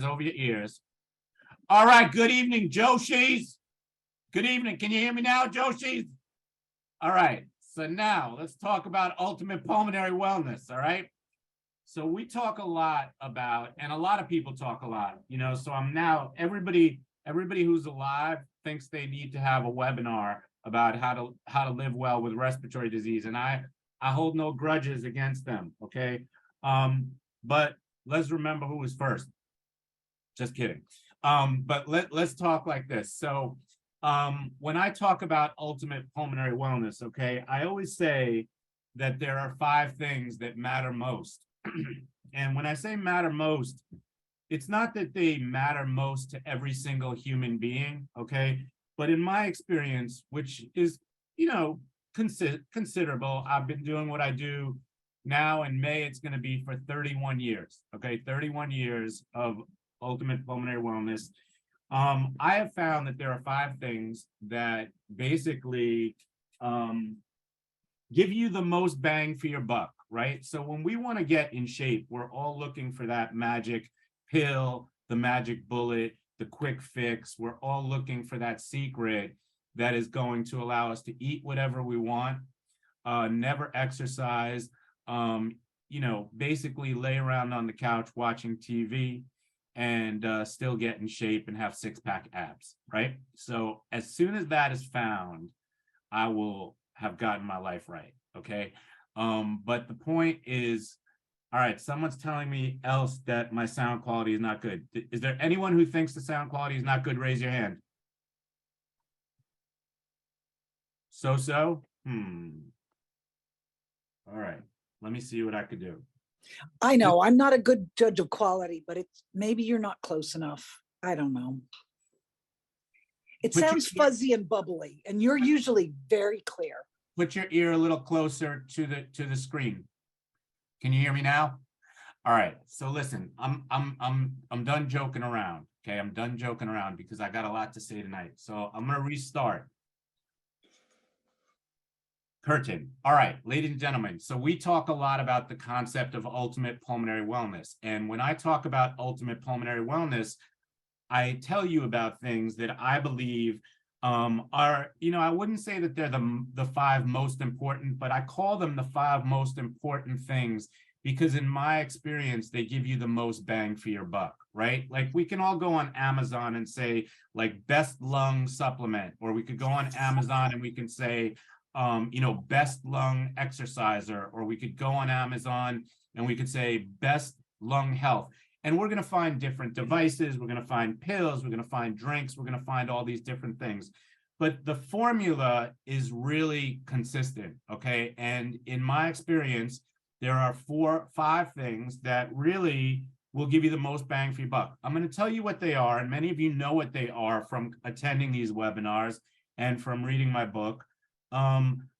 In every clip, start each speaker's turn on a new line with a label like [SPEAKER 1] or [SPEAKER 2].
[SPEAKER 1] hands over your ears. All right, good evening, Joshis. Good evening. Can you hear me now, Joshis? All right, so now let's talk about ultimate pulmonary wellness, all right? So we talk a lot about, and a lot of people talk a lot, so I'm now, everybody who's alive thinks they need to have a webinar about how to live well with respiratory disease. And I hold no grudges against them, okay? But let's remember who was first. Just kidding. But let's talk like this. So when I talk about ultimate pulmonary wellness, okay, I always say that there are 5 things that matter most. And when I say matter most, it's not that they matter most to every single human being, okay? But in my experience, which is, considerable, I've been doing what I do now. In May, it's going to be for 31 years, okay? 31 years of ultimate pulmonary wellness. I have found that there are 5 things that basically give you the most bang for your buck, right? So when we want to get in shape, we're all looking for that magic pill, the magic bullet, the quick fix. We're all looking for that secret that is going to allow us to eat whatever we want, never exercise, basically lay around on the couch watching TV and still get in shape and have 6-pack abs, right? So as soon as that is found, I will have gotten my life right, okay? But the point is, all right, someone's telling me else that my sound quality is not good. Is there anyone who thinks the sound quality is not good? Raise your hand. So? All right, let me see what I could do.
[SPEAKER 2] I know I'm not a good judge of quality, but it's maybe you're not close enough. I don't know. It sounds fuzzy and bubbly, and you're usually very clear.
[SPEAKER 1] Put your ear a little closer to the screen. Can you hear me now? All right. So listen, I'm done joking around. Okay, I'm done joking around because I got a lot to say tonight. So I'm gonna restart. Curtain. All right, ladies and gentlemen. So we talk a lot about the concept of ultimate pulmonary wellness. And when I talk about ultimate pulmonary wellness, I tell you about things that I believe are, I wouldn't say that they're the 5 most important, but I call them the 5 most important things because in my experience, they give you the most bang for your buck, right? Like we can all go on Amazon and say like best lung supplement, or we could go on Amazon and we can say, best lung exerciser, or we could go on Amazon and we could say best lung health. And we're going to find different devices. We're going to find pills. We're going to find drinks. We're going to find all these different things. But the formula is really consistent, okay? And in my experience, there are 5 things that really will give you the most bang for your buck. I'm going to tell you what they are, and many of you know what they are from attending these webinars and from reading my book.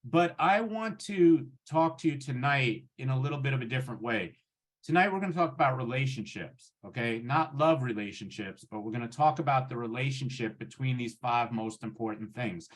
[SPEAKER 1] But I want to talk to you tonight in a little bit of a different way. Tonight, we're going to talk about relationships, okay? Not love relationships, but we're going to talk about the relationship between these 5 most important things.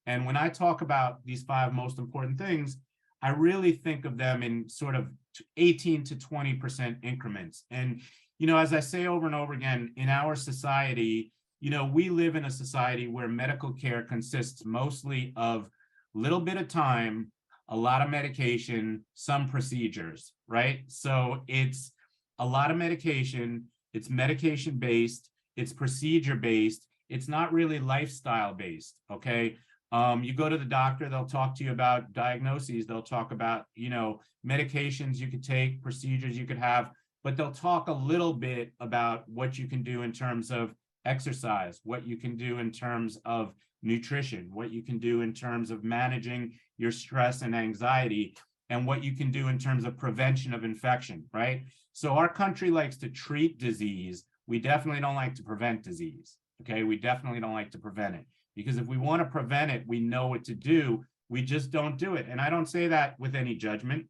[SPEAKER 1] And when I talk about these 5 most important things, I really think of them in sort of 18 to 20% increments. And, as I say over and over again, in our society, we live in a society where medical care consists mostly of a little bit of time, a lot of medication, some procedures, right? So it's a lot of medication, it's medication-based, it's procedure-based, it's not really lifestyle-based, okay? You go to the doctor, they'll talk to you about diagnoses, they'll talk about, medications you could take, procedures you could have, but they'll talk a little bit about what you can do in terms of exercise, what you can do in terms of nutrition, what you can do in terms of managing your stress and anxiety, and what you can do in terms of prevention of infection, right? So our country likes to treat disease. We definitely don't like to prevent disease, okay? We definitely don't like to prevent it, because if we want to prevent it, we know what to do. We just don't do it. And I don't say that with any judgment.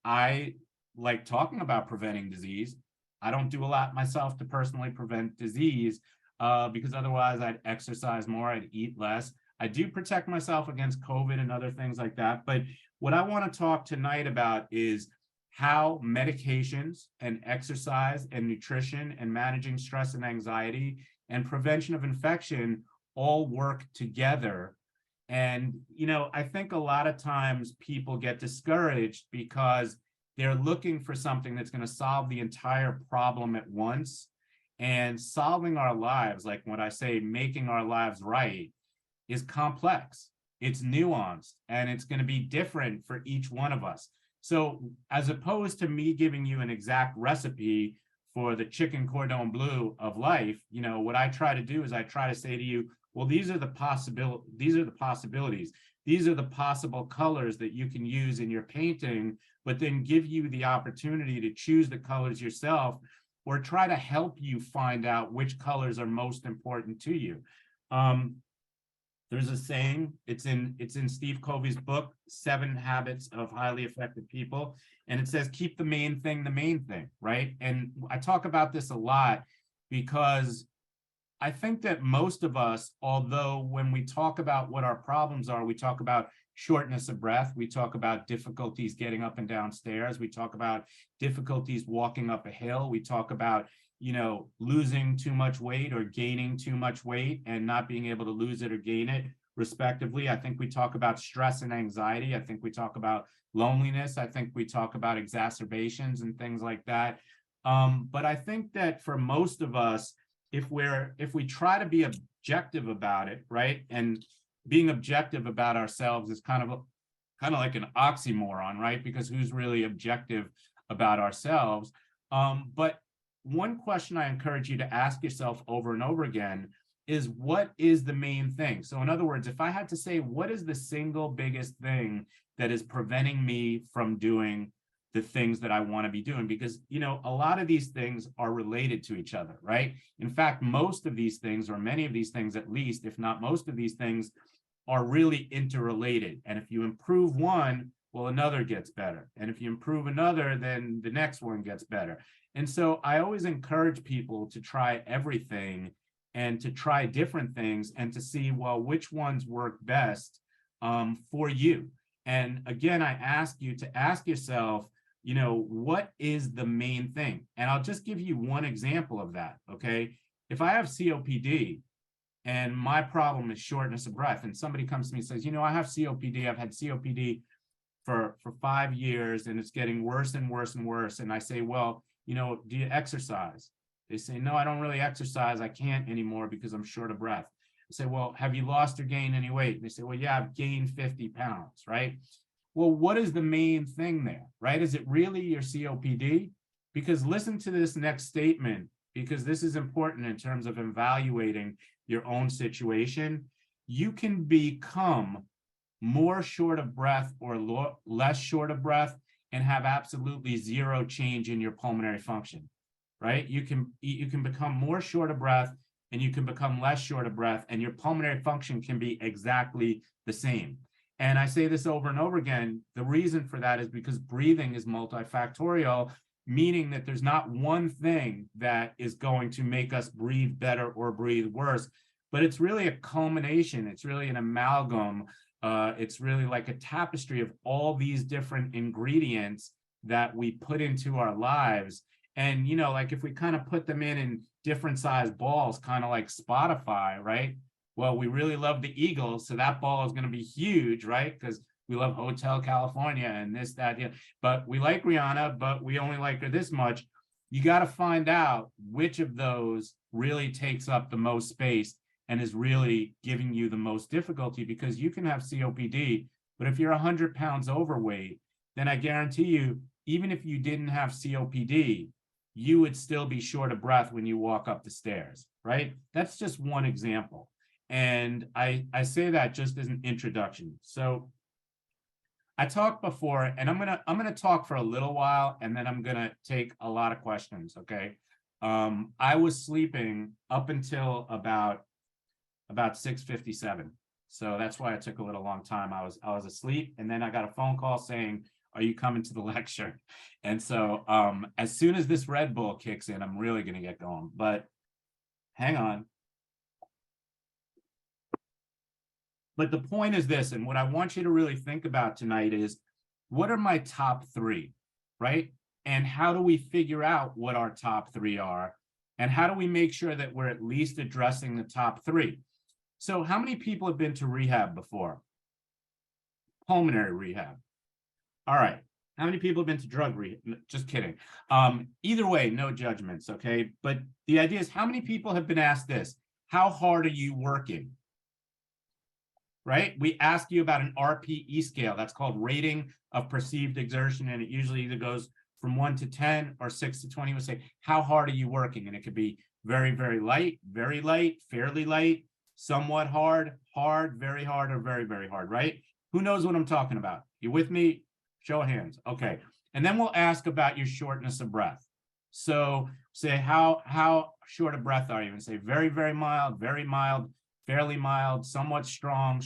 [SPEAKER 1] I like talking about preventing disease. I don't do a lot myself to personally prevent disease, because otherwise I'd exercise more, I'd eat less. I do protect myself against COVID and other things like that. But what I want to talk tonight about is how medications and exercise and nutrition and managing stress and anxiety and prevention of infection all work together. And, I think a lot of times people get discouraged because they're looking for something that's going to solve the entire problem at once. And solving our lives, like when I say making our lives right, is complex, it's nuanced, and it's going to be different for each one of us. So as opposed to me giving you an exact recipe for the chicken cordon bleu of life, what I try to do is I try to say to you, well, these are the possibilities. These are the possible colors that you can use in your painting, but then give you the opportunity to choose the colors yourself, or try to help you find out which colors are most important to you. There's a saying, it's in Steve Covey's book, 7 Habits of Highly Effective People. And it says, keep the main thing, right? And I talk about this a lot because I think that most of us, although when we talk about what our problems are, we talk about shortness of breath, we talk about difficulties getting up and down stairs, we talk about difficulties walking up a hill, we talk about losing too much weight or gaining too much weight and not being able to lose it or gain it, respectively. I think we talk about stress and anxiety. I think we talk about loneliness. I think we talk about exacerbations and things like that. But I think that for most of us, if we try to be objective about it, right? And being objective about ourselves is kind of like an oxymoron, right? Because who's really objective about ourselves? But one question I encourage you to ask yourself over and over again is, what is the main thing? So in other words, if I had to say, what is the single biggest thing that is preventing me from doing the things that I want to be doing? Because, a lot of these things are related to each other, right? In fact, most of these things, or many of these things at least, if not most of these things, are really interrelated. And if you improve one, well, another gets better. And if you improve another, then the next one gets better. And so I always encourage people to try everything and to try different things and to see, well, which ones work best for you. And again, I ask you to ask yourself, what is the main thing? And I'll just give you one example of that, okay? If I have COPD and my problem is shortness of breath, and somebody comes to me and says, I have COPD, I've had COPD for 5 years and it's getting worse and worse and worse. And I say, well, do you exercise? They say, no, I don't really exercise. I can't anymore because I'm short of breath. I say, well, have you lost or gained any weight? And they say, well, yeah, I've gained 50 pounds, right? Well, what is the main thing there, right? Is it really your COPD? Because listen to this next statement, because this is important in terms of evaluating your own situation. You can become more short of breath or less short of breath and have absolutely zero change in your pulmonary function, right? You can become more short of breath and you can become less short of breath, and your pulmonary function can be exactly the same. And I say this over and over again. The reason for that is because breathing is multifactorial, meaning that there's not one thing that is going to make us breathe better or breathe worse, but it's really a culmination. It's really an amalgam. It's really like a tapestry of all these different ingredients that we put into our lives. And, like if we kind of put them in different size balls, kind of like Spotify, right? Well, we really love the Eagles, so that ball is going to be huge, right? Because we love Hotel California and this, that, yeah. But we like Rihanna, but we only like her this much. You got to find out which of those really takes up the most space and is really giving you the most difficulty, because you can have COPD, but if you're 100 pounds overweight, then I guarantee you, even if you didn't have COPD, you would still be short of breath when you walk up the stairs, right? That's just one example. And I say that just as an introduction. So I talked before, and I'm gonna talk for a little while, and then I'm gonna take a lot of questions, okay? I was sleeping up until about 6:57. So that's why it took a little long time. I was asleep, and then I got a phone call saying, are you coming to the lecture? And so as soon as this Red Bull kicks in, I'm really gonna get going, but hang on. But the point is this, and what I want you to really think about tonight is, what are my top 3? right? And how do we figure out what our top three are? And how do we make sure that we're at least addressing the top three? So how many people have been to rehab before? Pulmonary rehab. All right. How many people have been to drug rehab? Just kidding. Either way, no judgments, okay? But the idea is, how many people have been asked this? How hard are you working? Right? We ask you about an RPE scale. That's called rating of perceived exertion. And it usually either goes from 1 to 10 or 6 to 20. We'll say, how hard are you working? And it could be very, very light, fairly light, somewhat hard, very hard, or very, very hard, right? Who knows what I'm talking about? You with me? Show of hands. Okay. And then we'll ask about your shortness of breath. So say, how short of breath are you? And say very, very mild, fairly mild, somewhat strong,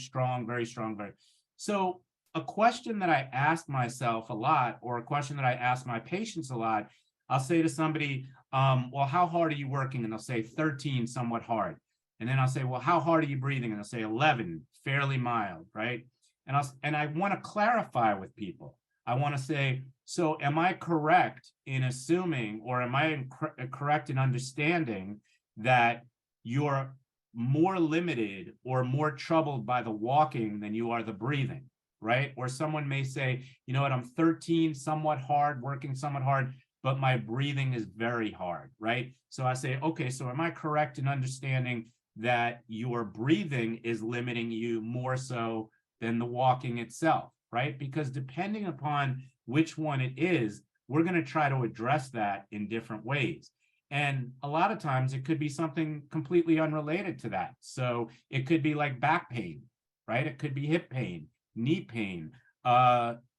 [SPEAKER 1] very strong, very. So a question that I ask myself a lot, or a question that I ask my patients a lot, I'll say to somebody, well, how hard are you working? And they'll say 13, somewhat hard. And then I'll say, well, how hard are you breathing? And they'll say 11, fairly mild, right? And I want to clarify with people. I want to say, so am I correct in assuming, or am I correct in understanding that you're more limited or more troubled by the walking than you are the breathing, right? Or someone may say, you know what, I'm 13, somewhat hard, working somewhat hard, but my breathing is very hard, right? So I say, okay, so am I correct in understanding that your breathing is limiting you more so than the walking itself, right? Because depending upon which one it is, we're going to try to address that in different ways. And a lot of times it could be something completely unrelated to that. So it could be like back pain, right? It could be hip pain, knee pain,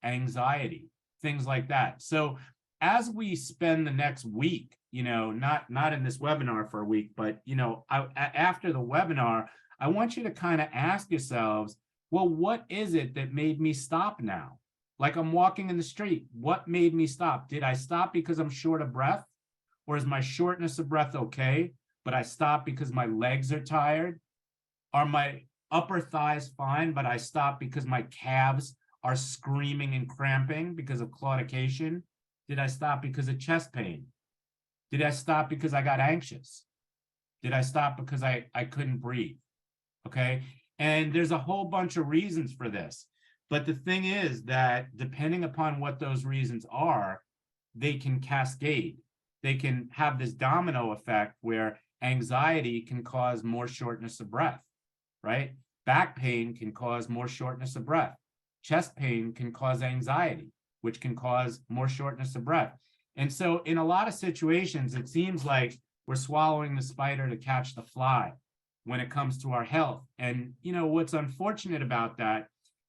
[SPEAKER 1] anxiety, things like that. So as we spend the next week, you know, not in this webinar for a week, but, you know, after the webinar, I want you to kind of ask yourselves, well, what is it that made me stop now? Like I'm walking in the street. What made me stop? Did I stop because I'm short of breath? Or is my shortness of breath okay, but I stop because my legs are tired? Are my upper thighs fine, but I stop because my calves are screaming and cramping because of claudication? Did I stop because of chest pain? Did I stop because I got anxious? Did I stop because I couldn't breathe? Okay. And there's a whole bunch of reasons for this. But the thing is that depending upon what those reasons are, they can cascade. They can have this domino effect where anxiety can cause more shortness of breath, right? Back pain can cause more shortness of breath. Chest pain can cause anxiety, which can cause more shortness of breath. And so in a lot of situations, it seems like we're swallowing the spider to catch the fly when it comes to our health. And, you know, what's unfortunate about that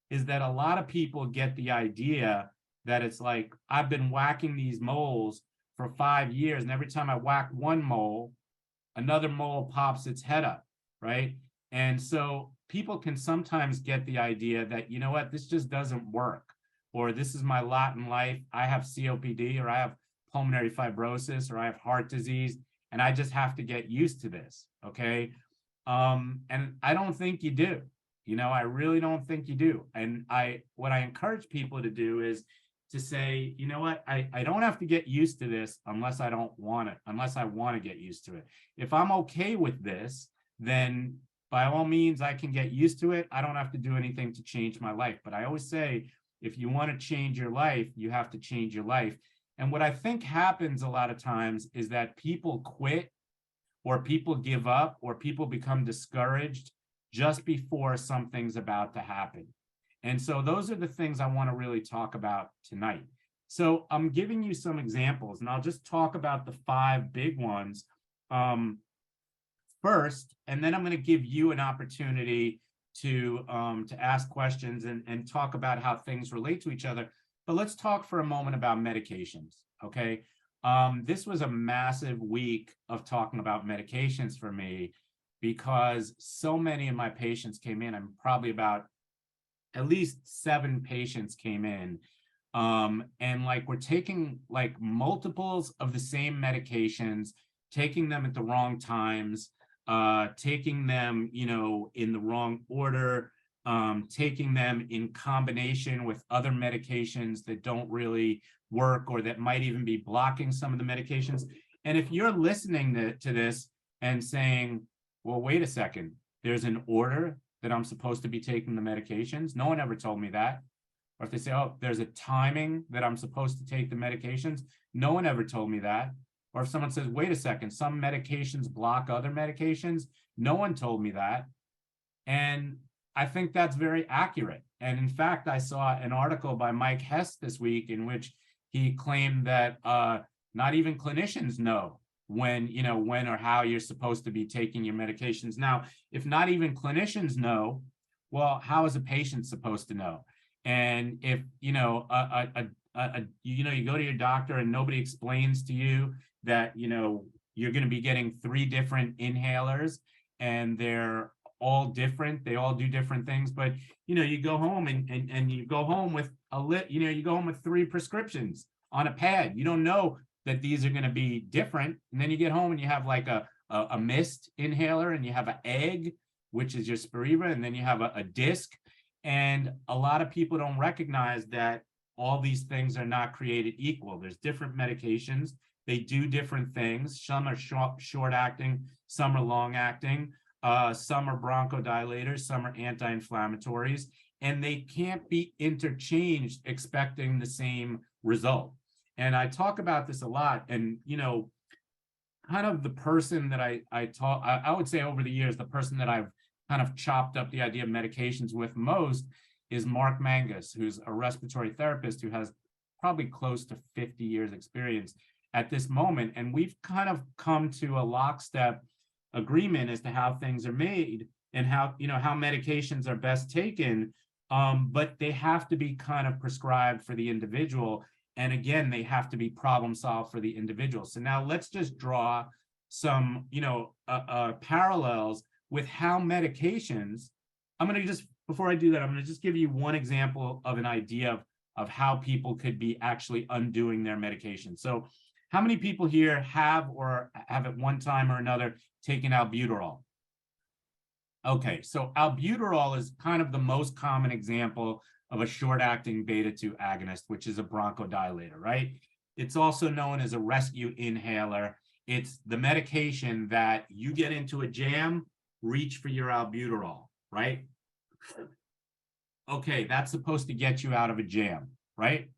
[SPEAKER 1] is that a lot of people get the idea that it's like, I've been whacking these moles for 5 years, and every time I whack one mole, another mole pops its head up, right? And so people can sometimes get the idea that, you know what, this just doesn't work, or this is my lot in life. I have COPD, or I have pulmonary fibrosis, or I have heart disease, and I just have to get used to this, okay? And I don't think you do. You know, I really don't think you do. And what I encourage people to do is to say, you know what, I don't have to get used to this unless I don't want it, unless I want to get used to it. If I'm okay with this, then by all means, I can get used to it. I don't have to do anything to change my life. But I always say, if you want to change your life, you have to change your life. And what I think happens a lot of times is that people quit, or people give up, or people become discouraged just before something's about to happen. And so those are the things I want to really talk about tonight. So I'm giving you some examples, and I'll just talk about the 5 big ones first, and then I'm going to give you an opportunity to ask questions and talk about how things relate to each other. But let's talk for a moment about medications, okay? This was a massive week of talking about medications for me, because so many of my patients came in. I'm probably about at least 7 patients came in, and like we're taking like multiples of the same medications, taking them at the wrong times, taking them, you know, in the wrong order, taking them in combination with other medications that don't really work or that might even be blocking some of the medications. And if you're listening to this and saying, well, wait a second, there's an order that I'm supposed to be taking the medications. No one ever told me that. Or if they say, oh, there's a timing that I'm supposed to take the medications. No one ever told me that. Or if someone says, wait a second, some medications block other medications. No one told me that. And I think that's very accurate. And in fact, I saw an article by Mike Hess this week in which he claimed that not even clinicians know when or how you're supposed to be taking your medications. Now, if not even clinicians know, well, how is a patient supposed to know? And if you go to your doctor and nobody explains to you that you're going to be getting 3 different inhalers and they're all different, they all do different things, but you go home and you go home with you go home with 3 prescriptions on a pad. You don't know that these are going to be different, and then you get home and you have like a mist inhaler, and you have an egg, which is your Spiriva, and then you have a disc. And a lot of people don't recognize that all these things are not created equal. There's different medications. They do different things. Some are short acting, some are long acting, some are bronchodilators, some are anti-inflammatories, and they can't be interchanged expecting the same result. And I talk about this a lot. And, kind of the person that I would say over the years, the person that I've kind of chopped up the idea of medications with most is Mark Mangus, who's a respiratory therapist who has probably close to 50 years experience at this moment. And we've kind of come to a lockstep agreement as to how things are made and how medications are best taken. But they have to be kind of prescribed for the individual. And again, they have to be problem solved for the individual. So now let's just draw some, parallels with how medications, before I do that, I'm going to just give you one example of an idea of how people could be actually undoing their medication. So how many people here have or have at one time or another taken albuterol? Okay, so albuterol is kind of the most common example of a short-acting beta-2 agonist, which is a bronchodilator, right? It's also known as a rescue inhaler. It's the medication that you get into a jam, reach for your albuterol, right? Okay, that's supposed to get you out of a jam, right?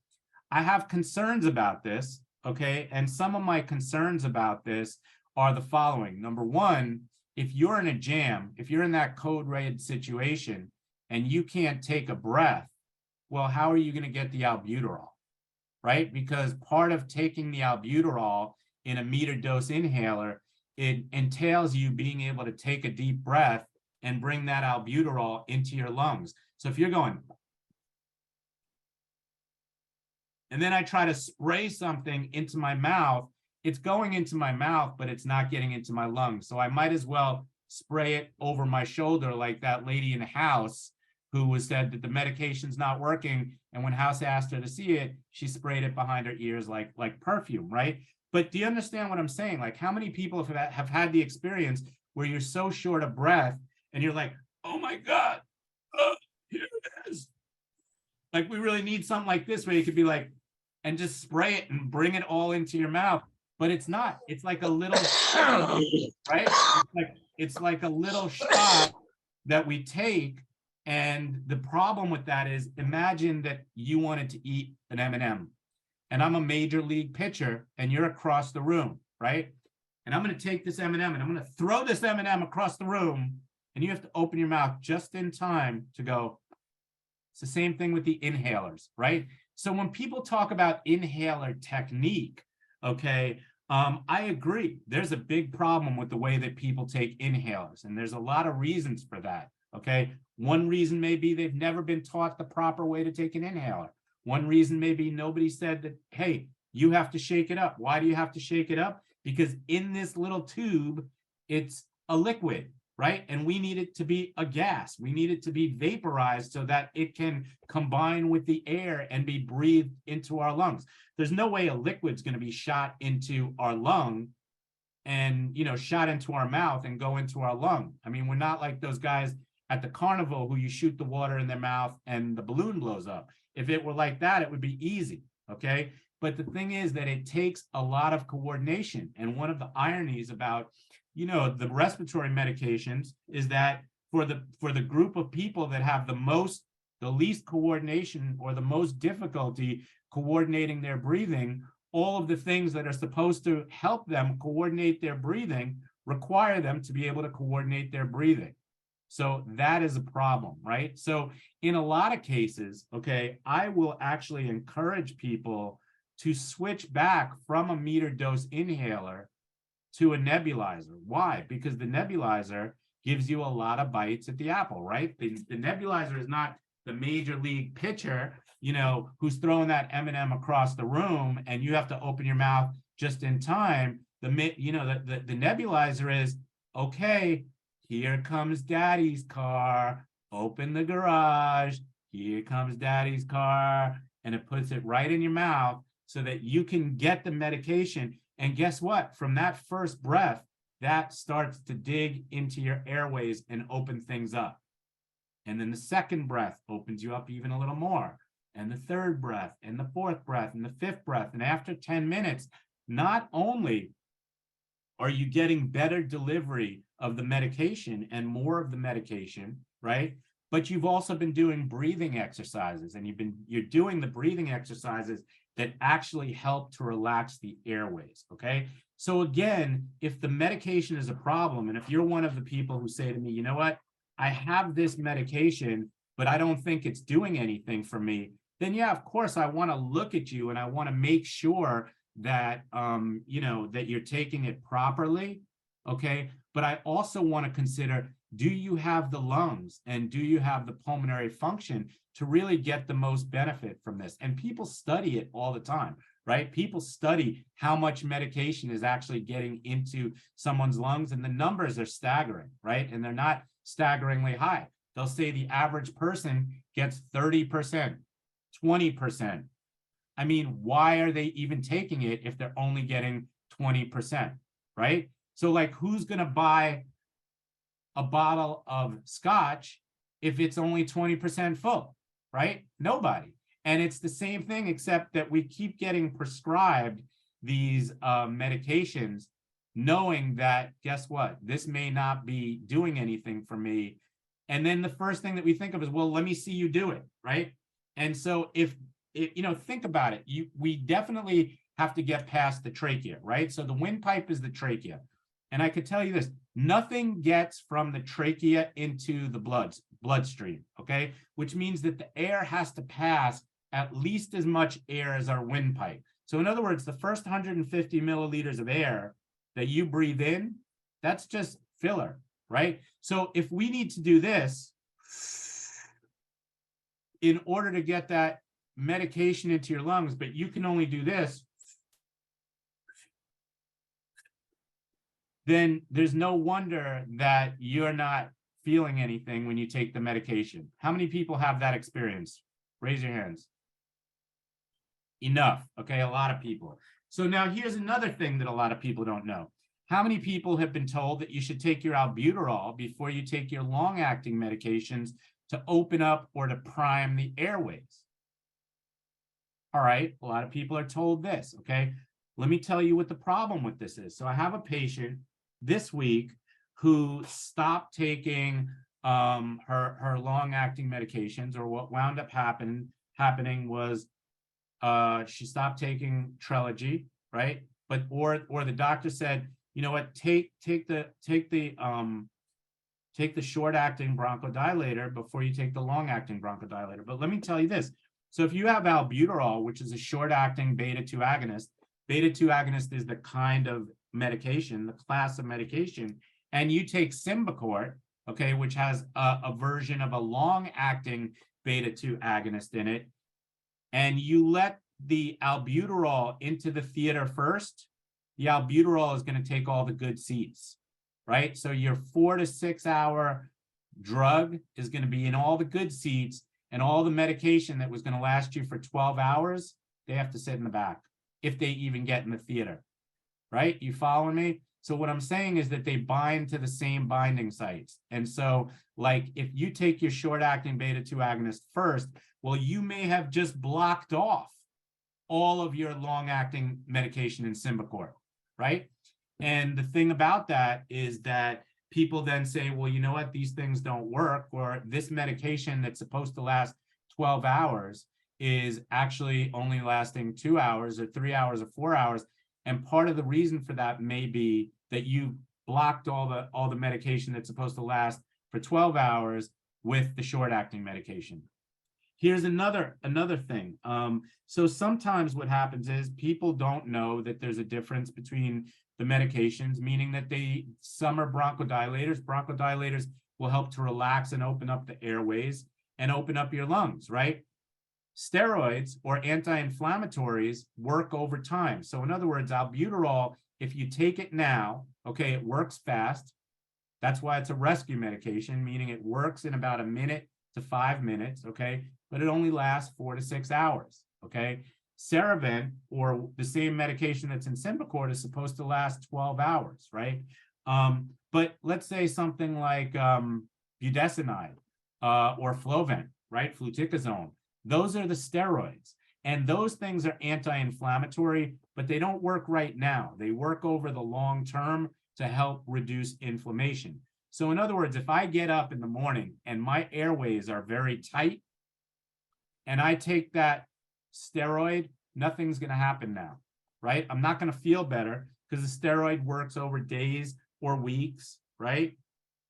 [SPEAKER 1] I have concerns about this, okay? And some of my concerns about this are the following. Number one, if you're in a jam, if you're in that code red situation and you can't take a breath, well, how are you going to get the albuterol, right? Because part of taking the albuterol in a meter dose inhaler, it entails you being able to take a deep breath and bring that albuterol into your lungs. So if you're going, and then I try to spray something into my mouth, it's going into my mouth, but it's not getting into my lungs. So I might as well spray it over my shoulder like that lady in the house who said that the medication's not working. And when House asked her to see it, she sprayed it behind her ears like perfume, right? But do you understand what I'm saying? Like, how many people have had the experience where you're so short of breath and you're like, oh my God, here it is. Like, we really need something like this where you could be like, and just spray it and bring it all into your mouth. But it's not. It's like a little, right? It's like a little shot that we take. And the problem with that is, imagine that you wanted to eat an M&M, and I'm a major league pitcher, and you're across the room, right? And I'm going to take this M&M, and I'm going to throw this M&M across the room, and you have to open your mouth just in time to go. It's the same thing with the inhalers, right? So when people talk about inhaler technique, okay, I agree. There's a big problem with the way that people take inhalers, and there's a lot of reasons for that, okay? One reason may be they've never been taught the proper way to take an inhaler. One reason may be nobody said that, hey, you have to shake it up. Why do you have to shake it up? Because in this little tube, it's a liquid, right? And we need it to be a gas. We need it to be vaporized so that it can combine with the air and be breathed into our lungs. There's no way a liquid's going to be shot into our lung and, shot into our mouth and go into our lung. I mean, we're not like those guys at the carnival who you shoot the water in their mouth and the balloon blows up. If it were like that, it would be easy, okay? But the thing is that it takes a lot of coordination. And one of the ironies about, the respiratory medications is that for the group of people that have the least coordination or the most difficulty coordinating their breathing, all of the things that are supposed to help them coordinate their breathing require them to be able to coordinate their breathing. So that is a problem, right? So in a lot of cases, okay, I will actually encourage people to switch back from a metered dose inhaler to a nebulizer. Why? Because the nebulizer gives you a lot of bites at the apple, right? The nebulizer is not the major league pitcher, who's throwing that M&M across the room and you have to open your mouth just in time. The nebulizer is, okay, here comes daddy's car, open the garage, here comes daddy's car, and it puts it right in your mouth so that you can get the medication. And guess what? From that first breath, that starts to dig into your airways and open things up. And then the second breath opens you up even a little more. And the third breath, and the fourth breath, and the fifth breath. And after 10 minutes, not only are you getting better delivery of the medication and more of the medication, right? But you've also been doing breathing exercises, and you're doing the breathing exercises that actually help to relax the airways, okay? So again, if the medication is a problem, and if you're one of the people who say to me, you know what, I have this medication, but I don't think it's doing anything for me, then yeah, of course, I want to look at you and I want to make sure that, that you're taking it properly, okay? But I also want to consider, do you have the lungs and do you have the pulmonary function to really get the most benefit from this? And people study it all the time, right? People study how much medication is actually getting into someone's lungs, and the numbers are staggering, right? And they're not staggeringly high. They'll say the average person gets 30%, 20%. I mean, why are they even taking it if they're only getting 20%, right? So like, who's going to buy a bottle of scotch if it's only 20% full, right? Nobody. And it's the same thing, except that we keep getting prescribed these medications, knowing that, guess what? This may not be doing anything for me. And then the first thing that we think of is, well, let me see you do it, right? And so think about it. We definitely have to get past the trachea, right? So the windpipe is the trachea. And I could tell you this, nothing gets from the trachea into the bloodstream, okay? Which means that the air has to pass at least as much air as our windpipe. So in other words, the first 150 milliliters of air that you breathe in, that's just filler, right? So if we need to do this in order to get that medication into your lungs, but you can only do this, then there's no wonder that you're not feeling anything when you take the medication. How many people have that experience? Raise your hands. Enough, okay, a lot of people. So now here's another thing that a lot of people don't know. How many people have been told that you should take your albuterol before you take your long-acting medications to open up or to prime the airways? All right, a lot of people are told this, okay? Let me tell you what the problem with this is. So I have a patient this week who stopped taking her long-acting medications, or what wound up happening was she stopped taking Trelegy, right? But or the doctor said, you know what, take the short-acting bronchodilator before you take the long-acting bronchodilator. But let me tell you this. So if you have albuterol, which is a short-acting beta-2 agonist, beta-2 agonist is the kind of medication, the class of medication, and you take Symbicort, okay, which has a version of a long-acting beta-2 agonist in it, and you let the albuterol into the theater first, the albuterol is going to take all the good seats, right? So your 4 to 6 hour drug is going to be in all the good seats, and all the medication that was going to last you for 12 hours, they have to sit in the back if they even get in the theater, right? You following me? So what I'm saying is that they bind to the same binding sites. And so like if you take your short-acting beta-2 agonist first, well, you may have just blocked off all of your long-acting medication in Symbicort, right? And the thing about that is that people then say, well, you know what, these things don't work, or this medication that's supposed to last 12 hours is actually only lasting 2 hours or 3 hours or 4 hours. And part of the reason for that may be that you blocked all the medication that's supposed to last for 12 hours with the short-acting medication. Here's another thing. So sometimes what happens is people don't know that there's a difference between the medications, meaning that some are bronchodilators. Bronchodilators will help to relax and open up the airways and open up your lungs, right? Steroids or anti-inflammatories work over time. So in other words, albuterol, if you take it now, okay, it works fast. That's why it's a rescue medication, meaning it works in about 1 minute to 5 minutes, okay? But it only lasts 4 to 6 hours, okay? Ceravent, or the same medication that's in Symbicort, is supposed to last 12 hours, right? But let's say something like budesonide or Flovent, right? Fluticasone. Those are the steroids. And those things are anti-inflammatory, but they don't work right now. They work over the long term to help reduce inflammation. So in other words, if I get up in the morning and my airways are very tight and I take that steroid, nothing's going to happen now, right? I'm not going to feel better because the steroid works over days or weeks, right?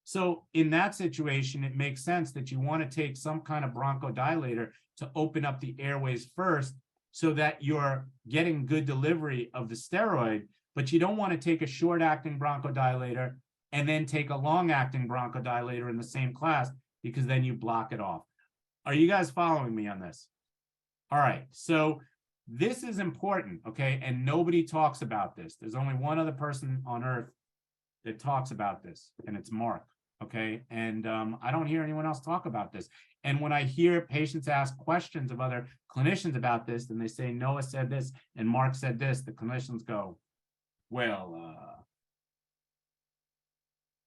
[SPEAKER 1] So in that situation, it makes sense that you want to take some kind of bronchodilator to open up the airways first so that you're getting good delivery of the steroid, but you don't want to take a short-acting bronchodilator and then take a long-acting bronchodilator in the same class, because then you block it off. Are you guys following me on this? All right, so this is important, okay? And nobody talks about this. There's only one other person on earth that talks about this, and it's Mark, okay? And I don't hear anyone else talk about this. And when I hear patients ask questions of other clinicians about this, and they say, Noah said this, and Mark said this, the clinicians go, well,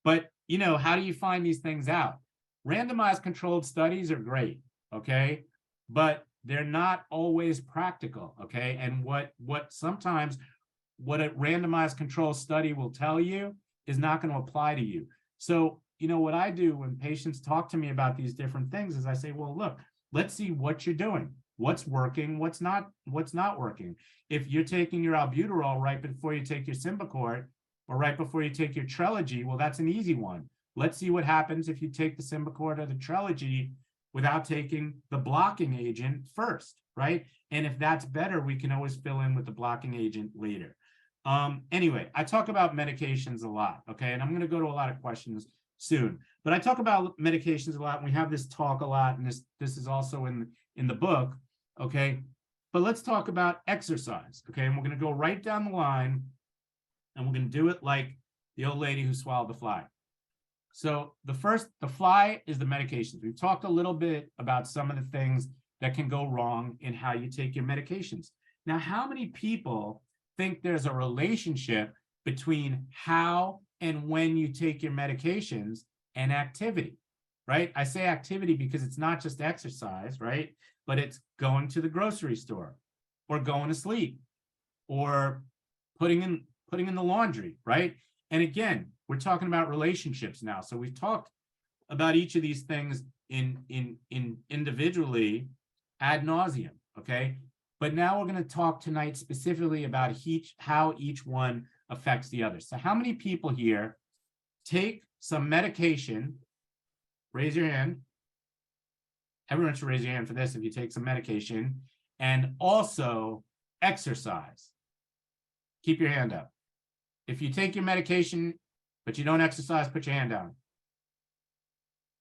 [SPEAKER 1] but, you know, how do you find these things out? Randomized controlled studies are great, okay? But they're not always practical, okay? And what a randomized control study will tell you is not going to apply to you. So, you know, what I do when patients talk to me about these different things is I say, well, look, let's see what you're doing. What's working, what's not working. If you're taking your albuterol right before you take your Symbicort, or right before you take your Trelegy, well, that's an easy one. Let's see what happens if you take the Symbicort or the Trelegy without taking the blocking agent first, right? And if that's better, we can always fill in with the blocking agent later. Anyway, I talk about medications a lot, okay? And I'm going to go to a lot of questions soon. But I talk about medications a lot, and we have this talk a lot, and this is also in the book, okay? But let's talk about exercise, okay? And we're going to go right down the line, and we're going to do it like the old lady who swallowed the fly. So the fly is the medications. We've talked a little bit about some of the things that can go wrong in how you take your medications. Now, how many people think there's a relationship between how and when you take your medications and activity, right? I say activity because it's not just exercise, right? But it's going to the grocery store, or going to sleep, or putting in the laundry, right? And again, we're talking about relationships now. So we've talked about each of these things in individually ad nauseum, okay? But now we're going to talk tonight specifically about how each one affects the other. So how many people here take some medication? Raise your hand. Everyone should raise your hand for this if you take some medication, and also exercise. Keep your hand up. If you take your medication, but you don't exercise, put your hand down.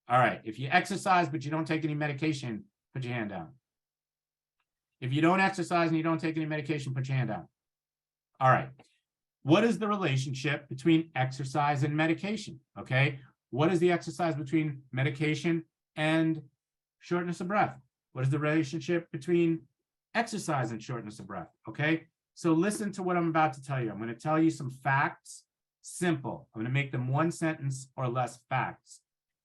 [SPEAKER 1] All right. If you exercise, but you don't take any medication, put your hand down. If you don't exercise and you don't take any medication, put your hand down. All right. What is the relationship between exercise and medication? Okay. What is the exercise between medication and shortness of breath? What is the relationship between exercise and shortness of breath? Okay. So listen to what I'm about to tell you. I'm going to tell you some facts simple. I'm going to make them one sentence or less facts.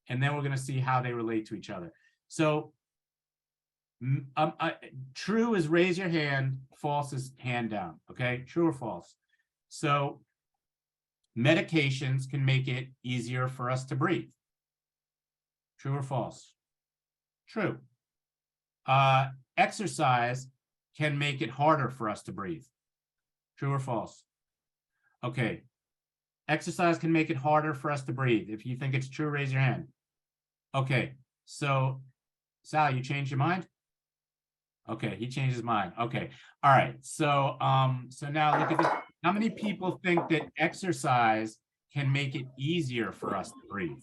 [SPEAKER 1] And then we're going to see how they relate to each other. So true is raise your hand, false is hand down. Okay, true or false? So medications can make it easier for us to breathe. True or false? True. Exercise can make it harder for us to breathe. True or false? Okay. Exercise can make it harder for us to breathe. If you think it's true, raise your hand. Okay. So, Sal, you changed your mind? Okay, he changed his mind. Okay. All right. So, so now look at this. How many people think that exercise can make it easier for us to breathe?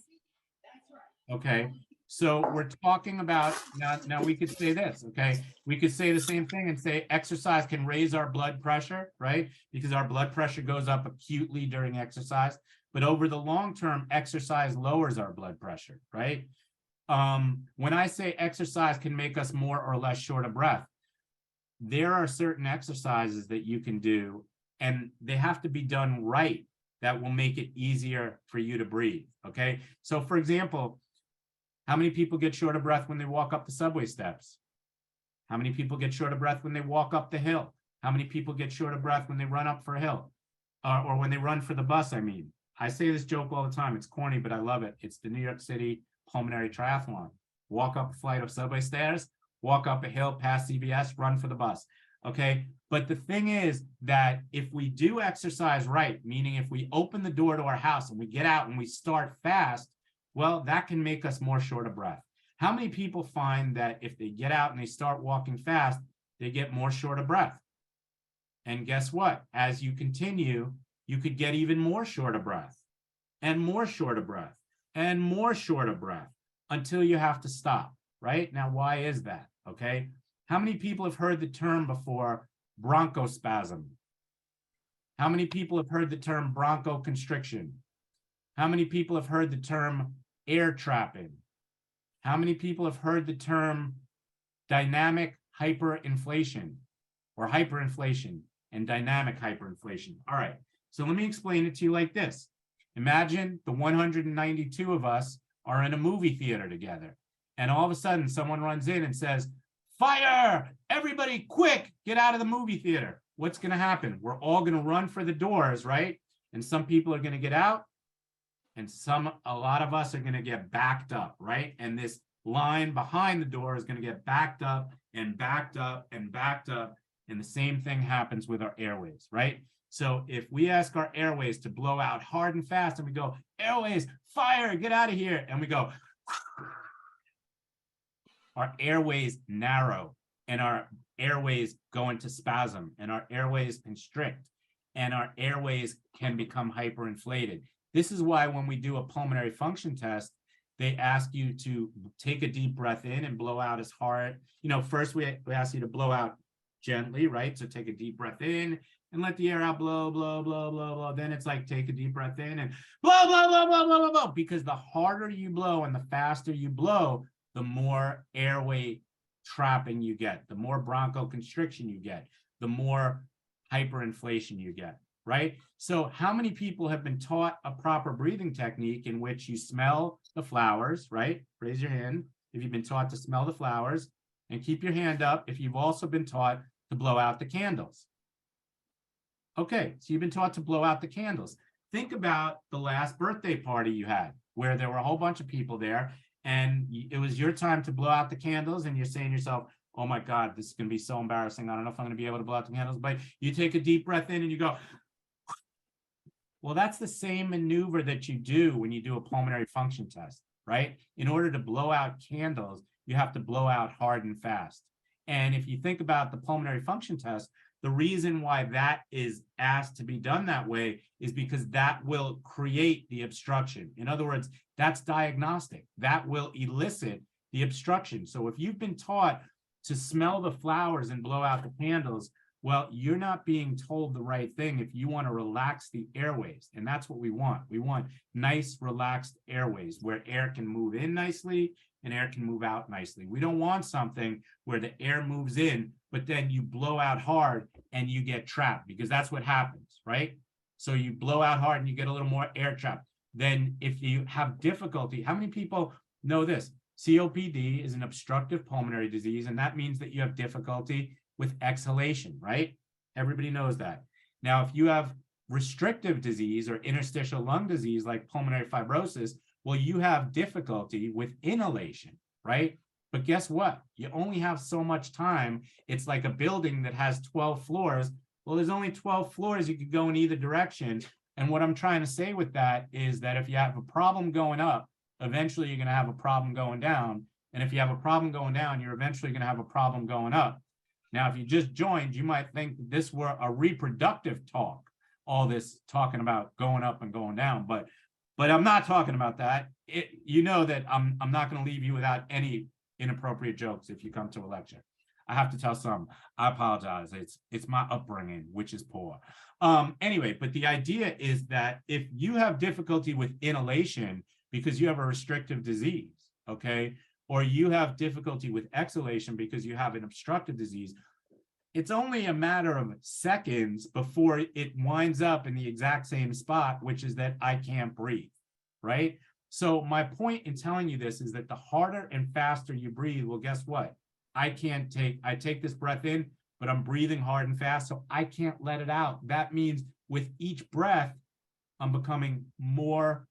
[SPEAKER 1] Okay. So we're talking about now we could say this, okay? We could say the same thing and say exercise can raise our blood pressure, right? Because our blood pressure goes up acutely during exercise, but over the long term, exercise lowers our blood pressure, right? When I say exercise can make us more or less short of breath, there are certain exercises that you can do, and they have to be done right that will make it easier for you to breathe, okay? So for example, how many people get short of breath when they walk up the subway steps? How many people get short of breath when they walk up the hill? How many people get short of breath when they run up for a hill? Or when they run for the bus, I mean. I say this joke all the time. It's corny, but I love it. It's the New York City Pulmonary Triathlon. Walk up a flight of subway stairs, walk up a hill past CVS, run for the bus. Okay, but the thing is that if we do exercise right, meaning if we open the door to our house and we get out and we start fast, well, that can make us more short of breath. How many people find that if they get out and they start walking fast, they get more short of breath? And guess what? As you continue, you could get even more short of breath and more short of breath and more short of breath until you have to stop, right? Now, why is that? Okay. How many people have heard the term before bronchospasm? How many people have heard the term bronchoconstriction? How many people have heard the term air trapping? How many people have heard the term dynamic hyperinflation or hyperinflation and dynamic hyperinflation? All right, so let me explain it to you like this. Imagine the 192 of us are in a movie theater together, and all of a sudden someone runs in and says, "Fire! Everybody quick, get out of the movie theater." What's going to happen? We're all going to run for the doors, right? And some people are going to get out, and a lot of us are going to get backed up, right? And this line behind the door is going to get backed up and backed up and backed up. And the same thing happens with our airways, right? So if we ask our airways to blow out hard and fast and we go, "Airways, fire, get out of here." And we go, our airways narrow and our airways go into spasm and our airways constrict and our airways can become hyperinflated. This is why when we do a pulmonary function test, they ask you to take a deep breath in and blow out as hard. You know, first we ask you to blow out gently, right? So take a deep breath in and let the air out, blow, blow, blow, blow, blow. Then it's like take a deep breath in and blow, blow, blow, blow, blow, blow, blow. Because the harder you blow and the faster you blow, the more airway trapping you get, the more bronchoconstriction you get, the more hyperinflation you get. Right? So how many people have been taught a proper breathing technique in which you smell the flowers, right? Raise your hand if you've been taught to smell the flowers, and keep your hand up if you've also been taught to blow out the candles. Okay, so you've been taught to blow out the candles. Think about the last birthday party you had where there were a whole bunch of people there and it was your time to blow out the candles and you're saying to yourself, "Oh my God, this is going to be so embarrassing. I don't know if I'm going to be able to blow out the candles," but you take a deep breath in and you go. Well, that's the same maneuver that you do when you do a pulmonary function test, right? In order to blow out candles, you have to blow out hard and fast. And if you think about the pulmonary function test, the reason why that is asked to be done that way is because that will create the obstruction. In other words, that's diagnostic. That will elicit the obstruction. So if you've been taught to smell the flowers and blow out the candles, well, you're not being told the right thing if you want to relax the airways. And that's what we want. We want nice, relaxed airways where air can move in nicely and air can move out nicely. We don't want something where the air moves in, but then you blow out hard and you get trapped, because that's what happens, right? So you blow out hard and you get a little more air trapped. Then if you have difficulty, how many people know this? COPD is an obstructive pulmonary disease, and that means that you have difficulty with exhalation, right? Everybody knows that. Now, if you have restrictive disease or interstitial lung disease like pulmonary fibrosis, well, you have difficulty with inhalation, right? But guess what? You only have so much time. It's like a building that has 12 floors. Well, there's only 12 floors. You could go in either direction. And what I'm trying to say with that is that if you have a problem going up, eventually you're going to have a problem going down. And if you have a problem going down, you're eventually going to have a problem going up. Now, if you just joined, you might think this were a reproductive talk, all this talking about going up and going down, but I'm not talking about that. You know that I'm not going to leave you without any inappropriate jokes if you come to a lecture. I have to tell some. I apologize. It's my upbringing, which is poor. Anyway, but the idea is that if you have difficulty with inhalation because you have a restrictive disease, okay, or you have difficulty with exhalation because you have an obstructive disease, it's only a matter of seconds before it winds up in the exact same spot, which is that I can't breathe, right? So my point in telling you this is that the harder and faster you breathe, well, guess what? I take this breath in, but I'm breathing hard and fast, so I can't let it out. That means with each breath, I'm becoming more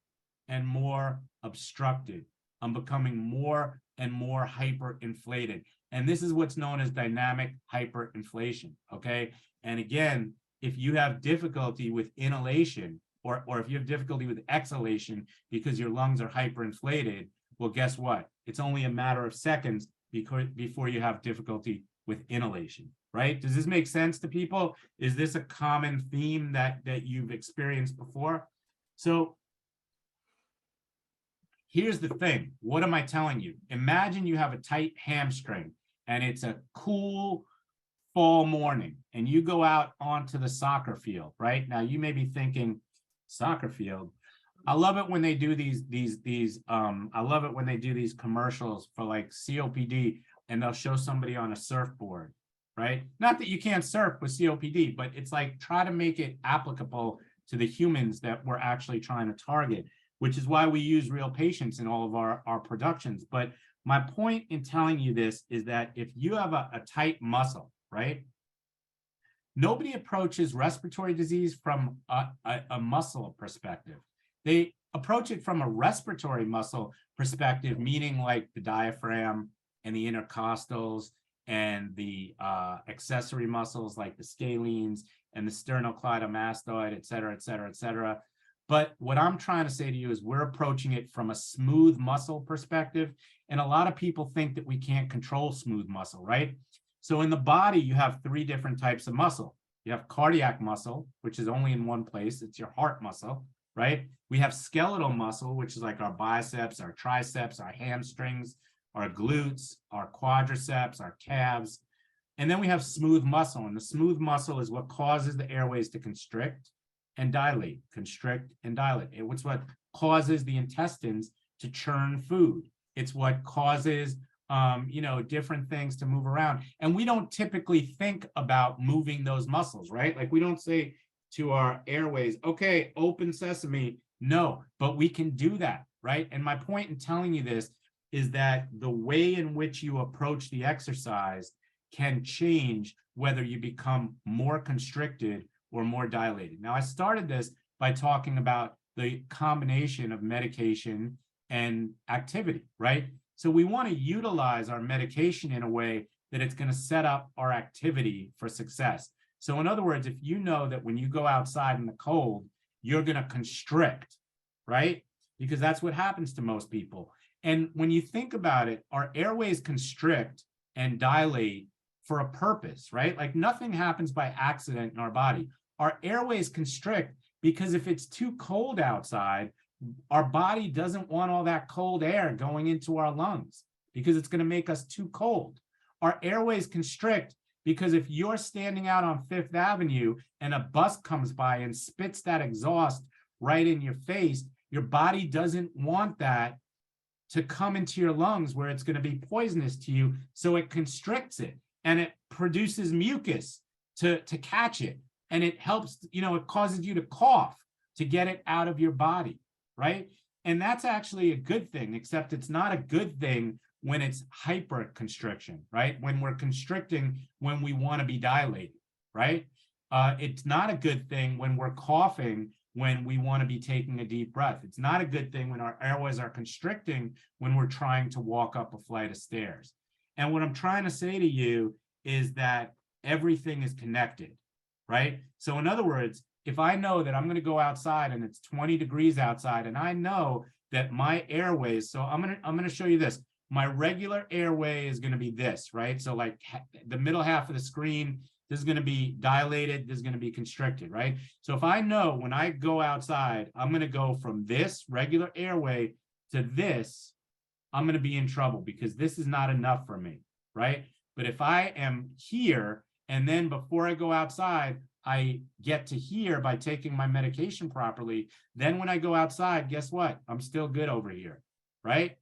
[SPEAKER 1] and more obstructed. I'm becoming more and more hyperinflated. And this is what's known as dynamic hyperinflation, okay? And again, if you have difficulty with inhalation or if you have difficulty with exhalation because your lungs are hyperinflated, well, guess what? It's only a matter of seconds before you have difficulty with inhalation, right? Does this make sense to people? Is this a common theme that you've experienced before? So here's the thing. What am I telling you? Imagine you have a tight hamstring and it's a cool fall morning and you go out onto the soccer field, right? Now you may be thinking, soccer field. I love it when they do I love it when they do these commercials for like COPD and they'll show somebody on a surfboard, right? Not that you can't surf with COPD, but it's like try to make it applicable to the humans that we're actually trying to target, which is why we use real patients in all of our productions. But my point in telling you this is that if you have a tight muscle, right? Nobody approaches respiratory disease from a muscle perspective. They approach it from a respiratory muscle perspective, meaning like the diaphragm and the intercostals and the accessory muscles like the scalenes and the sternocleidomastoid, et cetera, et cetera, et cetera. But what I'm trying to say to you is we're approaching it from a smooth muscle perspective. And a lot of people think that we can't control smooth muscle, right? So in the body, you have 3 different types of muscle. You have cardiac muscle, which is only in one place. It's your heart muscle, right? We have skeletal muscle, which is like our biceps, our triceps, our hamstrings, our glutes, our quadriceps, our calves. And then we have smooth muscle. And the smooth muscle is what causes the airways to constrict and dilate, constrict and dilate. It's what causes the intestines to churn food. It's what causes different things to move around. And we don't typically think about moving those muscles, right? Like we don't say to our airways, okay, open sesame. No, but we can do that, right? And my point in telling you this is that the way in which you approach the exercise can change whether you become more constricted or more dilated. Now, I started this by talking about the combination of medication and activity, right? So we want to utilize our medication in a way that it's going to set up our activity for success. So in other words, if you know that when you go outside in the cold, you're going to constrict, right? Because that's what happens to most people. And when you think about it, our airways constrict and dilate for a purpose, right? Like nothing happens by accident in our body. Our airways constrict because if it's too cold outside, our body doesn't want all that cold air going into our lungs because it's going to make us too cold. Our airways constrict because if you're standing out on Fifth Avenue and a bus comes by and spits that exhaust right in your face, your body doesn't want that to come into your lungs where it's going to be poisonous to you. So it constricts it and it produces mucus to catch it. and it helps, it causes you to cough to get it out of your body, right? And that's actually a good thing, except it's not a good thing when it's hyperconstriction, right? When we're constricting when we want to be dilated, right? It's not a good thing when we're coughing when we want to be taking a deep breath. It's not a good thing when our airways are constricting when we're trying to walk up a flight of stairs. And what I'm trying to say to you is that everything is connected, right? So in other words, if I know that I'm going to go outside and it's 20 degrees outside, and I know that my airways, so I'm going to show you this. My regular airway is going to be this, right? So like the middle half of the screen, this is going to be dilated, this is going to be constricted, right? So if I know when I go outside, I'm going to go from this regular airway to this, I'm going to be in trouble because this is not enough for me, right? But if I am here, and then before I go outside, I get to here by taking my medication properly, then when I go outside, guess what? I'm still good over here, right?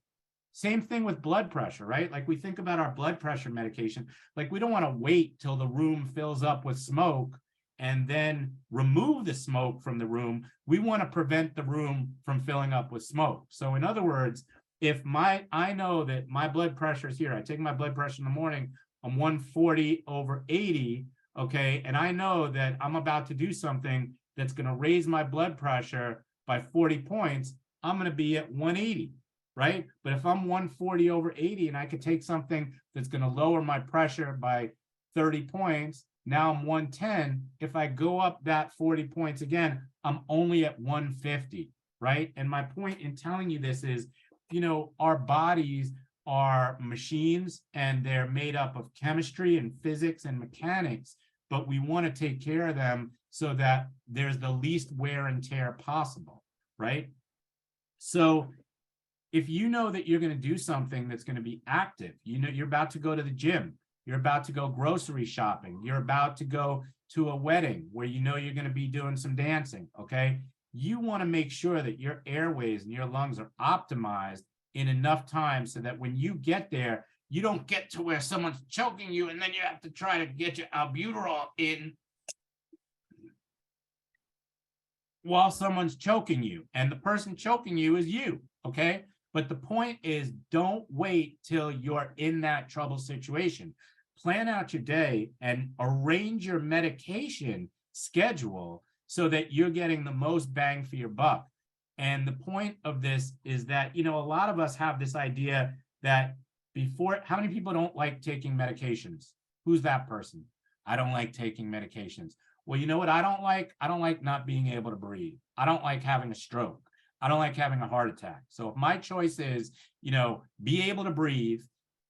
[SPEAKER 1] Same thing with blood pressure, right? Like we think about our blood pressure medication, like we don't want to wait till the room fills up with smoke and then remove the smoke from the room. We want to prevent the room from filling up with smoke. So in other words, if I know that my blood pressure is here, I take my blood pressure in the morning, I'm 140/80, okay, and I know that I'm about to do something that's going to raise my blood pressure by 40 points, I'm going to be at 180. Right? But if I'm 140/80 and I could take something that's going to lower my pressure by 30 points, now I'm 110. If I go up that 40 points again, I'm only at 150, right? And my point in telling you this is, our bodies are machines and they're made up of chemistry and physics and mechanics, but we want to take care of them so that there's the least wear and tear possible, right? So if you know that you're going to do something that's going to be active, you're about to go to the gym, you're about to go grocery shopping, you're about to go to a wedding where you're going to be doing some dancing, okay? You want to make sure that your airways and your lungs are optimized in enough time so that when you get there, you don't get to where someone's choking you and then you have to try to get your albuterol in while someone's choking you, and the person choking you is you, okay? But the point is, don't wait till you're in that trouble situation. Plan out your day and arrange your medication schedule so that you're getting the most bang for your buck. And the point of this is that, a lot of us have this idea that how many people don't like taking medications? Who's that person? I don't like taking medications. Well, you know what I don't like? I don't like not being able to breathe. I don't like having a stroke. I don't like having a heart attack. So if my choice is, be able to breathe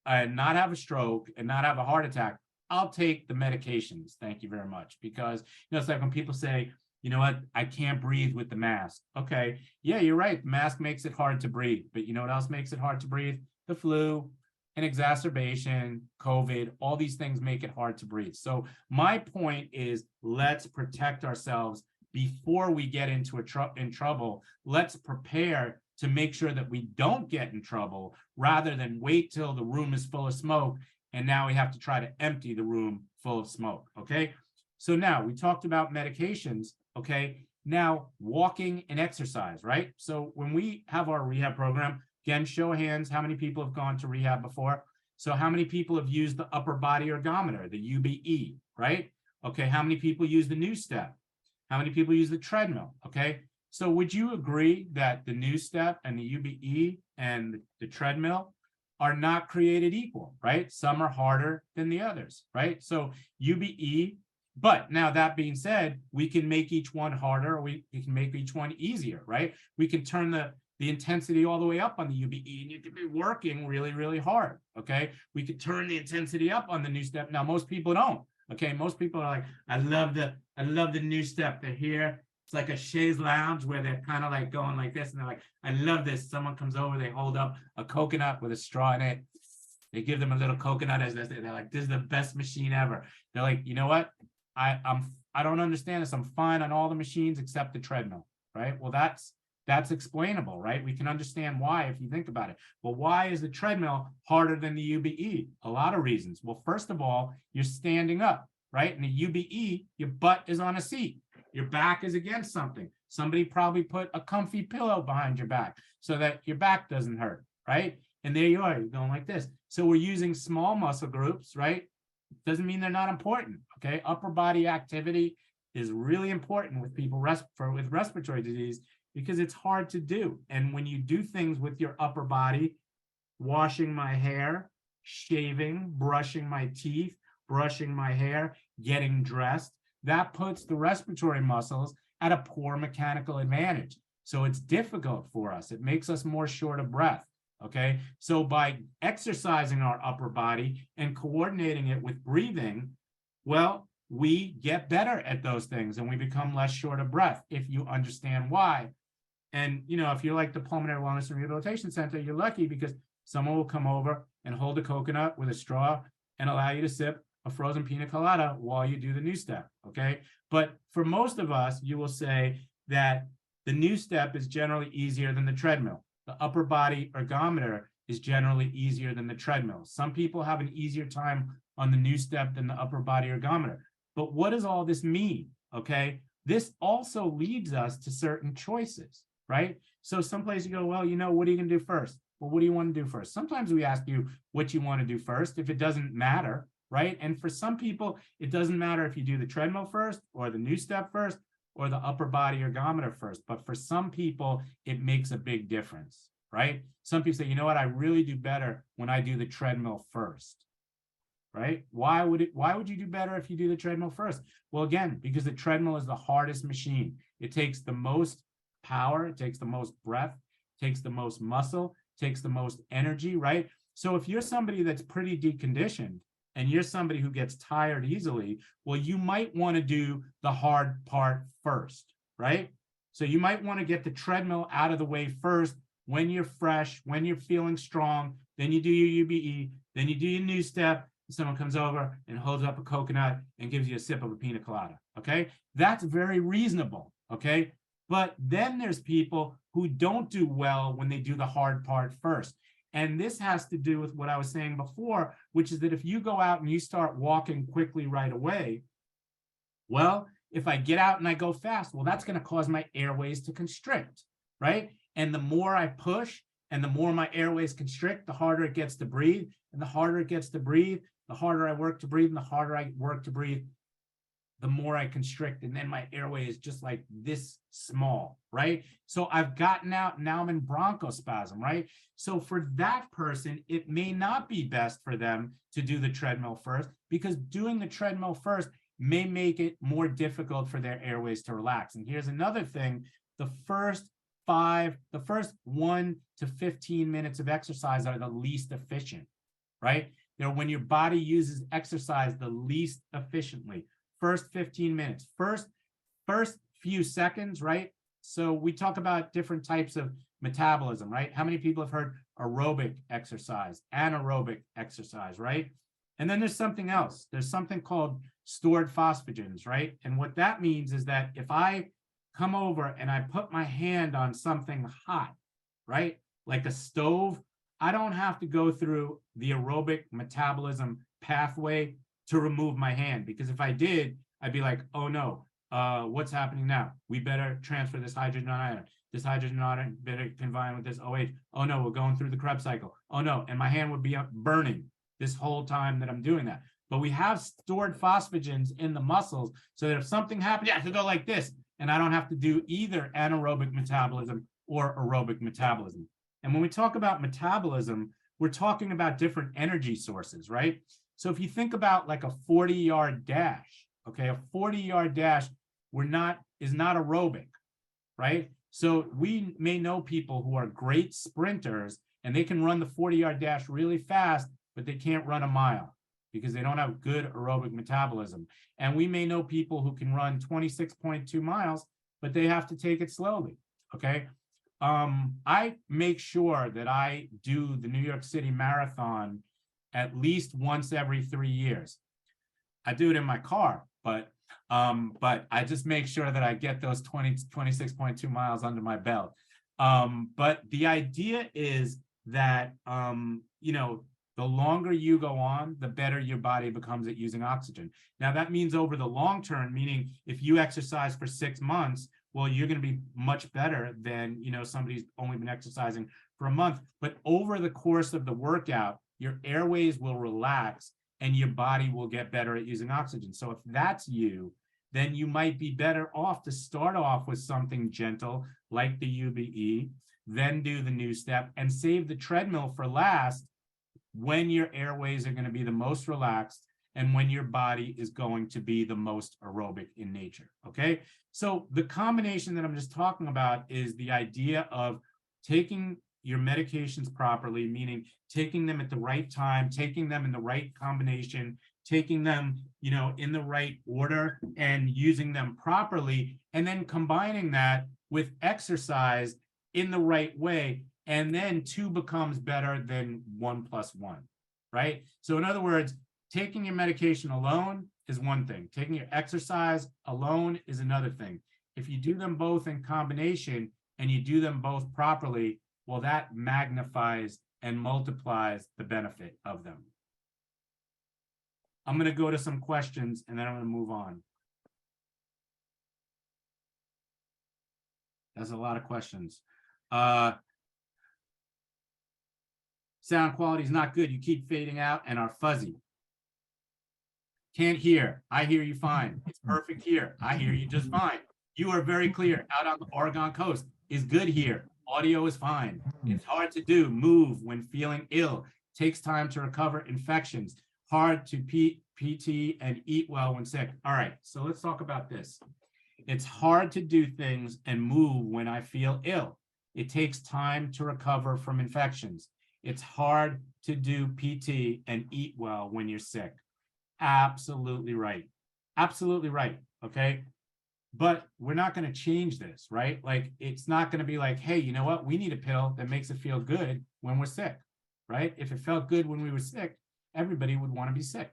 [SPEAKER 1] and not have a stroke and not have a heart attack, I'll take the medications. Thank you very much. Because, it's like when people say, you know what, I can't breathe with the mask. Okay, yeah, you're right. The mask makes it hard to breathe. But you know what else makes it hard to breathe? The flu, an exacerbation, COVID, all these things make it hard to breathe. So my point is, let's protect ourselves before we get into in trouble. Let's prepare to make sure that we don't get in trouble rather than wait till the room is full of smoke and now we have to try to empty the room full of smoke, okay? So now we talked about medications, okay? Now walking and exercise, right? So when we have our rehab program, again, show of hands, how many people have gone to rehab before? So how many people have used the upper body ergometer, the UBE, right? Okay, how many people use the New Step? How many people use the treadmill? Okay, so would you agree that the New Step and the UBE and the treadmill are not created equal, right? Some are harder than the others, right? So UBE, but now that being said, we can make each one harder, or we can make each one easier, right? We can turn the intensity all the way up on the UBE and you could be working really, really hard, okay? We could turn the intensity up on the New Step. Now, most people don't. Okay, most people are like, I love the New Step. They're here. It's like a chaise lounge where they're kind of like going like this, and they're like, I love this. Someone comes over, they hold up a coconut with a straw in it. They give them a little coconut as they're like, this is the best machine ever. They're like, you know what? I don't understand this. I'm fine on all the machines except the treadmill, right? Well, that's explainable, right? We can understand why if you think about it. Well, why is the treadmill harder than the UBE? A lot of reasons. Well, first of all, you're standing up. right? In a UBE, your butt is on a seat. Your back is against something. Somebody probably put a comfy pillow behind your back so that your back doesn't hurt, right? And there you are, you're going like this. So we're using small muscle groups, right? Doesn't mean they're not important, okay? Upper body activity is really important with people with respiratory disease because it's hard to do. And when you do things with your upper body, washing my hair, shaving, brushing my teeth, brushing my hair, getting dressed, that puts the respiratory muscles at a poor mechanical advantage. So it's difficult for us. It makes us more short of breath. Okay. So by exercising our upper body and coordinating it with breathing, well, we get better at those things and we become less short of breath if you understand why. And, you know, if you're like the Pulmonary Wellness and Rehabilitation Center, you're lucky because someone will come over and hold a coconut with a straw and allow you to sip a frozen pina colada while you do the new step, okay? But for most of us, you will say that the new step is generally easier than the treadmill. The upper body ergometer is generally easier than the treadmill. Some people have an easier time on the new step than the upper body ergometer. But what does all this mean, okay? This also leads us to certain choices, right? So some places you go, well, you know, what are you gonna do first? Well, what do you want to do first? Sometimes we ask you what you want to do first if it doesn't matter, right? And for some people, it doesn't matter if you do the treadmill first or the new step first or the upper body ergometer first. But for some people, it makes a big difference, right? Some people say, you know what, I really do better when I do the treadmill first, right? Why would you do better if you do the treadmill first? Well, again, because the treadmill is the hardest machine. It takes the most power, it takes the most breath, takes the most muscle, takes the most energy, right? So if you're somebody that's pretty deconditioned and you're somebody who gets tired easily, well, you might want to do the hard part first, right? So you might want to get the treadmill out of the way first when you're fresh, when you're feeling strong, then you do your UBE, then you do your new step, and someone comes over and holds up a coconut and gives you a sip of a pina colada, okay? That's very reasonable, okay? But then there's people who don't do well when they do the hard part first. And this has to do with what I was saying before, which is that if you go out and you start walking quickly right away, well, if I get out and I go fast, well, that's going to cause my airways to constrict, right? And the more I push and the more my airways constrict, the harder it gets to breathe. And the harder it gets to breathe, the harder I work to breathe, and the harder I work to breathe, the more I constrict, and then my airway is just like this small, right? So I've gotten out, now I'm in bronchospasm, right? So for that person, it may not be best for them to do the treadmill first because doing the treadmill first may make it more difficult for their airways to relax. And here's another thing, the first 1 to 15 minutes of exercise are the least efficient, right? You know, when your body uses exercise the least efficiently, first 15 minutes, first few seconds, right? So we talk about different types of metabolism, right? How many people have heard aerobic exercise, anaerobic exercise, right? And then there's something else. There's something called stored phosphagens, right? And what that means is that if I come over and I put my hand on something hot, right? Like a stove, I don't have to go through the aerobic metabolism pathway to remove my hand, because if I did, I'd be like, oh no, what's happening now? We better transfer this hydrogen ion. This hydrogen ion better combine with this OH. Oh no, we're going through the Krebs cycle. Oh no, and my hand would be burning this whole time that I'm doing that. But we have stored phosphagens in the muscles so that if something happens, I could go like this, and I don't have to do either anaerobic metabolism or aerobic metabolism. And when we talk about metabolism, we're talking about different energy sources, right? So if you think about like a 40-yard dash, okay, a 40-yard dash is not aerobic, right? So we may know people who are great sprinters and they can run the 40-yard dash really fast, but they can't run a mile because they don't have good aerobic metabolism. And we may know people who can run 26.2 miles, but they have to take it slowly, okay? I make sure that I do the New York City Marathon at least once every 3 years. I do it in my car, but I just make sure that I get those 26.2 miles under my belt. But the idea is that, you know, The longer you go on, the better your body becomes at using oxygen. Now, that means over the long term, meaning if you exercise for 6 months, well, you're going to be much better than, somebody who's only been exercising for a month. But over the course of the workout, your airways will relax and your body will get better at using oxygen. So if that's you, then you might be better off to start off with something gentle like the UBE, then do the new step and save the treadmill for last when your airways are going to be the most relaxed and when your body is going to be the most aerobic in nature. Okay. So the combination that I'm just talking about is the idea of taking your medications properly, meaning taking them at the right time, taking them in the right combination, taking them, in the right order and using them properly, and then combining that with exercise in the right way. And then 2 becomes better than 1 + 1, right? So in other words, taking your medication alone is one thing. Taking your exercise alone is another thing. If you do them both in combination and you do them both properly, well, that magnifies and multiplies the benefit of them. I'm going to go to some questions and then I'm going to move on. That's a lot of questions. Sound quality is not good. You keep fading out and are fuzzy. Can't hear. I hear you fine. It's perfect here. I hear you just fine. You are very clear. Out on the Oregon coast is good here. Audio is fine. It's hard to do. Move when feeling ill. Takes time to recover infections. Hard to PT and eat well when sick. All right, so let's talk about this. It's hard to do things and move when I feel ill. It takes time to recover from infections. It's hard to do PT and eat well when you're sick. Absolutely right. Absolutely right. Okay. But we're not going to change this, right? Like, it's not going to be like, hey, you know what? We need a pill that makes it feel good when we're sick, right? If it felt good when we were sick, everybody would want to be sick.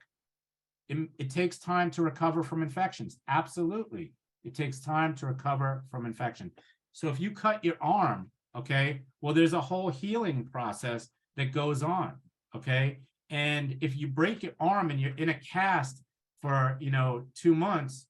[SPEAKER 1] It takes time to recover from infections. Absolutely. It takes time to recover from infection. So if you cut your arm, okay, well, there's a whole healing process that goes on, okay? And if you break your arm and you're in a cast for, 2 months,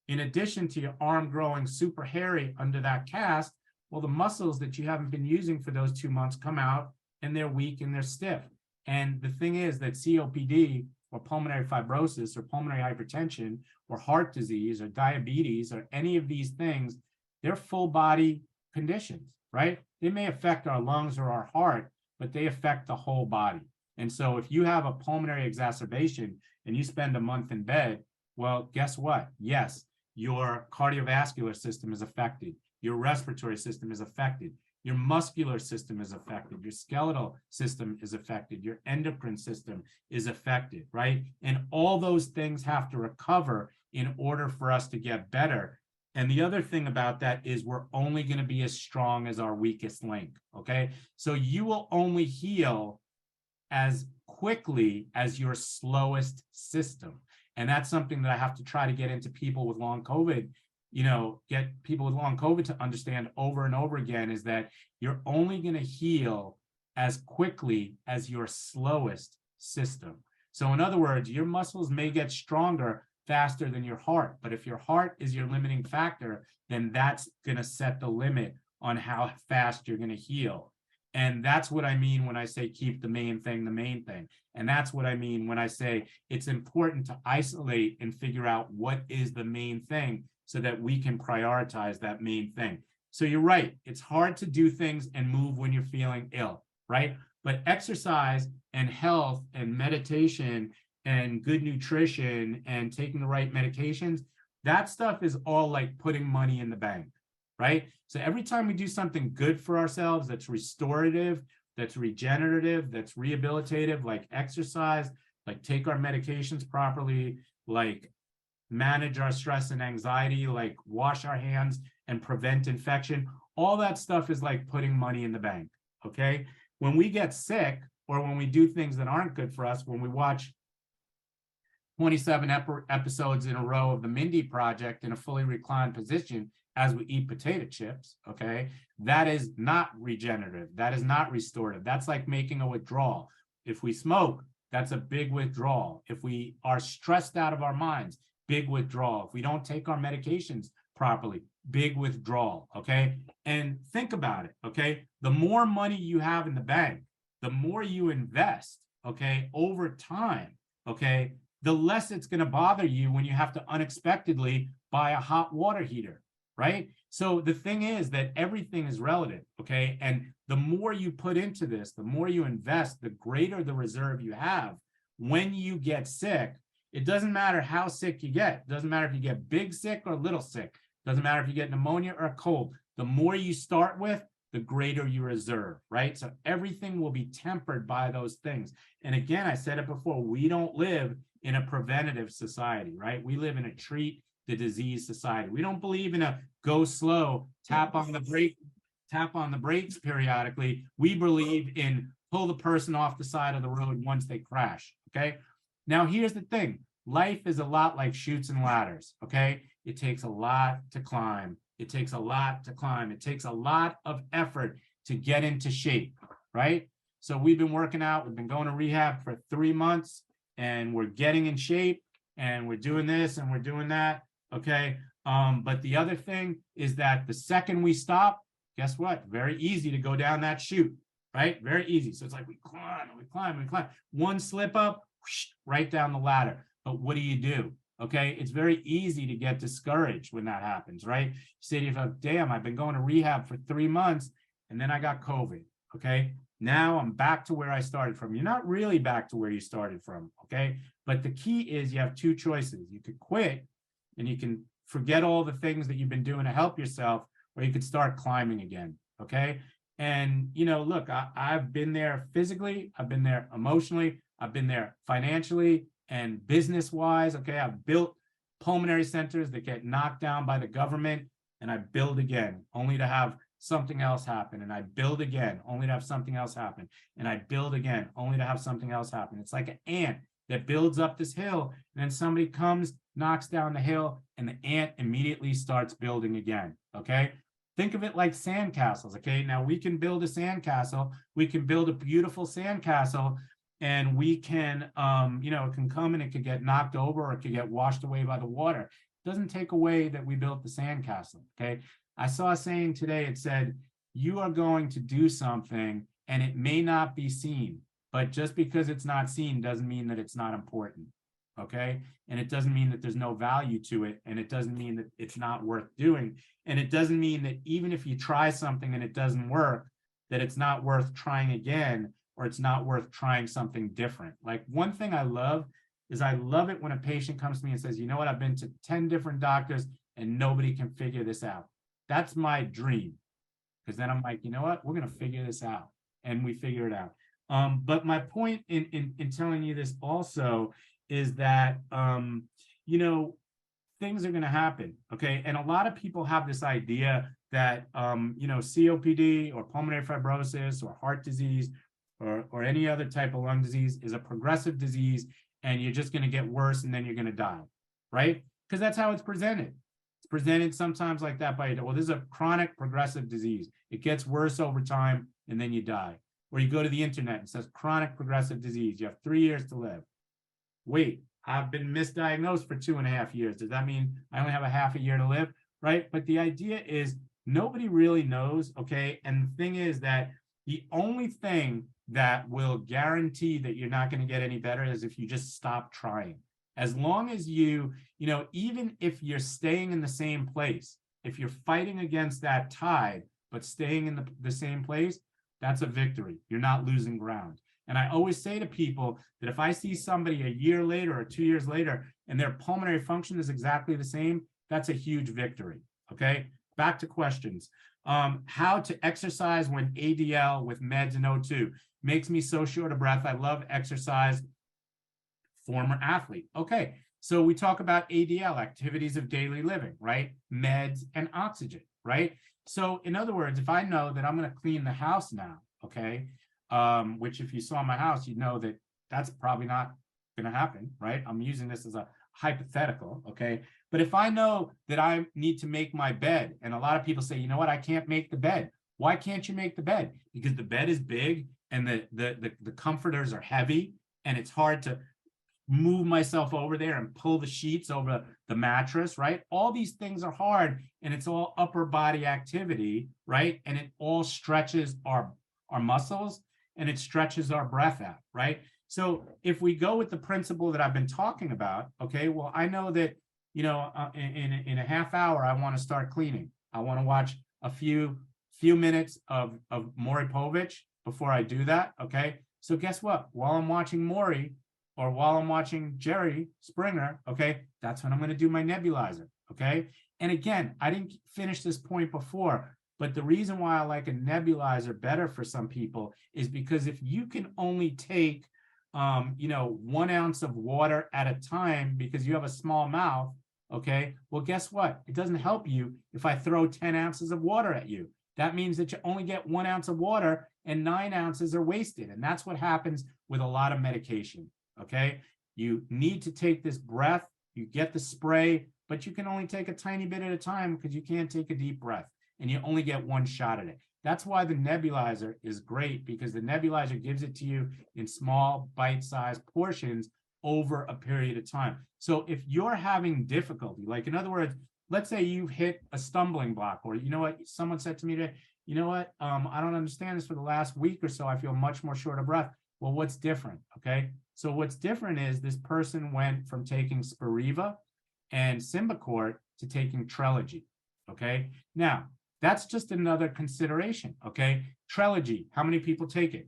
[SPEAKER 1] in addition to your arm growing super hairy under that cast, well, the muscles that you haven't been using for those 2 months come out and they're weak and they're stiff. And the thing is that COPD or pulmonary fibrosis or pulmonary hypertension or heart disease or diabetes or any of these things, they're full body conditions, right? They may affect our lungs or our heart, but they affect the whole body. And so if you have a pulmonary exacerbation and you spend a month in bed, well, guess what? Yes, your cardiovascular system is affected. Your respiratory system is affected. Your muscular system is affected. Your skeletal system is affected. Your endocrine system is affected, right? And all those things have to recover in order for us to get better. And the other thing about that is we're only going to be as strong as our weakest link, okay? So you will only heal as quickly as your slowest system. And that's something that I have to try to get into people with long COVID, get people with long COVID to understand over and over again, is that you're only going to heal as quickly as your slowest system. So in other words, your muscles may get stronger faster than your heart, but if your heart is your limiting factor, then that's going to set the limit on how fast you're going to heal. And that's what I mean when I say keep the main thing the main thing. And that's what I mean when I say it's important to isolate and figure out what is the main thing so that we can prioritize that main thing. So you're right. It's hard to do things and move when you're feeling ill, right? But exercise and health and meditation and good nutrition and taking the right medications, that stuff is all like putting money in the bank, right? So every time we do something good for ourselves, that's restorative, that's regenerative, that's rehabilitative, like exercise, like take our medications properly, like manage our stress and anxiety, like wash our hands and prevent infection, all that stuff is like putting money in the bank, okay? When we get sick or when we do things that aren't good for us, when we watch 27 episodes in a row of the Mindy Project in a fully reclined position as we eat potato chips, okay, that is not regenerative. That is not restorative. That's like making a withdrawal. If we smoke, that's a big withdrawal. If we are stressed out of our minds, big withdrawal. If we don't take our medications properly, big withdrawal, okay? And think about it, okay? The more money you have in the bank, the more you invest, okay, over time, okay, the less it's going to bother you when you have to unexpectedly buy a hot water heater, right? So the thing is that everything is relative, okay? And the more you put into this, the more you invest, the greater the reserve you have. When you get sick, it doesn't matter how sick you get. It doesn't matter if you get big sick or little sick. It doesn't matter if you get pneumonia or a cold. The more you start with, the greater your reserve, right? So everything will be tempered by those things. And again, I said it before, we don't live in a preventative society, right? We live in a treat the disease society. We don't believe in a go slow, tap on the brakes periodically. We believe in pull the person off the side of the road once they crash, okay? Now, here's the thing. Life is a lot like chutes and ladders, okay? It takes a lot to climb. It takes a lot to climb. It takes a lot of effort to get into shape, right? So we've been working out. We've been going to rehab for 3 months, and we're getting in shape, and we're doing this, and we're doing that, okay? But the other thing is that the second we stop, guess what? Very easy to go down that chute, right? Very easy. So it's like we climb, we climb, we climb. One slip up, whoosh, right down the ladder. But what do? Okay, it's very easy to get discouraged when that happens, right? You say to yourself, damn, I've been going to rehab for 3 months and then I got COVID, okay? Now I'm back to where I started from. You're not really back to where you started from, okay? But the key is you have two choices. You could quit and you can forget all the things that you've been doing to help yourself, or you could start climbing again, okay? And, you know, look, I've been there physically, I've been there emotionally, I've been there financially, and business-wise, okay, I've built pulmonary centers that get knocked down by the government, and I build again, only to have something else happen, and I build again, only to have something else happen, and I build again, only to have something else happen. It's like an ant that builds up this hill, and then somebody comes, knocks down the hill, and the ant immediately starts building again, okay? Think of it like sandcastles, okay? Now, we can build a sandcastle, we can build a beautiful sandcastle, and we can, you know, it can come and it could get knocked over or it could get washed away by the water. It doesn't take away that we built the sandcastle, okay? I saw a saying today, it said, you are going to do something and it may not be seen, but just because it's not seen doesn't mean that it's not important, okay? And it doesn't mean that there's no value to it, and it doesn't mean that it's not worth doing. And it doesn't mean that even if you try something and it doesn't work, that it's not worth trying again, or it's not worth trying something different. Like, one thing I love is I love it when a patient comes to me and says, you know what, I've been to 10 different doctors and nobody can figure this out. That's my dream. Because then I'm like, you know what, we're going to figure this out. And we figure it out. But my point in telling you this also is that, you know, things are going to happen. Okay. And a lot of people have this idea that, you know, COPD or pulmonary fibrosis or heart disease or any other type of lung disease is a progressive disease, and you're just going to get worse and then you're going to die, right? Because that's how it's presented. It's presented sometimes like that by, well, this is a chronic progressive disease. It gets worse over time and then you die. Or you go to the internet and it says chronic progressive disease. You have 3 years to live. Wait, I've been misdiagnosed for 2.5 years. Does that mean I only have a half a year to live, right? But the idea is nobody really knows, okay? And the thing is that the only thing that will guarantee that you're not going to get any better is if you just stop trying. As long as you know, even if you're staying in the same place, if you're fighting against that tide, but staying in the same place, that's a victory. You're not losing ground. And I always say to people that if I see somebody a year later or 2 years later and their pulmonary function is exactly the same, that's a huge victory. Okay, back to questions. How to exercise when ADL with meds and O2 makes me so short of breath. I love exercise. Former athlete. Okay, so we talk about ADL, activities of daily living, right? Meds and oxygen, right? So in other words, if I know that I'm going to clean the house now, okay, which if you saw my house, you'd know that that's probably not going to happen, right? I'm using this as a hypothetical, okay? But if I know that I need to make my bed, and a lot of people say, you know what, I can't make the bed. Why can't you make the bed? Because the bed is big and the comforters are heavy, and it's hard to move myself over there and pull the sheets over the mattress, right? All these things are hard, and it's all upper body activity, right? And it all stretches our muscles, and it stretches our breath out, right? So if we go with the principle that I've been talking about, okay, well, I know that, in a half hour, I want to start cleaning. I want to watch a few minutes of Maury Povich before I do that, okay? So guess what? While I'm watching Maury, or while I'm watching Jerry Springer, okay, that's when I'm going to do my nebulizer, okay? And again, I didn't finish this point before, but the reason why I like a nebulizer better for some people is because if you can only take, 1 ounce of water at a time because you have a small mouth, okay, well, guess what? It doesn't help you if I throw 10 ounces of water at you. That means that you only get 1 ounce of water and 9 ounces are wasted. And that's what happens with a lot of medication. Okay, you need to take this breath, you get the spray, but you can only take a tiny bit at a time because you can't take a deep breath and you only get 1 shot at it. That's why the nebulizer is great, because the nebulizer gives it to you in small bite-sized portions over a period of time. So if you're having difficulty, like in other words, let's say you've hit a stumbling block, or you know what, someone said to me today, you know what, I don't understand this, for the last week or so, I feel much more short of breath. Well, what's different? Okay. So what's different is this person went from taking Spiriva and Symbicort to taking Trelegy. Okay. Now, that's just another consideration. Okay. Trelegy, how many people take it?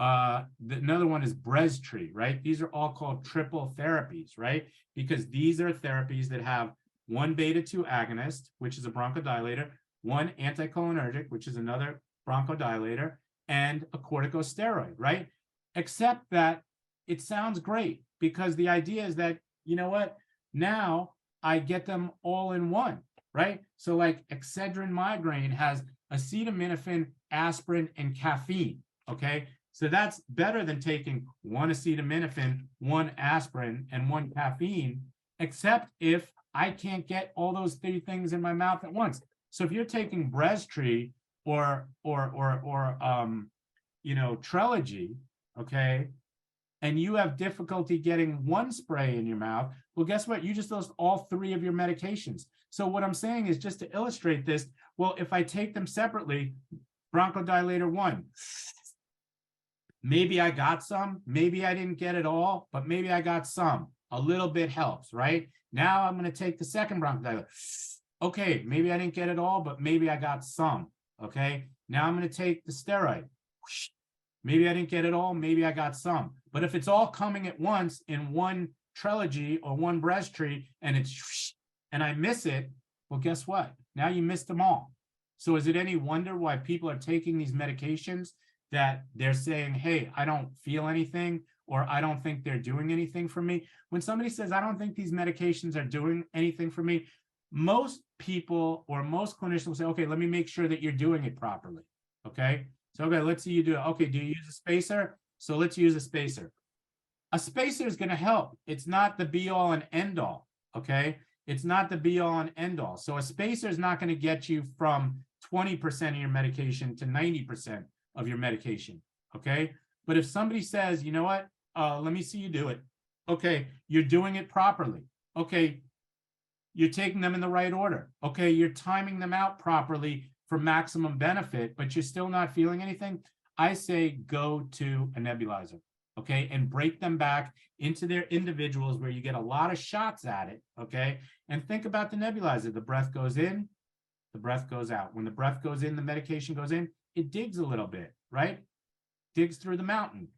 [SPEAKER 1] Another one is Breztri, right? These are all called triple therapies, right? Because these are therapies that have 1 beta-2 agonist, which is a bronchodilator, 1 anticholinergic, which is another bronchodilator, and a corticosteroid, right? Except that it sounds great, because the idea is that, you know what, now I get them all in one, right? So like Excedrin migraine has acetaminophen, aspirin, and caffeine, okay? So that's better than taking 1 acetaminophen, 1 aspirin, and 1 caffeine, except if I can't get all those 3 things in my mouth at once. So if you're taking Breztri or Trelegy, okay, and you have difficulty getting 1 spray in your mouth, well, guess what? You just lost all 3 of your medications. So what I'm saying is, just to illustrate this, well, if I take them separately, bronchodilator 1, maybe I got some, maybe I didn't get it all, but maybe I got some. A little bit helps, right? Now I'm going to take the second bronchodilator. Okay, maybe I didn't get it all, but maybe I got some. Okay, now I'm going to take the steroid. Maybe I didn't get it all, maybe I got some. But if it's all coming at once in 1 Trelegy or 1 Breztri, and I miss it, well, guess what? Now you missed them all. So is it any wonder why people are taking these medications that they're saying, hey, I don't feel anything, or I don't think they're doing anything for me? When somebody says, I don't think these medications are doing anything for me, most people or most clinicians will say, okay, let me make sure that you're doing it properly. Okay. So, okay, let's see you do it. Okay, do you use a spacer? So let's use a spacer. A spacer is going to help. It's not the be all and end all. Okay. It's not the be all and end all. So a spacer is not going to get you from 20% of your medication to 90% of your medication. Okay. But if somebody says, you know what, let me see you do it. Okay. You're doing it properly. Okay. You're taking them in the right order. Okay. You're timing them out properly for maximum benefit, but you're still not feeling anything. I say go to a nebulizer. Okay. And break them back into their individuals where you get a lot of shots at it. Okay. And think about the nebulizer. The breath goes in, the breath goes out. When the breath goes in, the medication goes in, it digs a little bit, right? Digs through the mountain.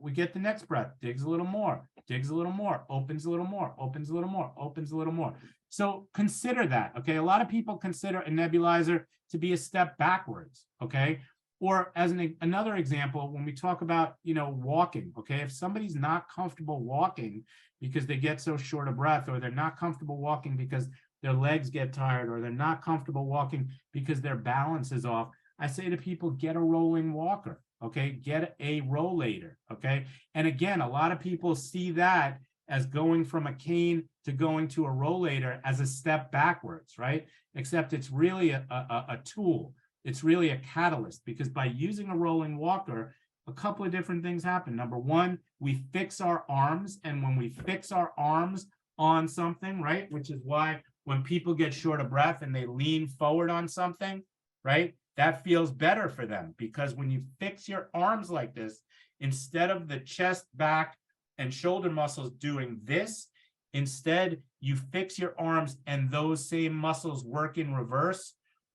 [SPEAKER 1] We get the next breath, digs a little more, digs a little more, opens a little more, opens a little more, opens a little more. So consider that, okay? A lot of people consider a nebulizer to be a step backwards, okay? Or as another example, when we talk about, walking, okay? If somebody's not comfortable walking because they get so short of breath, or they're not comfortable walking because their legs get tired, or they're not comfortable walking because their balance is off, I say to people, get a rolling walker, okay? Get a rollator, okay? And again, a lot of people see that as going from a cane to going to a rollator as a step backwards, right? Except it's really a tool. It's really a catalyst, because by using a rolling walker, a couple of different things happen. Number one, we fix our arms. And when we fix our arms on something, right, which is why when people get short of breath and they lean forward on something, right, that feels better for them, because when you fix your arms like this, instead of the chest, back, and shoulder muscles doing this, instead you fix your arms and those same muscles work in reverse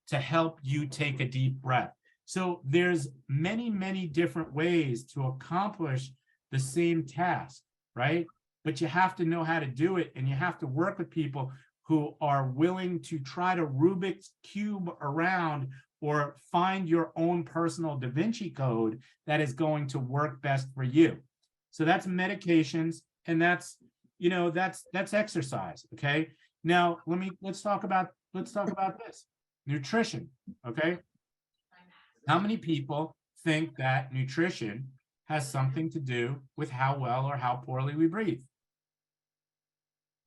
[SPEAKER 1] to help you take a deep breath. So there's many, many different ways to accomplish the same task, right? But you have to know how to do it, and you have to work with people who are willing to try to Rubik's Cube around or find your own personal Da Vinci Code that is going to work best for you. So that's medications, and that's, you know, that's exercise. Okay. Now let's talk about this. Nutrition. Okay. How many people think that nutrition has something to do with how well or how poorly we breathe?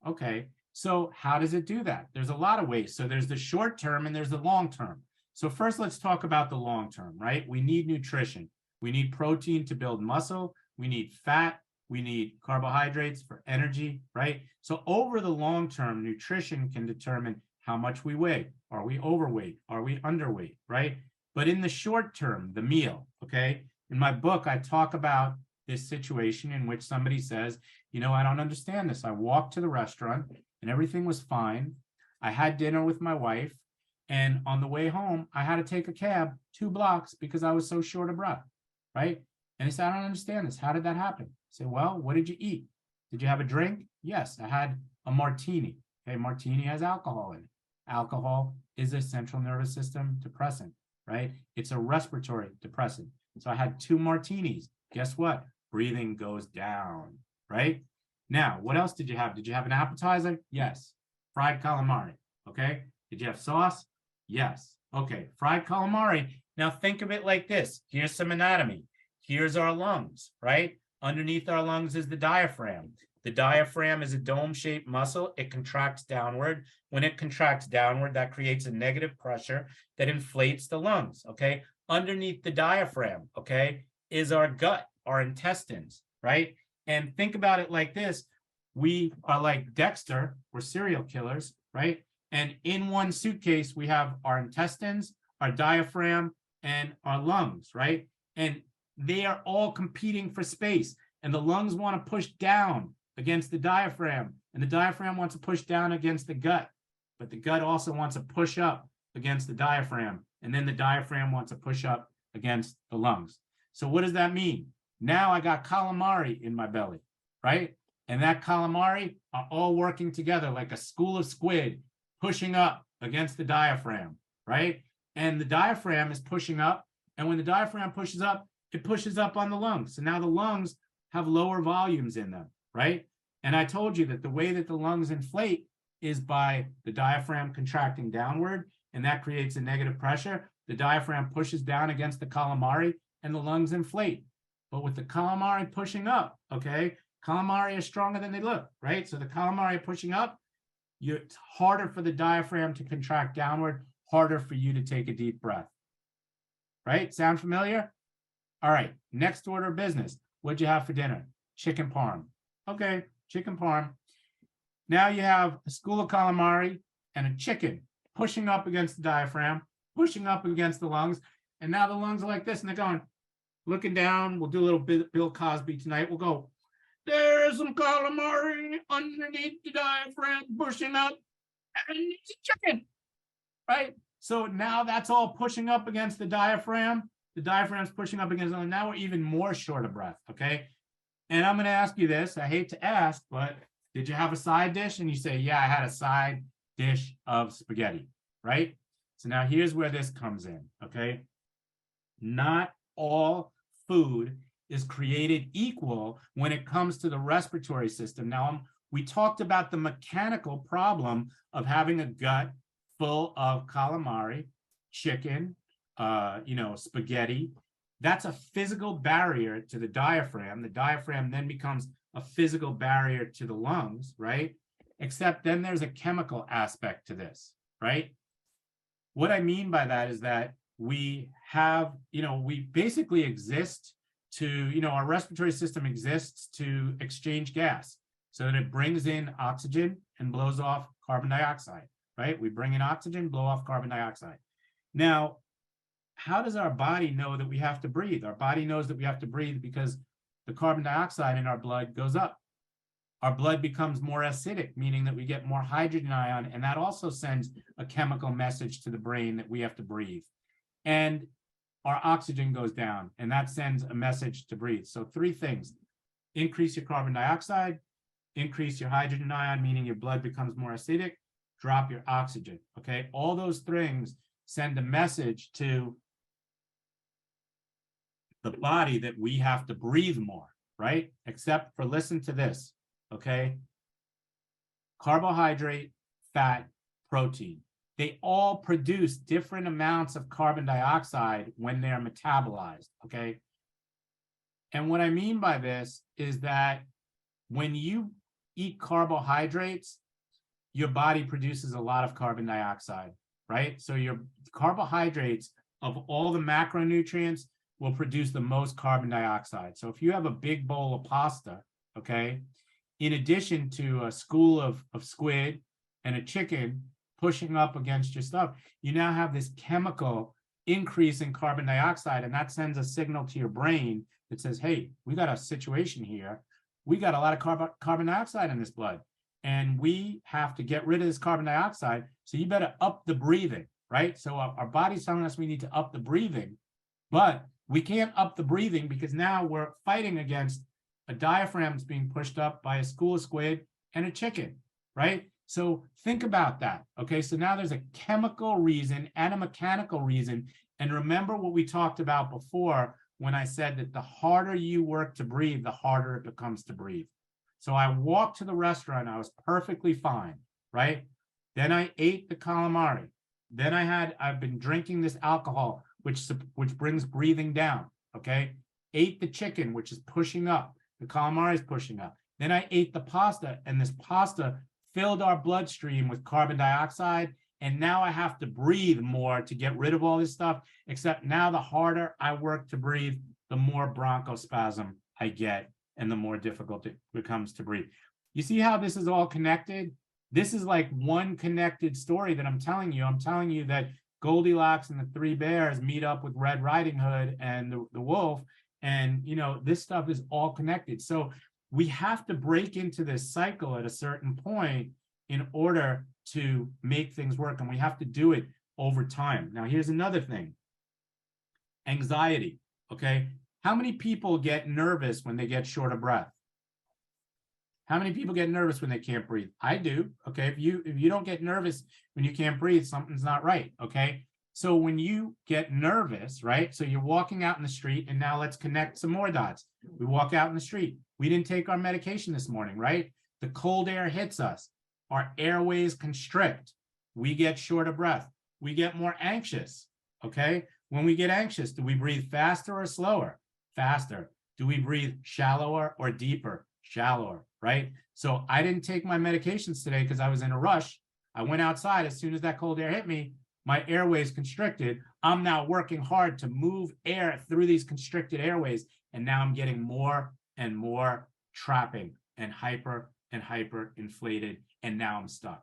[SPEAKER 1] Okay. So how does it do that? There's a lot of ways. So there's the short term and there's the long term. So first, let's talk about the long term, right? We need nutrition. We need protein to build muscle. We need fat. We need carbohydrates for energy, right? So over the long term, nutrition can determine how much we weigh. Are we overweight? Are we underweight, right? But in the short term, the meal, okay? In my book, I talk about this situation in which somebody says, you know, I don't understand this. I walked to the restaurant and everything was fine. I had dinner with my wife, and on the way home, I had to take a cab 2 blocks because I was so short of breath, right? And he said, I don't understand this. How did that happen? I said, well, what did you eat? Did you have a drink? Yes, I had a martini. Okay, martini has alcohol in it. Alcohol is a central nervous system depressant, right? It's a respiratory depressant. So I had 2 martinis. Guess what? Breathing goes down, right? Now, what else did you have? Did you have an appetizer? Yes. Fried calamari. Okay. Did you have sauce? Yes. Okay. Fried calamari. Now think of it like this. Here's some anatomy. Here's our lungs, right? Underneath our lungs is the diaphragm. The diaphragm is a dome-shaped muscle. It contracts downward. When it contracts downward, that creates a negative pressure that inflates the lungs, okay? Underneath the diaphragm, okay, is our gut, our intestines, right? And think about it like this. We are like Dexter, we're serial killers, right? And in one suitcase, we have our intestines, our diaphragm, and our lungs, right? And they are all competing for space. And the lungs want to push down against the diaphragm, and the diaphragm wants to push down against the gut. But the gut also wants to push up against the diaphragm, and then the diaphragm wants to push up against the lungs. So what does that mean? Now I got calamari in my belly, right? And that calamari are all working together like a school of squid, pushing up against the diaphragm, right? And the diaphragm is pushing up. And when the diaphragm pushes up, it pushes up on the lungs. So now the lungs have lower volumes in them, right? And I told you that the way that the lungs inflate is by the diaphragm contracting downward, and that creates a negative pressure. The diaphragm pushes down against the calamari and the lungs inflate. But with the calamari pushing up, okay, calamari is stronger than they look, right? So the calamari pushing up, it's harder for the diaphragm to contract downward, harder for you to take a deep breath, right? Sound familiar? All right, next order of business. What'd you have for dinner? Chicken parm. Okay, chicken parm. Now you have a school of calamari and a chicken pushing up against the diaphragm, pushing up against the lungs. And now the lungs are like this, and they're going, looking down. We'll do a little bit Bill Cosby tonight. We'll go, there's some calamari underneath the diaphragm pushing up, and it's a chicken, right? So now that's all pushing up against the diaphragm. The diaphragm's pushing up against it. And now we're even more short of breath, okay? And I'm going to ask you this. I hate to ask, but did you have a side dish? And you say, yeah, I had a side dish of spaghetti, right? So now here's where this comes in, okay? Not all food is created equal when it comes to the respiratory system. Now, we talked about the mechanical problem of having a gut full of calamari, chicken, spaghetti. That's a physical barrier to the diaphragm. The diaphragm then becomes a physical barrier to the lungs, right? Except then there's a chemical aspect to this, right? What I mean by that is that we have, we basically exist our respiratory system exists to exchange gas so that it brings in oxygen and blows off carbon dioxide, right? We bring in oxygen, blow off carbon dioxide. Now, how does our body know that we have to breathe? Our body knows that we have to breathe because the carbon dioxide in our blood goes up. Our blood becomes more acidic, meaning that we get more hydrogen ion, and that also sends a chemical message to the brain that we have to breathe. And our oxygen goes down, and that sends a message to breathe. So 3 things: increase your carbon dioxide, increase your hydrogen ion, meaning your blood becomes more acidic, drop your oxygen, okay? All those things send a message to the body that we have to breathe more, right? Except for, listen to this, okay? Carbohydrate, fat, protein. They all produce different amounts of carbon dioxide when they're metabolized, okay? And what I mean by this is that when you eat carbohydrates, your body produces a lot of carbon dioxide, right? So your carbohydrates of all the macronutrients will produce the most carbon dioxide. So if you have a big bowl of pasta, okay, in addition to a school of squid and a chicken pushing up against your stuff, you now have this chemical increase in carbon dioxide, and that sends a signal to your brain that says, hey, we got a situation here. We got a lot of carbon dioxide in this blood, and we have to get rid of this carbon dioxide. So you better up the breathing, right? So our body's telling us we need to up the breathing, but we can't up the breathing because now we're fighting against a diaphragm that's being pushed up by a school of squid and a chicken, right? So think about that, okay? So now there's a chemical reason and a mechanical reason. And remember what we talked about before when I said that the harder you work to breathe, the harder it becomes to breathe. So I walked to the restaurant, I was perfectly fine, right? Then I ate the calamari. Then I've been drinking this alcohol, which brings breathing down, okay? Ate the chicken, which is pushing up. The calamari is pushing up. Then I ate the pasta, and this pasta filled our bloodstream with carbon dioxide. And now I have to breathe more to get rid of all this stuff, except now the harder I work to breathe, the more bronchospasm I get and the more difficult it becomes to breathe. You see how this is all connected? This is like one connected story that I'm telling you. I'm telling you that Goldilocks and the 3 bears meet up with Red Riding Hood and the wolf. And, this stuff is all connected. So we have to break into this cycle at a certain point in order to make things work. And we have to do it over time. Now, here's another thing. Anxiety, okay? How many people get nervous when they get short of breath? How many people get nervous when they can't breathe? I do, okay? If you don't get nervous when you can't breathe, something's not right, okay? So when you get nervous, right? So you're walking out in the street, and now let's connect some more dots. We walk out in the street. We didn't take our medication this morning, right? The cold air hits us. Our airways constrict. We get short of breath. We get more anxious, okay? When we get anxious, do we breathe faster or slower? Faster. Do we breathe shallower or deeper? Shallower, right? So I didn't take my medications today because I was in a rush. I went outside. As soon as that cold air hit me, my airways constricted. I'm now working hard to move air through these constricted airways. And now I'm getting more and more trapping and hyper inflated. And now I'm stuck,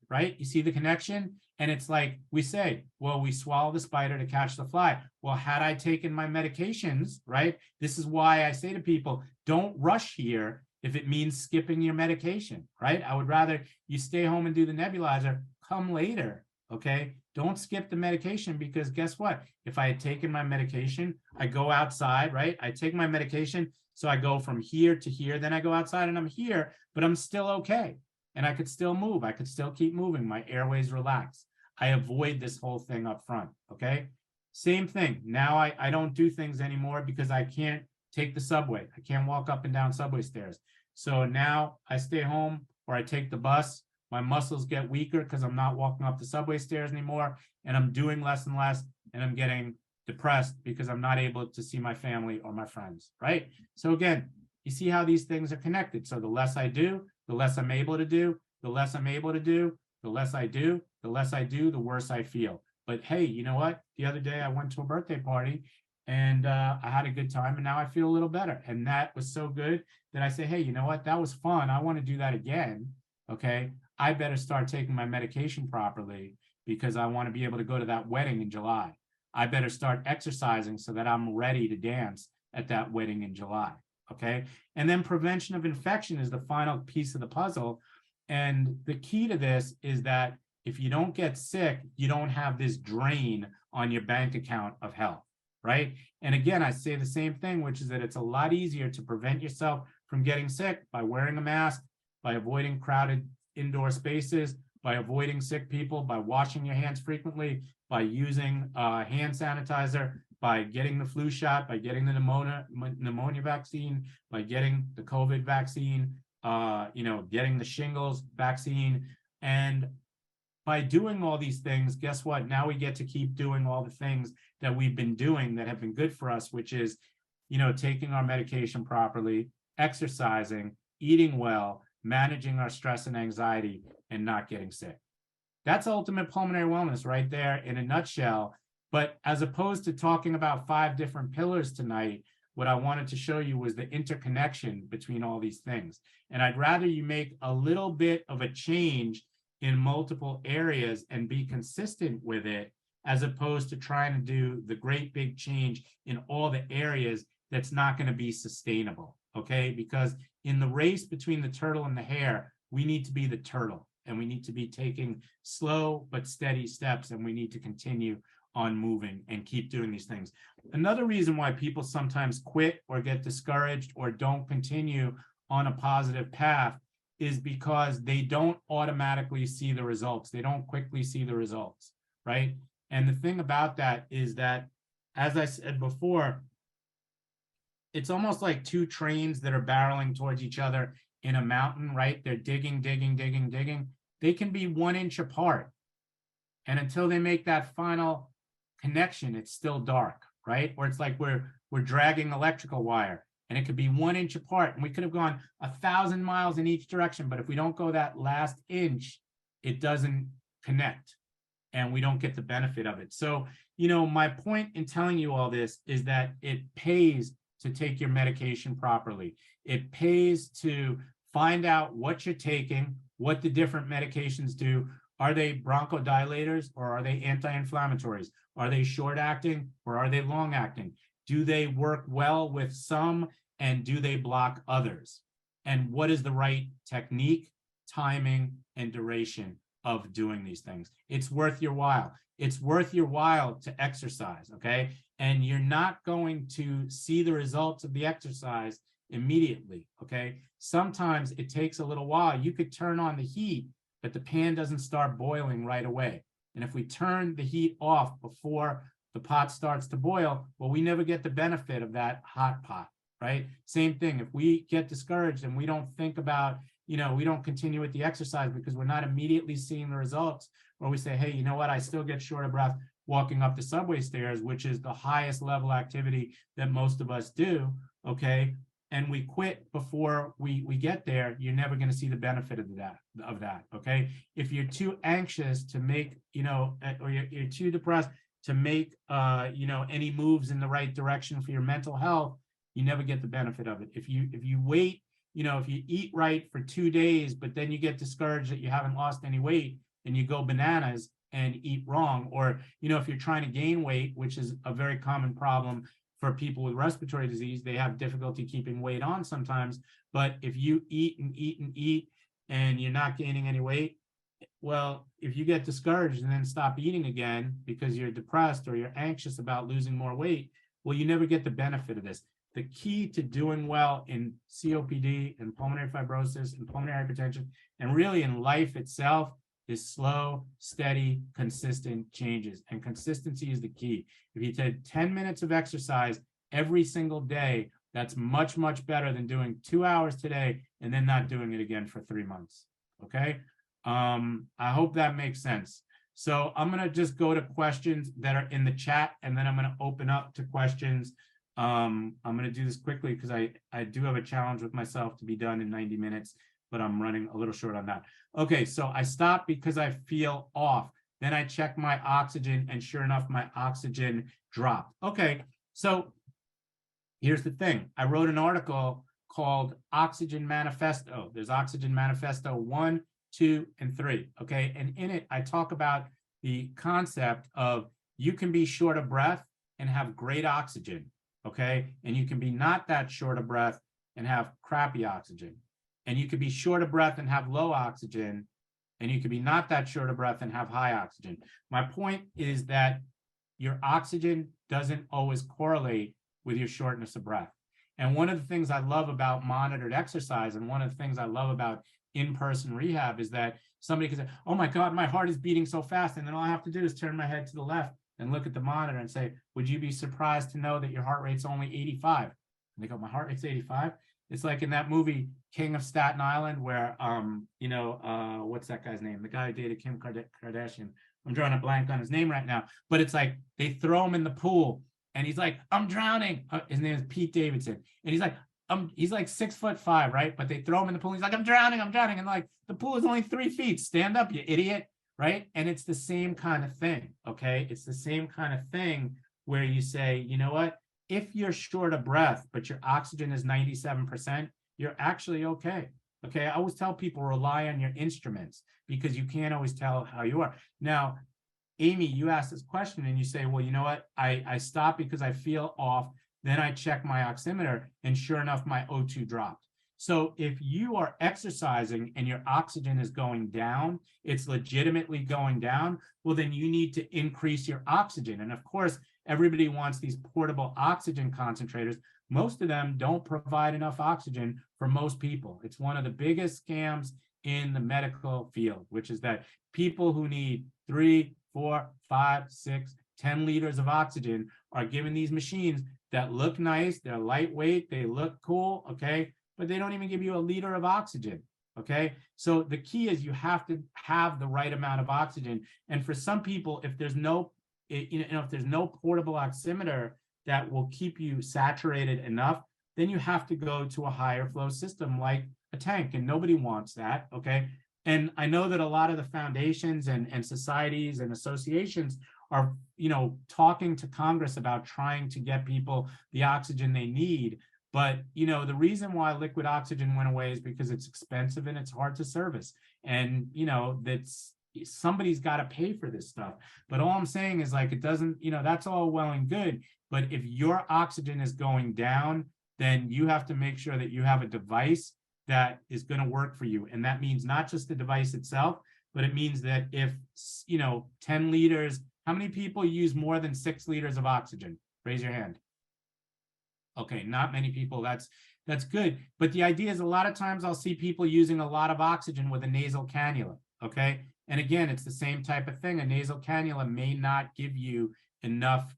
[SPEAKER 1] right? You see the connection? And it's like we say, well, we swallow the spider to catch the fly. Well, had I taken my medications, right? This is why I say to people, don't rush here if it means skipping your medication, right? I would rather you stay home and do the nebulizer, come later, okay? Don't skip the medication, because guess what? If I had taken my medication, I go outside, right? I take my medication, so I go from here to here, then I go outside and I'm here, but I'm still okay. And I could still move. I could still keep moving. My airways relax. I avoid this whole thing up front, okay? Same thing. Now I don't do things anymore because I can't take the subway. I can't walk up and down subway stairs. So now I stay home or I take the bus. My muscles get weaker because I'm not walking up the subway stairs anymore, and I'm doing less and less, and I'm getting depressed because I'm not able to see my family or my friends, right? So again, you see how these things are connected. So the less I do, the less I'm able to do, the less I'm able to do, the less I do, the less I do, the worse I feel. But hey, you know what? The other day I went to a birthday party And I had a good time, and now I feel a little better. And that was so good that I say, hey, you know what? That was fun. I want to do that again. Okay. I better start taking my medication properly because I want to be able to go to that wedding in July. I better start exercising so that I'm ready to dance at that wedding in July. Okay. And then prevention of infection is the final piece of the puzzle. And the key to this is that if you don't get sick, you don't have this drain on your bank account of health, right? And again, I say the same thing, which is that it's a lot easier to prevent yourself from getting sick by wearing a mask, by avoiding crowded indoor spaces, by avoiding sick people, by washing your hands frequently, by using hand sanitizer, by getting the flu shot, by getting the pneumonia vaccine, by getting the COVID vaccine, getting the shingles vaccine. And by doing all these things, guess what? Now we get to keep doing all the things that we've been doing that have been good for us, which is, taking our medication properly, exercising, eating well, managing our stress and anxiety, and not getting sick. That's ultimate pulmonary wellness right there in a nutshell. But as opposed to talking about 5 different pillars tonight, what I wanted to show you was the interconnection between all these things. And I'd rather you make a little bit of a change in multiple areas and be consistent with it, as opposed to trying to do the great big change in all the areas that's not going to be sustainable. Okay, because in the race between the turtle and the hare, we need to be the turtle, and we need to be taking slow but steady steps, and we need to continue on moving and keep doing these things. Another reason why people sometimes quit or get discouraged or don't continue on a positive path is because they don't automatically see the results. They don't quickly see the results, right? And the thing about that is that, as I said before, it's almost like 2 trains that are barreling towards each other in a mountain, right? They're digging. They can be 1 inch apart. And until they make that final connection, it's still dark, right? Or it's like we're dragging electrical wire, and it could be 1 inch apart, and we could have gone 1,000 miles in each direction. But if we don't go that last inch, it doesn't connect, and we don't get the benefit of it. So, my point in telling you all this is that it pays to take your medication properly. It pays to find out what you're taking, what the different medications do. Are they bronchodilators or are they anti-inflammatories? Are they short acting or are they long acting? Do they work well with some, and do they block others? And what is the right technique, timing, and duration of doing these things? It's worth your while. It's worth your while to exercise, okay? And you're not going to see the results of the exercise immediately, okay? Sometimes it takes a little while. You could turn on the heat, but the pan doesn't start boiling right away. And if we turn the heat off before the pot starts to boil, well, we never get the benefit of that hot pot, right? Same thing, if we get discouraged and we don't think about, we don't continue with the exercise because we're not immediately seeing the results, or we say, hey, you know what, I still get short of breath walking up the subway stairs, which is the highest level activity that most of us do, okay? And we quit before we get there, you're never going to see the benefit of that, okay? If you're too anxious to make, or you're too depressed to make, any moves in the right direction for your mental health, you never get the benefit of it. If you wait, if you eat right for 2 days, but then you get discouraged that you haven't lost any weight and you go bananas and eat wrong, or, if you're trying to gain weight, which is a very common problem for people with respiratory disease, they have difficulty keeping weight on sometimes. But if you eat and you're not gaining any weight, well, if you get discouraged and then stop eating again because you're depressed or you're anxious about losing more weight, well, you never get the benefit of this. The key to doing well in COPD and pulmonary fibrosis and pulmonary hypertension, and really in life itself, is slow, steady, consistent changes. And consistency is the key. If you take 10 minutes of exercise every single day, that's much, much better than doing 2 hours today and then not doing it again for 3 months. Okay. I hope that makes sense. So I'm going to just go to questions that are in the chat, and then I'm going to open up to questions. I'm going to do this quickly because I do have a challenge with myself to be done in 90 minutes, but I'm running a little short on that. Okay, so I stopped because I feel off. Then I checked my oxygen, and sure enough, my oxygen dropped. Okay, So here's the thing. I wrote an article called Oxygen Manifesto. There's Oxygen Manifesto 1, 2, and 3. Okay. And in it, I talk about the concept of you can be short of breath and have great oxygen. Okay. And you can be not that short of breath and have crappy oxygen. And you could be short of breath and have low oxygen. And you could be not that short of breath and have high oxygen. My point is that your oxygen doesn't always correlate with your shortness of breath. And one of the things I love about monitored exercise, and one of the things I love about in-person rehab, is that somebody can say, oh my God, my heart is beating so fast. And then all I have to do is turn my head to the left and look at the monitor and say, would you be surprised to know that your heart rate's only 85? And they go, my heart rate's 85? It's like in that movie, King of Staten Island, where, what's that guy's name? The guy who dated Kim Kardashian. I'm drawing a blank on his name right now, but it's like they throw him in the pool and he's like, I'm drowning. His name is Pete Davidson. And he's like 6'5", right? But they throw him in the pool. He's like, I'm drowning. And like, the pool is only 3 feet. Stand up, you idiot. Right. And it's the same kind of thing. Okay. It's the same kind of thing where you say, you know what? If you're short of breath, but your oxygen is 97%, you're actually okay. Okay. I always tell people rely on your instruments because you can't always tell how you are. Now, Amy, you asked this question and you say, well, you know what? I stop because I feel off. Then I check my oximeter and sure enough, my O2 dropped. So if you are exercising and your oxygen is going down, it's legitimately going down, well, then you need to increase your oxygen. And of course, everybody wants these portable oxygen concentrators. Most of them don't provide enough oxygen for most people. It's one of the biggest scams in the medical field, which is that people who need 3, 4, 5, 6, 10 liters of oxygen are given these machines that look nice, they're lightweight, they look cool, okay? But they don't even give you a liter of oxygen, okay? So the key is you have to have the right amount of oxygen. And for some people, if there's no, if there's no portable oximeter that will keep you saturated enough, then you have to go to a higher flow system like a tank, and nobody wants that, okay? And I know that a lot of the foundations and societies and associations are, talking to Congress about trying to get people the oxygen they need. But, the reason why liquid oxygen went away is because it's expensive and it's hard to service. And, that's somebody's got to pay for this stuff. But all I'm saying is, like, it doesn't, that's all well and good. But if your oxygen is going down, then you have to make sure that you have a device that is going to work for you. And that means not just the device itself, but it means that if, 10 liters, how many people use more than 6 liters of oxygen? Raise your hand. Okay, not many people. That's good. But the idea is a lot of times I'll see people using a lot of oxygen with a nasal cannula. Okay. And again, it's the same type of thing. A nasal cannula may not give you enough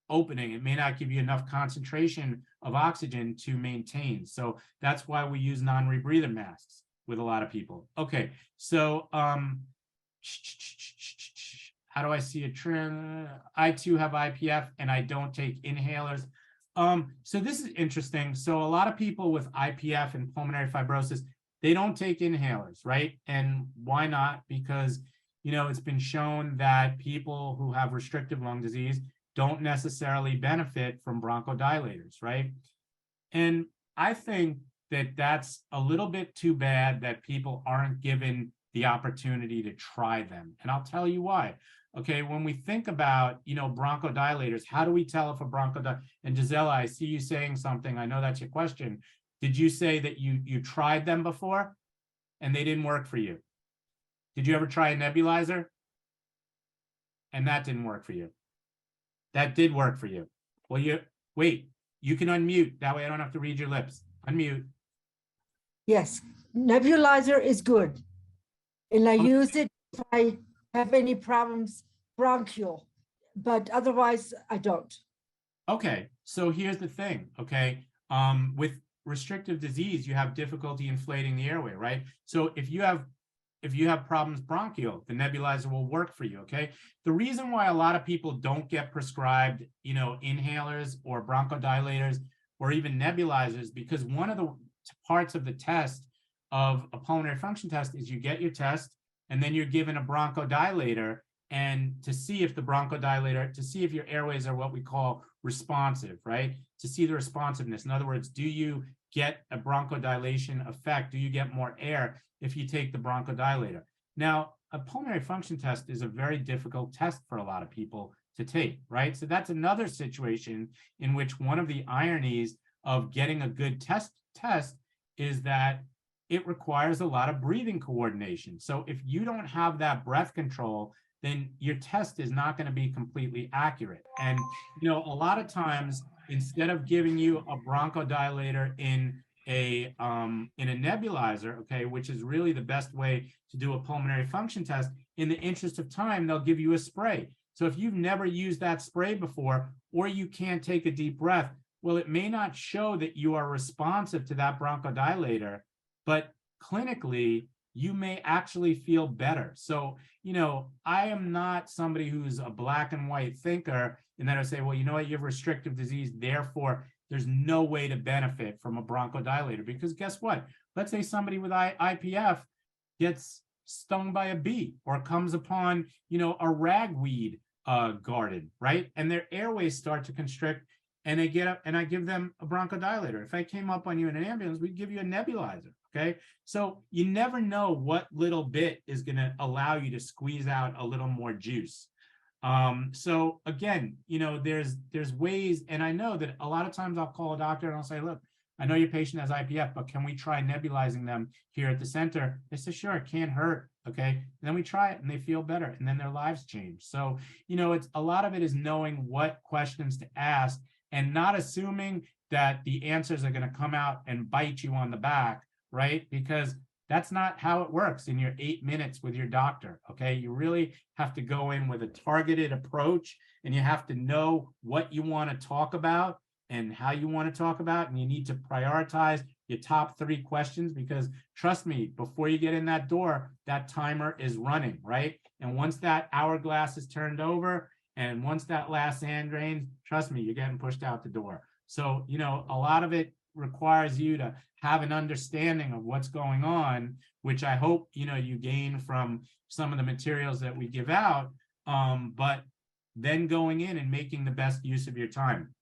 [SPEAKER 1] opening. It may not give you enough concentration of oxygen to maintain. So that's why we use non-rebreather masks with a lot of people. Okay. So, how do I see a trend? I too have IPF and I don't take inhalers. So this is interesting. So a lot of people with IPF and pulmonary fibrosis, they don't take inhalers, right? And why not? Because, it's been shown that people who have restrictive lung disease don't necessarily benefit from bronchodilators, right? And I think that that's a little bit too bad that people aren't given the opportunity to try them. And I'll tell you why. Okay, when we think about, bronchodilators, how do we tell if a bronchodilator, and Gisela, I see you saying something, I know that's your question. Did you say that you tried them before and they didn't work for you? Did you ever try a nebulizer? And that didn't work for you. That did work for you. Well, wait, you can unmute. That way I don't have to read your lips. Unmute.
[SPEAKER 3] Yes, nebulizer is good. And I use it if I have any problems bronchial, but otherwise I don't.
[SPEAKER 1] Okay, so here's the thing, okay? With restrictive disease, you have difficulty inflating the airway, right? So if you have problems bronchial, the nebulizer will work for you, okay? The reason why a lot of people don't get prescribed, inhalers or bronchodilators or even nebulizers, because one of the parts of the test of a pulmonary function test is you get your test and then you're given a bronchodilator and to see if the bronchodilator, to see if your airways are what we call responsive, right? To see the responsiveness. In other words, do you get a bronchodilation effect? Do you get more air if you take the bronchodilator? Now, a pulmonary function test is a very difficult test for a lot of people to take, right? So that's another situation in which one of the ironies of getting a good test is that it requires a lot of breathing coordination. So if you don't have that breath control, then your test is not going to be completely accurate. And, you know, a lot of times, instead of giving you a bronchodilator in a nebulizer, okay, which is really the best way to do a pulmonary function test, in the interest of time, they'll give you a spray. So if you've never used that spray before, or you can't take a deep breath, well, it may not show that you are responsive to that bronchodilator, but clinically, you may actually feel better. So, you know, I am not somebody who's a black and white thinker, and then I say, well, you know what, you have restrictive disease, therefore there's no way to benefit from a bronchodilator. Because guess what? Let's say somebody with IPF gets stung by a bee or comes upon, you know, a ragweed garden, right? And their airways start to constrict, and they get up, and I give them a bronchodilator. If I came up on you in an ambulance, we'd give you a nebulizer. Okay, so you never know what little bit is going to allow you to squeeze out a little more juice. So again, you know, there's ways, and I know that a lot of times I'll call a doctor and I'll say, look, I know your patient has IPF, but can we try nebulizing them here at the center? They say, sure, it can't hurt. Okay, and then we try it and they feel better, and then their lives change. So, you know, it's a lot of it is knowing what questions to ask and not assuming that the answers are going to come out and bite you on the back, right? Because that's not how it works in your 8 minutes with your doctor, okay? You really have to go in with a targeted approach, and you have to know what you want to talk about and how you want to talk about, and you need to prioritize your top 3 questions, because trust me, before you get in that door, that timer is running, right? And once that hourglass is turned over, and once that last hand drains, trust me, you're getting pushed out the door. So, you know, a lot of it requires you to have an understanding of what's going on, which I hope, you know, you gain from some of the materials that we give out, but then going in and making the best use of your time.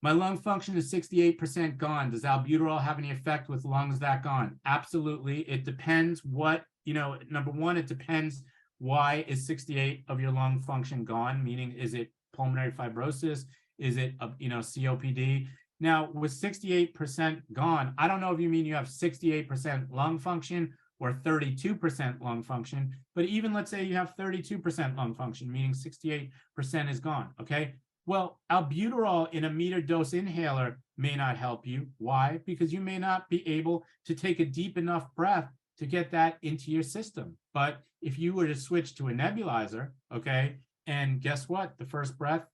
[SPEAKER 1] My lung function is 68% gone. Does albuterol have any effect with lungs that gone? Absolutely. It depends what, you know, number one, it depends why is 68 of your lung function gone, meaning is it pulmonary fibrosis? Is it, you know, COPD? Now, with 68% gone, I don't know if you mean you have 68% lung function or 32% lung function, but even let's say you have 32% lung function, meaning 68% is gone, okay? Well, albuterol in a metered dose inhaler may not help you. Why? Because you may not be able to take a deep enough breath to get that into your system. But if you were to switch to a nebulizer, okay, and guess what? The first breath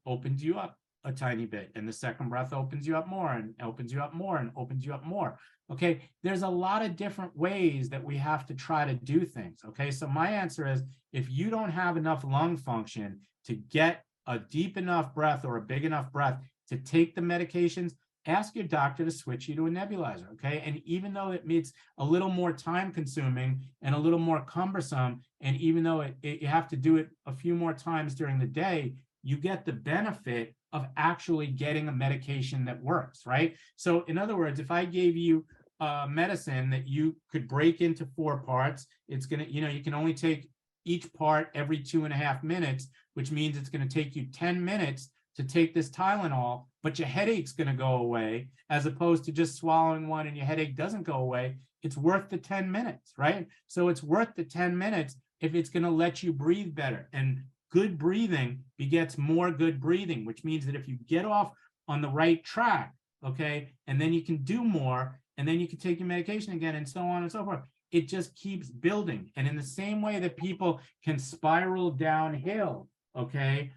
[SPEAKER 1] opens you up a tiny bit, and the second breath opens you up more, and opens you up more, and opens you up more. Okay, there's a lot of different ways that we have to try to do things. Okay, so my answer is, if you don't have enough lung function to get a deep enough breath or a big enough breath to take the medications, ask your doctor to switch you to a nebulizer, okay? And even though it's a little more time consuming and a little more cumbersome, and even though you have to do it a few more times during the day, you get the benefit of actually getting a medication that works, right? So in other words, if I gave you a medicine that you could break into 4 parts, it's gonna, you know, you can only take each part every 2.5 minutes, which means it's going to take you 10 minutes to take this Tylenol, but your headache's going to go away, as opposed to just swallowing one and your headache doesn't go away. It's worth the 10 minutes, right? So it's worth the 10 minutes if it's going to let you breathe better. And good breathing begets more good breathing, which means that if you get off on the right track, okay, and then you can do more, and then you can take your medication again, and so on and so forth. It just keeps building. And in the same way that people can spiral downhill, okay,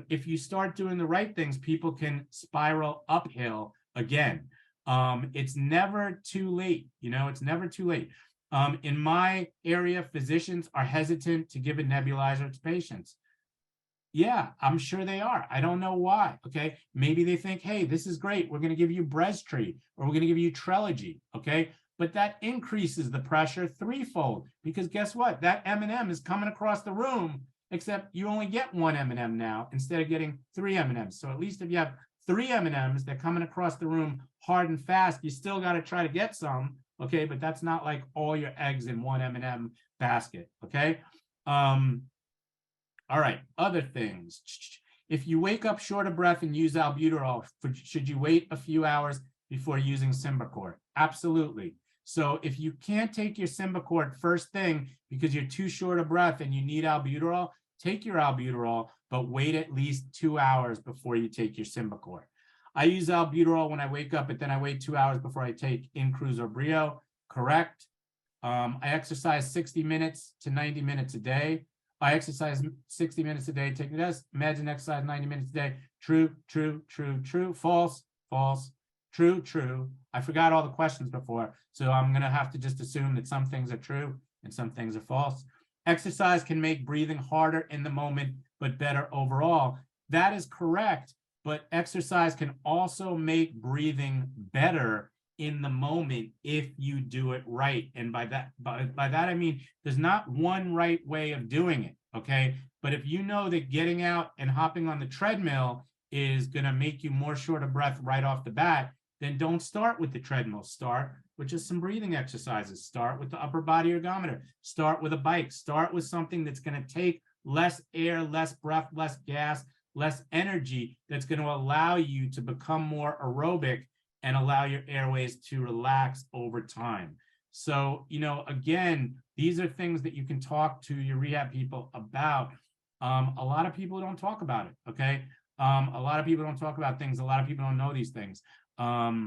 [SPEAKER 1] if you start doing the right things, people can spiral uphill again. It's never too late, you know, it's never too late. In my area, physicians are hesitant to give a nebulizer to patients. Yeah, I'm sure they are. I don't know why, okay? Maybe they think, hey, this is great. We're going to give you Breztri, or we're going to give you Trelegy, okay? but that increases the pressure threefold, because guess what? That M&M is coming across the room, except you only get one M&M now instead of getting 3 M&Ms. So at least if you have 3 M&Ms that coming across the room hard and fast, you still got to try to get some, okay? But that's not like all your eggs in one M&M basket, okay? All right, other things. If you wake up short of breath and use albuterol, should you wait a few hours before using Symbicort? Absolutely. So if you can't take your Symbicort first thing because you're too short of breath and you need albuterol, take your albuterol, but wait at least 2 hours before you take your Symbicort. I use albuterol when I wake up, but then I wait 2 hours before I take Incruz or Brio. Correct. I exercise 60 minutes to 90 minutes a day. I exercise 60 minutes a day, take this, imagine exercise 90 minutes a day. True, true, true, true, false, false, true, true. I forgot all the questions before, so I'm gonna have to just assume that some things are true and some things are false. Exercise can make breathing harder in the moment, but better overall. That is correct, but exercise can also make breathing better in the moment if you do it right. And by that I mean there's not one right way of doing it, okay? But if you know that getting out and hopping on the treadmill is going to make you more short of breath right off the bat, then don't start with the treadmill. Start with just some breathing exercises. Start with the upper body ergometer. Start with a bike. Start with something that's going to take less air, less breath, less gas, less energy, that's going to allow you to become more aerobic and allow your airways to relax over time. So, you know, again, these are things that you can talk to your rehab people about. A lot of people don't talk about it, okay? A lot of people don't talk about things. A lot of people don't know these things. I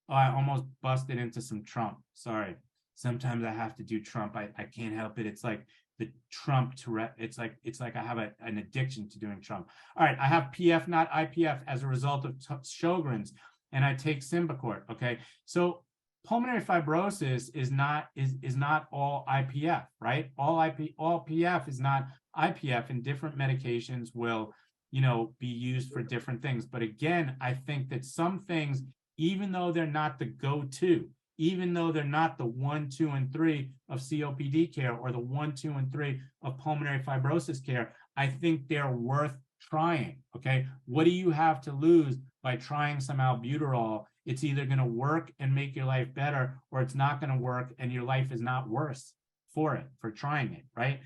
[SPEAKER 1] almost busted into some Trump. Sorry. Sometimes I have to do Trump. I can't help it. It's like the Trump Tourette. It's like I have an addiction to doing Trump. All right, I have PF, not IPF, as a result of Sjogren's, and I take Symbicort. Okay, so pulmonary fibrosis is not all IPF, right? All PF is not IPF, and different medications will, you know, be used for different things. But again, I think that some things, even though they're not the go-to, even though they're not the 1, 2, and 3 of COPD care or the 1, 2, and 3 of pulmonary fibrosis care, I think they're worth trying, okay? What do you have to lose by trying some albuterol? It's either going to work and make your life better, or it's not going to work and your life is not worse for trying it, right?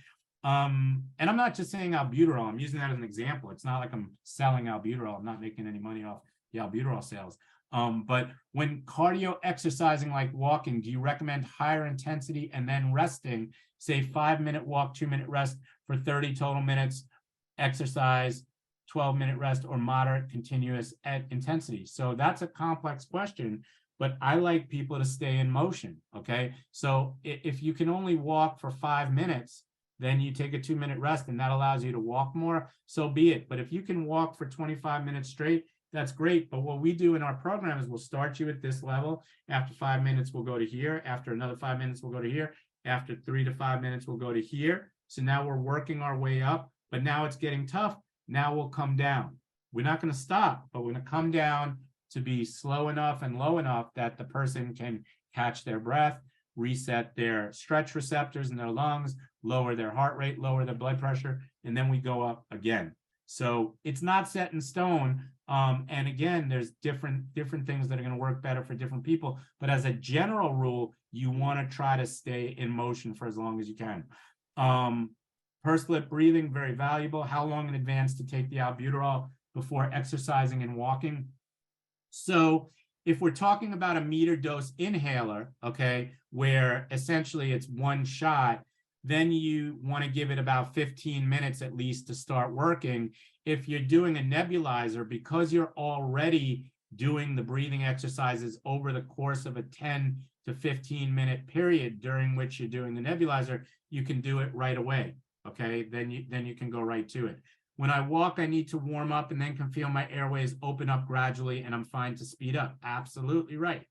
[SPEAKER 1] And I'm not just saying albuterol, I'm using that as an example. It's not like I'm selling albuterol. I'm not making any money off the albuterol sales. But when cardio exercising like walking, do you recommend higher intensity and then resting, say 5-minute walk, 2-minute rest for 30 total minutes, exercise, 12-minute rest, or moderate continuous at intensity? So that's a complex question, but I like people to stay in motion, okay? So if you can only walk for 5 minutes, then you take a 2-minute rest and that allows you to walk more, so be it. But if you can walk for 25 minutes straight, that's great. But what we do in our program is we'll start you at this level. After 5 minutes, we'll go to here. After another 5 minutes, we'll go to here. After 3 to 5 minutes, we'll go to here. So now we're working our way up, but now it's getting tough. Now we'll come down. We're not going to stop, but we're going to come down to be slow enough and low enough that the person can catch their breath, reset their stretch receptors in their lungs, lower their heart rate, lower their blood pressure, and then we go up again. So it's not set in stone. And again, there's different things that are going to work better for different people. But as a general rule, you want to try to stay in motion for as long as you can. Pursed lip breathing, very valuable. How long in advance to take the albuterol before exercising and walking? So if we're talking about a meter dose inhaler, okay, where essentially it's one shot, then you want to give it about 15 minutes at least to start working. If you're doing a nebulizer, because you're already doing the breathing exercises over the course of a 10 to 15 minute period during which you're doing the nebulizer, you can do it right away, okay? Then you can go right to it. When I walk, I need to warm up and then can feel my airways open up gradually and I'm fine to speed up. Absolutely right.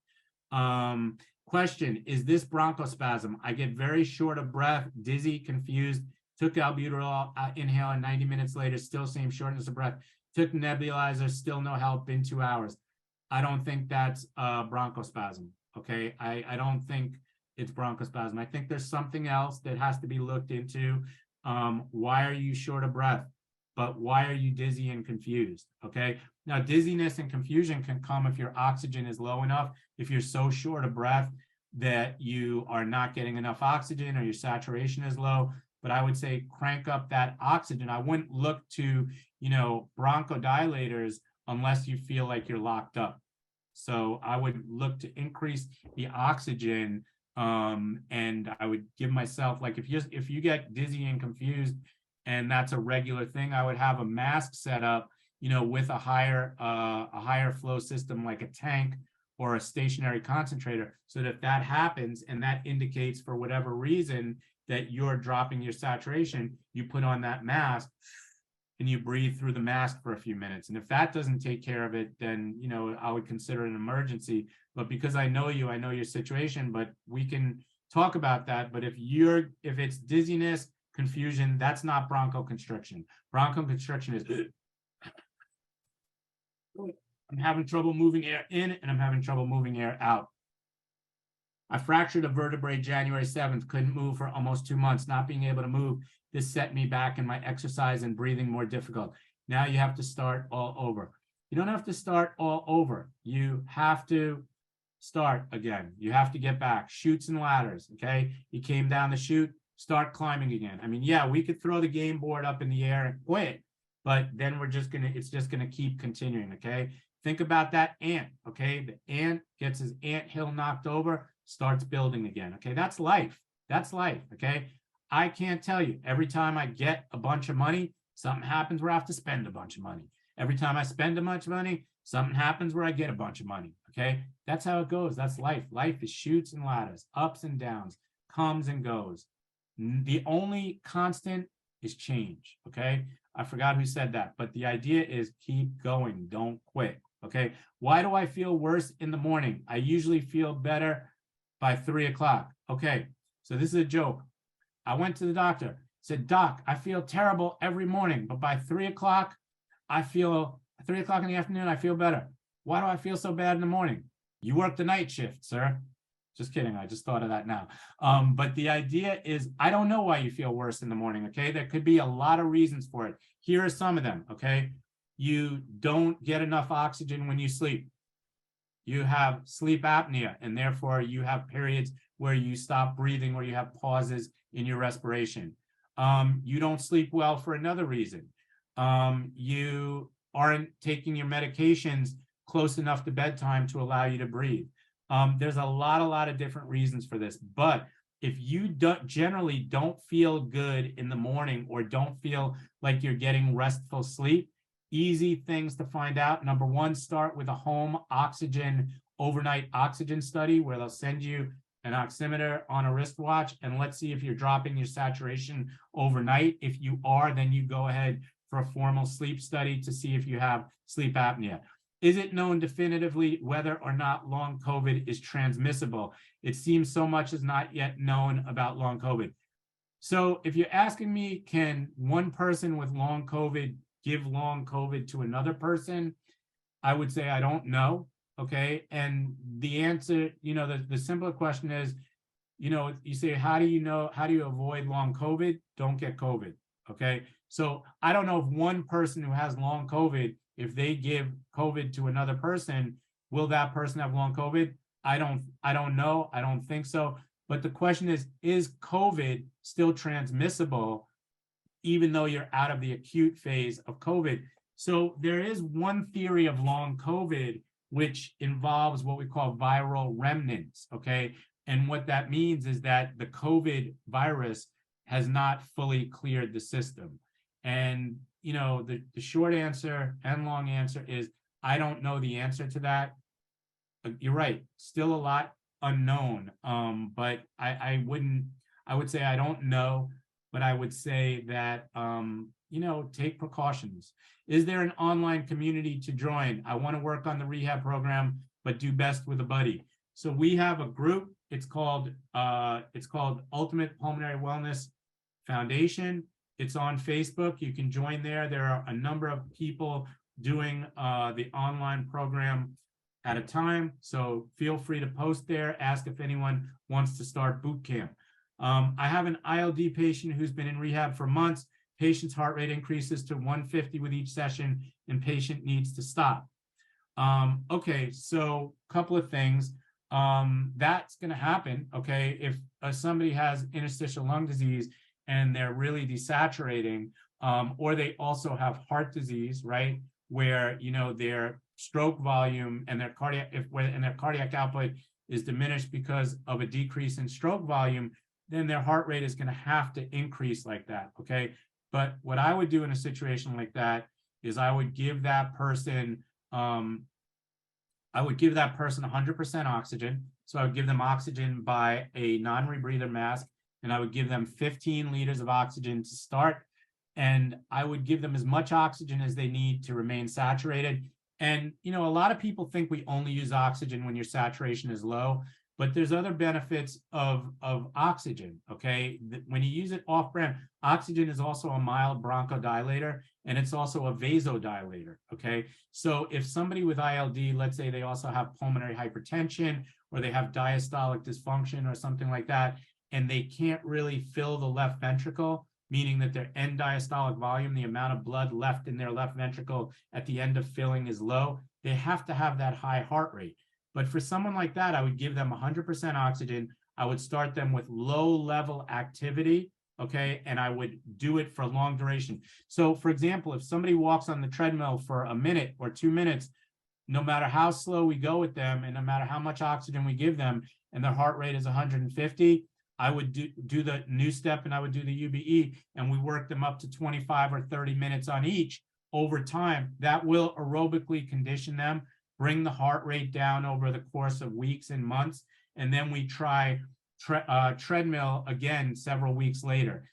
[SPEAKER 1] Question, is this bronchospasm? I get very short of breath, dizzy, confused, took albuterol inhale and 90 minutes later, still same shortness of breath, took nebulizer, still no help, been 2 hours. I don't think that's bronchospasm. Okay, I don't think it's bronchospasm. I think there's something else that has to be looked into. Why are you short of breath? But why are you dizzy and confused? Okay, now dizziness and confusion can come if your oxygen is low enough, if you're so short of breath that you are not getting enough oxygen or your saturation is low. But I would say crank up that oxygen. I wouldn't look to, bronchodilators unless you feel like you're locked up. So I would look to increase the oxygen, and I would give myself, like, if you get dizzy and confused and that's a regular thing, I would have a mask set up, with a higher flow system like a tank or a stationary concentrator, so that if that happens and that indicates for whatever reason that you're dropping your saturation, you put on that mask and you breathe through the mask for a few minutes. And if that doesn't take care of it, then, I would consider an emergency. But because I know you, I know your situation, but we can talk about that. But if it's dizziness, confusion, that's not bronchoconstriction. Bronchoconstriction is I'm having trouble moving air in and I'm having trouble moving air out. I fractured a vertebrae January 7th, couldn't move for almost 2 months. Not being able to move, this set me back in my exercise and breathing more difficult. Now you have to start all over. You don't have to start all over. You have to start again. You have to get back. Chutes and ladders, okay? You came down the chute, start climbing again. I mean, yeah, we could throw the game board up in the air and quit, but then it's just gonna keep continuing, okay? Think about that ant, okay? The ant gets his anthill knocked over, starts building again, okay? That's life. That's life, okay? I can't tell you, every time I get a bunch of money, something happens where I have to spend a bunch of money. Every time I spend a bunch of money, something happens where I get a bunch of money, okay? That's how it goes. That's life. Life is chutes and ladders, ups and downs, comes and goes. The only constant is change, okay? I forgot who said that, but the idea is keep going, don't quit, okay? Why do I feel worse in the morning? I usually feel better by 3 o'clock. Okay, so this is a joke. I went to the doctor, said, Doc, I feel terrible every morning, but by 3 o'clock, 3 o'clock in the afternoon, I feel better. Why do I feel so bad in the morning? You work the night shift, sir. Just kidding. I just thought of that now. But the idea is, I don't know why you feel worse in the morning, okay? There could be a lot of reasons for it. Here are some of them, okay? You don't get enough oxygen when you sleep. You have sleep apnea, and therefore you have periods where you stop breathing or you have pauses in your respiration. You don't sleep well for another reason. You aren't taking your medications close enough to bedtime to allow you to breathe. There's a lot of different reasons for this, but if you generally don't feel good in the morning or don't feel like you're getting restful sleep, easy things to find out. Number one, start with a home overnight oxygen study where they'll send you an oximeter on a wristwatch, and let's see if you're dropping your saturation overnight. If you are, then you go ahead for a formal sleep study to see if you have sleep apnea. Is it known definitively whether or not long COVID is transmissible? It seems so much is not yet known about long COVID. So if you're asking me, can one person with long COVID give long COVID to another person? I would say I don't know, okay? And the answer, the simpler question is, you say, how do you avoid long COVID? Don't get COVID, okay? So I don't know if one person who has long COVID, if they give COVID to another person, will that person have long COVID? I don't know. I don't think so. But the question is COVID still transmissible even though you're out of the acute phase of COVID? So there is one theory of long COVID, which involves what we call viral remnants, okay? And what that means is that the COVID virus has not fully cleared the system. And, the short answer and long answer is, I don't know the answer to that. You're right, still a lot unknown. But I would say I don't know, but I would say that, take precautions. Is there an online community to join? I want to work on the rehab program, but do best with a buddy. So we have a group. It's called Ultimate Pulmonary Wellness Foundation. It's on Facebook. You can join there. There are a number of people doing the online program at a time. So feel free to post there, ask if anyone wants to start boot camp. I have an ILD patient who's been in rehab for months. Patient's heart rate increases to 150 with each session, and patient needs to stop. Okay, so a couple of things. That's going to happen. Okay, if somebody has interstitial lung disease and they're really desaturating, or they also have heart disease, right, where their stroke volume and their cardiac output is diminished because of a decrease in stroke volume, then their heart rate is going to have to increase like that. Okay, but what I would do in a situation like that is I would give that person 100% oxygen. So I would give them oxygen by a non-rebreather mask, and I would give them 15 liters of oxygen to start. And I would give them as much oxygen as they need to remain saturated. And, a lot of people think we only use oxygen when your saturation is low, but there's other benefits of oxygen, okay? When you use it off-brand, oxygen is also a mild bronchodilator, and it's also a vasodilator, okay? So if somebody with ILD, let's say they also have pulmonary hypertension, or they have diastolic dysfunction or something like that, and they can't really fill the left ventricle, meaning that their end diastolic volume, the amount of blood left in their left ventricle at the end of filling is low, they have to have that high heart rate. But for someone like that, I would give them 100% oxygen. I would start them with low-level activity, okay? And I would do it for long duration. So, for example, if somebody walks on the treadmill for a minute or 2 minutes, no matter how slow we go with them and no matter how much oxygen we give them, and their heart rate is 150, I would do the new step and I would do the UBE, and we work them up to 25 or 30 minutes on each over time. That will aerobically condition them, bring the heart rate down over the course of weeks and months, and then we try treadmill again several weeks later.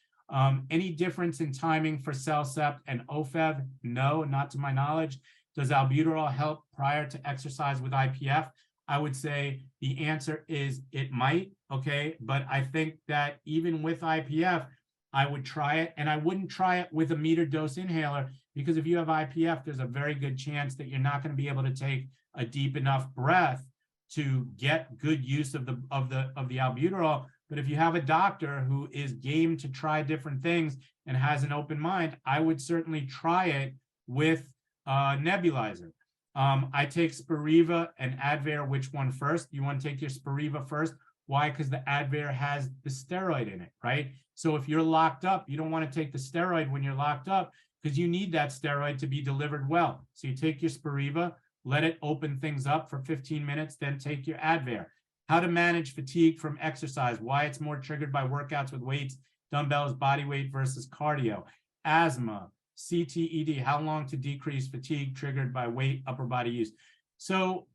[SPEAKER 1] Any difference in timing for CellCept and OFEV? No, not to my knowledge. Does albuterol help prior to exercise with IPF? I would say the answer is it might, okay? But I think that even with IPF, I would try it, and I wouldn't try it with a meter dose inhaler, because if you have IPF, there's a very good chance that you're not going to be able to take a deep enough breath to get good use of the albuterol. But if you have a doctor who is game to try different things and has an open mind, I would certainly try it with nebulizer. I take Spiriva and Advair. Which one first? You want to take your Spiriva first. Why? Because the Advair has the steroid in it, right? So if you're locked up, you don't want to take the steroid when you're locked up, because you need that steroid to be delivered well. So you take your Spiriva, let it open things up for 15 minutes, then take your Advair. How to manage fatigue from exercise, why it's more triggered by workouts with weights, dumbbells, body weight versus cardio. Asthma, CTED, how long to decrease fatigue triggered by weight, upper body use. So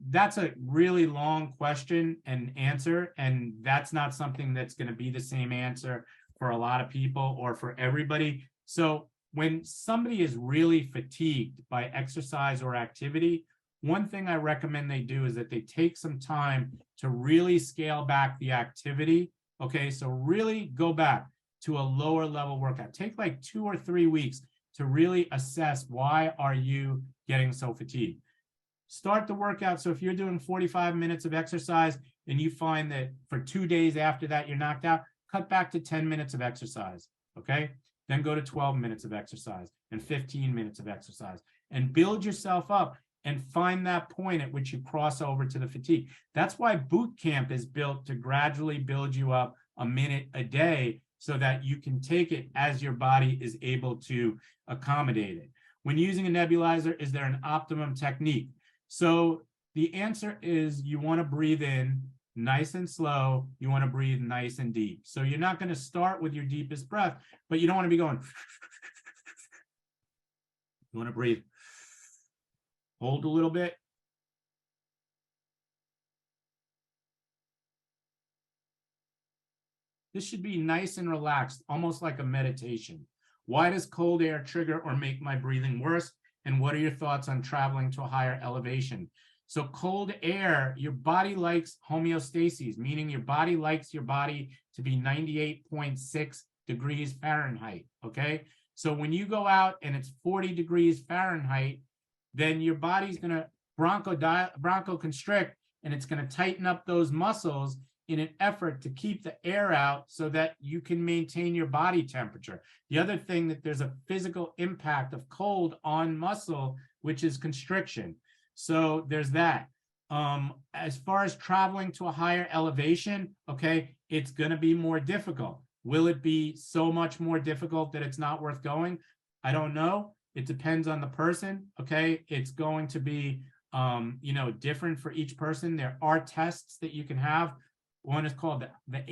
[SPEAKER 1] that's a really long question and answer, and that's not something that's going to be the same answer for a lot of people or for everybody. So when somebody is really fatigued by exercise or activity, one thing I recommend they do is that they take some time to really scale back the activity. Okay, so really go back to a lower level workout. Take like 2 or 3 weeks to really assess, why are you getting so fatigued? Start the workout. So if you're doing 45 minutes of exercise and you find that for 2 days after that you're knocked out, cut back to 10 minutes of exercise, okay? Then go to 12 minutes of exercise and 15 minutes of exercise, and build yourself up and find that point at which you cross over to the fatigue. That's why boot camp is built to gradually build you up a minute a day, so that you can take it as your body is able to accommodate it. When using a nebulizer, is there an optimum technique? So the answer is, you want to breathe in nice and slow. You want to breathe nice and deep. So you're not going to start with your deepest breath, but you don't want to be going. You want to breathe. Hold a little bit. This should be nice and relaxed, almost like a meditation. Why does cold air trigger or make my breathing worse? And what are your thoughts on traveling to a higher elevation? So cold air, your body likes homeostasis, meaning your body likes your body to be 98.6 degrees Fahrenheit, okay? So when you go out and it's 40 degrees Fahrenheit, then your body's gonna bronchoconstrict, and it's going to tighten up those muscles in an effort to keep the air out so that you can maintain your body temperature. The other thing, that there's a physical impact of cold on muscle, which is constriction. So there's that. As far as traveling to a higher elevation, okay, it's going to be more difficult. Will it be so much more difficult that it's not worth going? I don't know. It depends on the person. Okay, it's going to be different for each person. There are tests that you can have. One is called the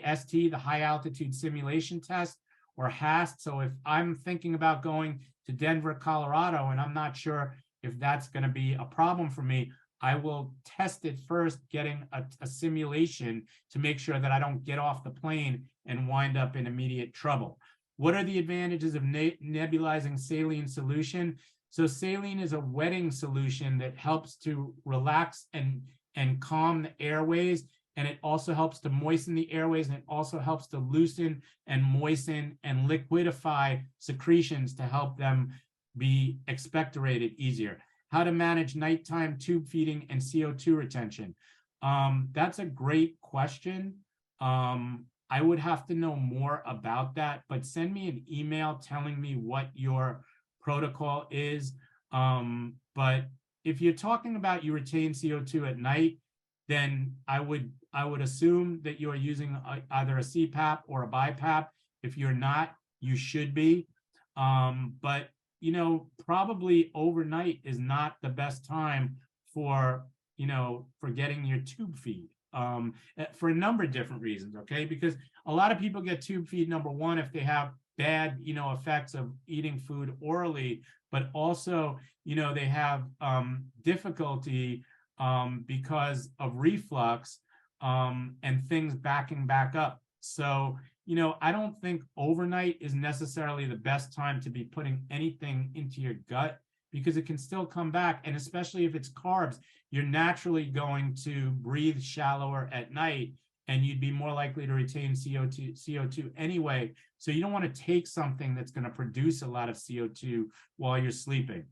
[SPEAKER 1] HAST, the High Altitude Simulation Test, or HAST. So if I'm thinking about going to Denver, Colorado, and I'm not sure if that's going to be a problem for me, I will test it first, getting a simulation to make sure that I don't get off the plane and wind up in immediate trouble. What are the advantages of nebulizing saline solution? So saline is a wetting solution that helps to relax and calm the airways, and it also helps to moisten the airways, and it also helps to loosen and moisten and liquidify secretions to help them be expectorated easier. How to manage nighttime tube feeding and CO2 retention. That's a great question. I would have to know more about that, but send me an email telling me what your protocol is. But if you're talking about you retain CO2 at night, then I would assume that you are using either a CPAP or a BiPAP. If you're not, you should be. But probably overnight is not the best time for getting your tube feed, for a number of different reasons, okay? Because a lot of people get tube feed, number one, if they have bad, effects of eating food orally, but also, they have difficulty because of reflux and things backing back up. So, I don't think overnight is necessarily the best time to be putting anything into your gut, because it can still come back. And especially if it's carbs, you're naturally going to breathe shallower at night, and you'd be more likely to retain CO2 anyway. So you don't want to take something that's going to produce a lot of CO2 while you're sleeping.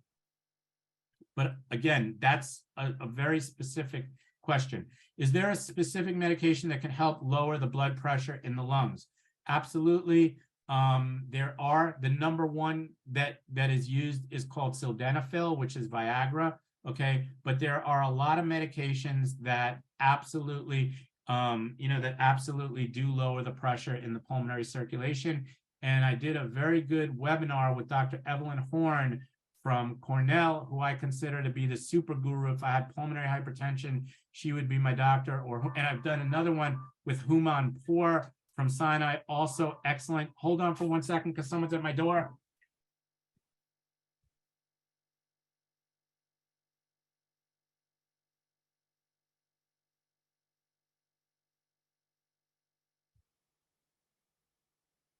[SPEAKER 1] But again, that's a very specific question. Is there a specific medication that can help lower the blood pressure in the lungs? Absolutely. There are. The number one that is used is called sildenafil, which is Viagra. Okay, but there are a lot of medications that absolutely, that absolutely do lower the pressure in the pulmonary circulation. And I did a very good webinar with Dr. Evelyn Horn from Cornell, who I consider to be the super guru. If I had pulmonary hypertension, she would be my doctor. And I've done another one with Human Pour from Sinai, also excellent. Hold on for 1 second, because someone's at my door.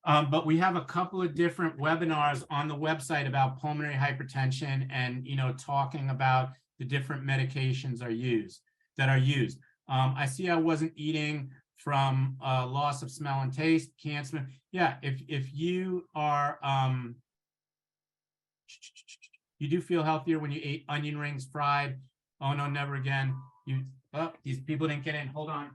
[SPEAKER 1] But we have a couple of different webinars on the website about pulmonary hypertension, and talking about the different medications that are used. I see I wasn't eating from loss of smell and taste, cancer. Yeah, if you are you do feel healthier when you ate onion rings fried. Oh no, never again. These people didn't get in. Hold on.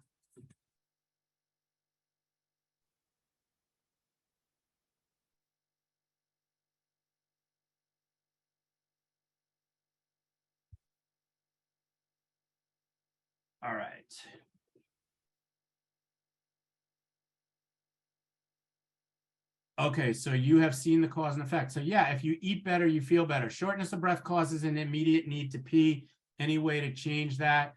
[SPEAKER 1] All right. Okay, so you have seen the cause and effect. So yeah, if you eat better, you feel better. Shortness of breath causes an immediate need to pee. Any way to change that?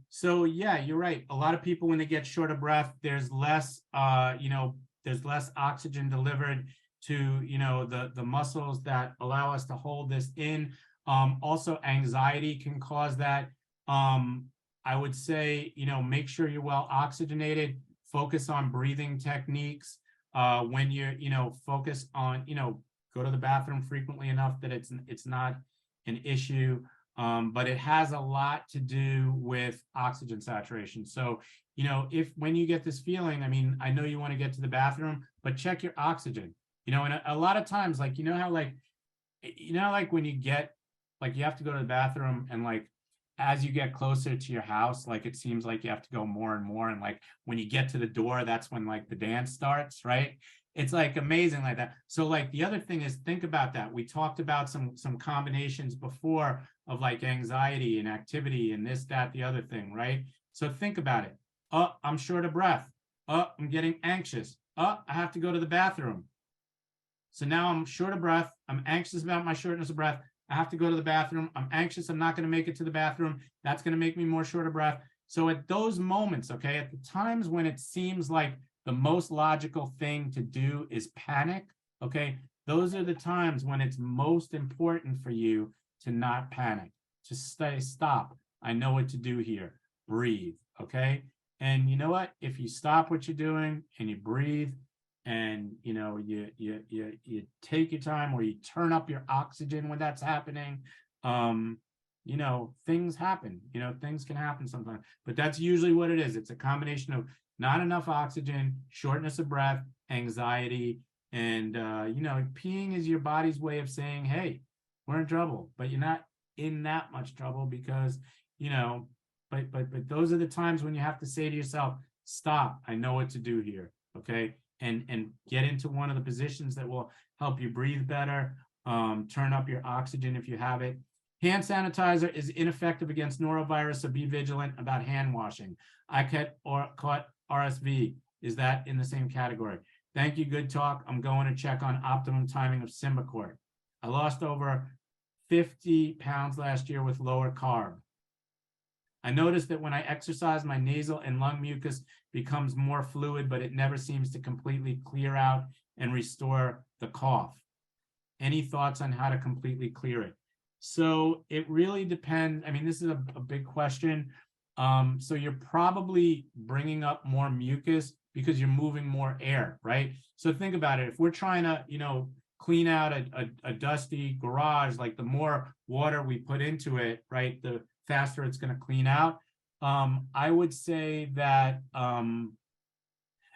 [SPEAKER 1] So yeah, you're right. A lot of people, when they get short of breath, there's less, there's less oxygen delivered to, the muscles that allow us to hold this in. Also, anxiety can cause that. I would say, make sure you're well oxygenated. Focus on breathing techniques. When you're, focus on, go to the bathroom frequently enough that it's not an issue. But it has a lot to do with oxygen saturation. So, when you get this feeling, I mean, I know you want to get to the bathroom, but check your oxygen, and a lot of times, like, like when you get like you have to go to the bathroom and like as you get closer to your house, like it seems like you have to go more and more. And like when you get to the door, that's when like the dance starts, right? It's like amazing like that. So like the other thing is think about that. We talked about some combinations before of like anxiety and activity and this, that, the other thing, right? So think about it. Oh, I'm short of breath. Oh, I'm getting anxious. Oh, I have to go to the bathroom. So now I'm short of breath. I'm anxious about my shortness of breath. I have to go to the bathroom. I'm anxious. I'm not going to make it to the bathroom. That's going to make me more short of breath. So at those moments, okay, at the times when it seems like the most logical thing to do is panic, okay, those are the times when it's most important for you to not panic, to stop. I know what to do here. Breathe, okay? And you know what? If you stop what you're doing and you breathe, and you know you take your time, or you turn up your oxygen when that's happening, you know, things happen, you know, things can happen sometimes, but that's usually what it is. It's a combination of not enough oxygen, shortness of breath, anxiety, and you know, peeing is your body's way of saying, hey, we're in trouble, but you're not in that much trouble, because you know, but those are the times when you have to say to yourself, stop, I know what to do here, okay? And get into one of the positions that will help you breathe better, turn up your oxygen if you have it. Hand sanitizer is ineffective against norovirus, so be vigilant about hand washing. I caught RSV. Is that in the same category? Thank you, good talk. I'm going to check on optimum timing of Symbicort. I lost over 50 pounds last year with lower carb. I noticed that when I exercise, my nasal and lung mucus becomes more fluid, but it never seems to completely clear out and restore the cough. Any thoughts on how to completely clear it? So it really depends. I mean, this is a big question. So you're probably bringing up more mucus because you're moving more air, right? So think about it. If we're trying to, you know, clean out a dusty garage, like the more water we put into it, right, the faster it's going to clean out. I would say that,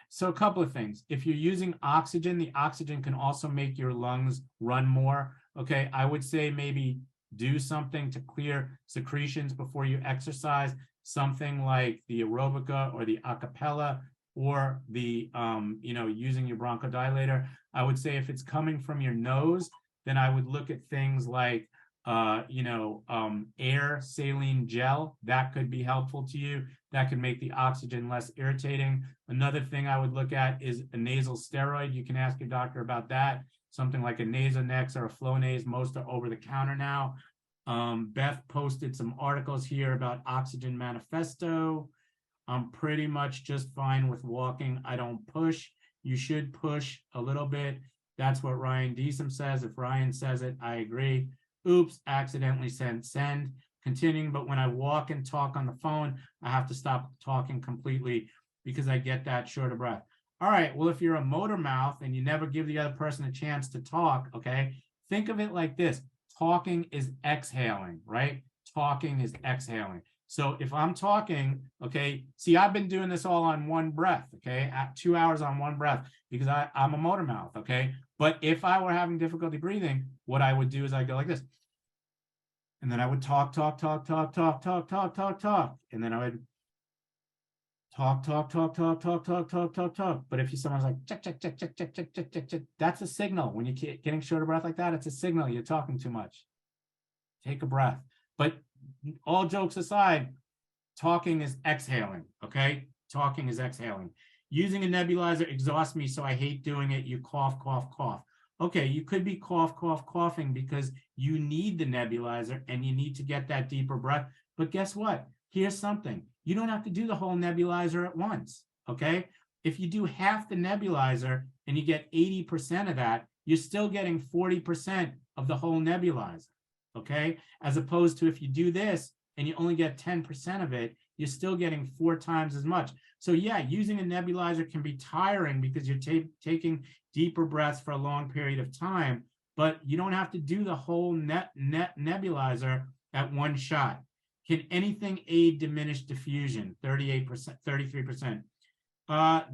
[SPEAKER 1] so a couple of things. If you're using oxygen, the oxygen can also make your lungs run more. Okay, I would say maybe do something to clear secretions before you exercise, something like the aerobica or the acapella, or the, you know, using your bronchodilator. I would say if it's coming from your nose, then I would look at things like you know, air saline gel. That could be helpful to you. That could make the oxygen less irritating. Another thing I would look at is a nasal steroid. You can ask your doctor about that. Something like a Nasonex or a Flonase. Most are over the counter now. Beth posted some articles here about Oxygen Manifesto. I'm pretty much just fine with walking. I don't push. You should push a little bit. That's what Ryan Deesum says. If Ryan says it, I agree. Oops, accidentally send. Continuing, but when I walk and talk on the phone, I have to stop talking completely because I get that short of breath. All right, well, if you're a motor mouth and you never give the other person a chance to talk, okay, think of it like this. Talking is exhaling, right? Talking is exhaling. So if I'm talking, okay, see, I've been doing this all on one breath, okay, at 2 hours on one breath because I'm a motor mouth, okay? But if I were having difficulty breathing, what I would do is I'd go like this. And then I would talk. And then I would talk. But if someone's like, check, that's a signal. When you're getting short of breath like that, it's a signal you're talking too much. Take a breath. But all jokes aside, talking is exhaling, okay? Talking is exhaling. Using a nebulizer exhausts me, so I hate doing it. You cough. Okay, you could be coughing because you need the nebulizer and you need to get that deeper breath. But guess what? Here's something. You don't have to do the whole nebulizer at once, okay? If you do half the nebulizer and you get 80% of that, you're still getting 40% of the whole nebulizer, okay? As opposed to if you do this and you only get 10% of it, you're still getting 4 times as much. So yeah, using a nebulizer can be tiring because you're taking deeper breaths for a long period of time, but you don't have to do the whole nebulizer at one shot. Can anything aid diminished diffusion? 38%, 33%.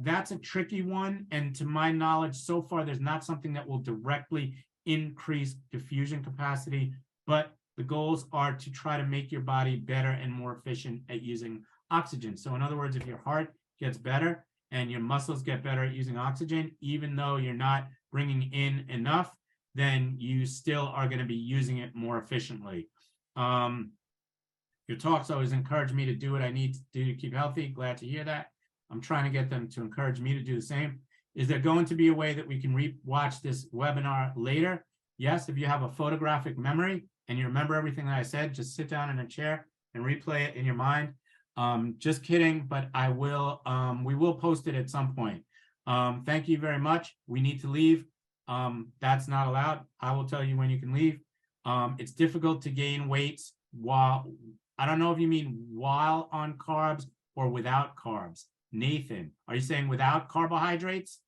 [SPEAKER 1] That's a tricky one. And to my knowledge, so far, there's not something that will directly increase diffusion capacity, but the goals are to try to make your body better and more efficient at using oxygen. So in other words, if your heart gets better and your muscles get better at using oxygen, even though you're not bringing in enough, then you still are going to be using it more efficiently. Your talks always encourage me to do what I need to do to keep healthy. Glad to hear that. I'm trying to get them to encourage me to do the same. Is there going to be a way that we can watch this webinar later? Yes, if you have a photographic memory and you remember everything that I said, just sit down in a chair and replay it in your mind. Just kidding, but I will, we will post it at some point. Thank you very much. We need to leave. That's not allowed. I will tell you when you can leave. It's difficult to gain weight while, I don't know if you mean while on carbs or without carbs. Nathan, are you saying without carbohydrates?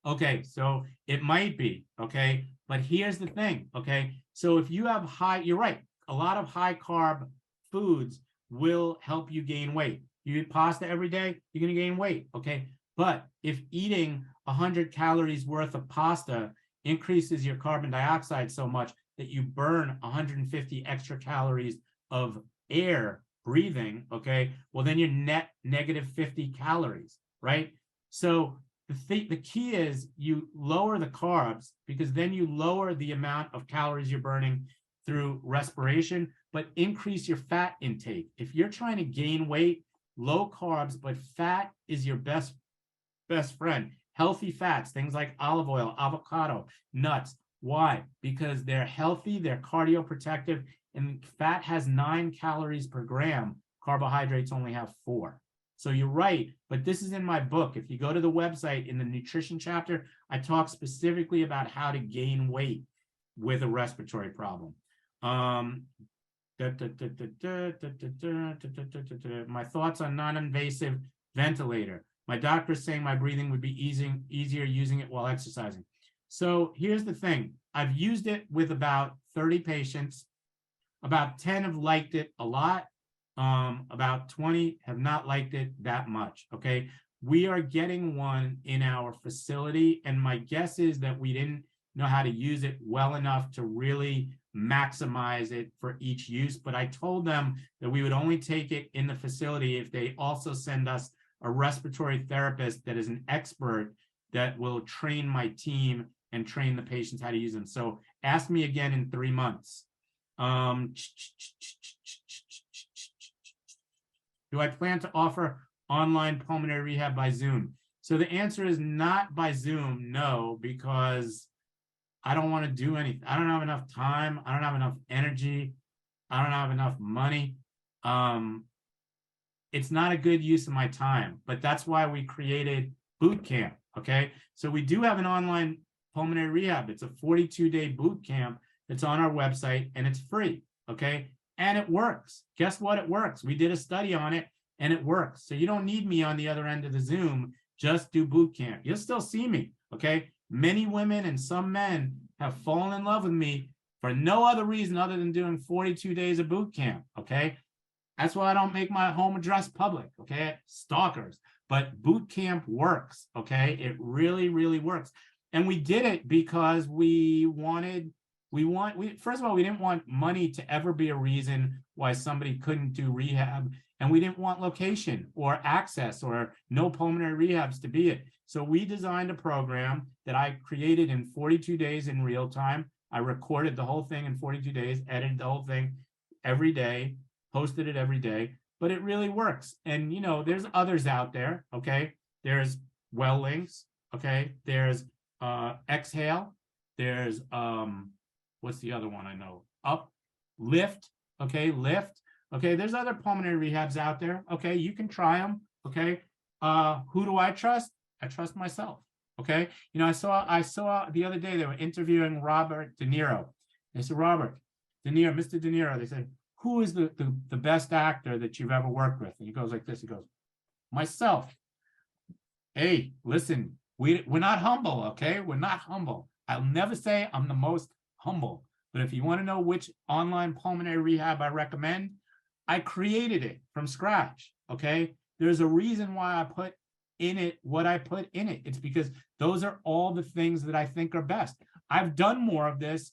[SPEAKER 1] Okay, so it might be, okay, but here's the thing, okay? So if you have you're right, a lot of high carb foods will help you gain weight. You eat pasta every day, you're gonna gain weight, okay? But if eating 100 calories worth of pasta increases your carbon dioxide so much that you burn 150 extra calories of air breathing, okay, well, then you're net negative 50 calories, right? So the key is you lower the carbs, because then you lower the amount of calories you're burning through respiration, but increase your fat intake. If you're trying to gain weight, low carbs, but fat is your best friend. Healthy fats, things like olive oil, avocado, nuts. Why? Because they're healthy, they're cardioprotective, and fat has 9 calories per gram. Carbohydrates only have 4. So you're right, but this is in my book. If you go to the website in the nutrition chapter, I talk specifically about how to gain weight with a respiratory problem. My thoughts on non-invasive ventilator. My doctor is saying my breathing would be easier using it while exercising. So here's the thing. I've used it with about 30 patients. About 10 have liked it a lot. About 20 have not liked it that much, okay? We are getting one in our facility, and my guess is that we didn't know how to use it well enough to really maximize it for each use, but I told them that we would only take it in the facility if they also send us a respiratory therapist that is an expert that will train my team and train the patients how to use them. So ask me again in 3 months. Do I plan to offer online pulmonary rehab by Zoom? So the answer is not by Zoom, no, because I don't want to do anything. I don't have enough time. I don't have enough energy. I don't have enough money. It's not a good use of my time, but that's why we created boot camp, okay? So we do have an online pulmonary rehab. It's a 42-day boot camp that's on our website, and it's free, okay? And it works. Guess what? It works. We did a study on it, and it works. So you don't need me on the other end of the Zoom. Just do boot camp. You'll still see me, okay? Many women and some men have fallen in love with me for no other reason other than doing 42 days of boot camp, okay? That's why I don't make my home address public, okay? Stalkers. But boot camp works, okay? It really, really works. And we did it because first of all, we didn't want money to ever be a reason why somebody couldn't do rehab. And we didn't want location or access or no pulmonary rehabs to be it. So we designed a program that I created in 42 days in real time. I recorded the whole thing in 42 days, edited the whole thing every day, posted it every day, but it really works. And, you know, there's others out there, okay? There's Well Links, okay? There's Exhale. There's, what's the other one I know? Lift, okay? Lift, okay? There's other pulmonary rehabs out there, okay? You can try them, okay? Who do I trust? I trust myself, okay? You know, I saw the other day they were interviewing Robert De Niro. They said, Robert De Niro, Mr. De Niro, they said, who is the best actor that you've ever worked with? And he goes like this, he goes, myself. Hey, listen, we're not humble, okay? We're not humble. I'll never say I'm the most humble, but if you want to know which online pulmonary rehab I recommend, I created it from scratch, okay? There's a reason why I put in it what I put in it. It's because those are all the things that I think are best. I've done more of this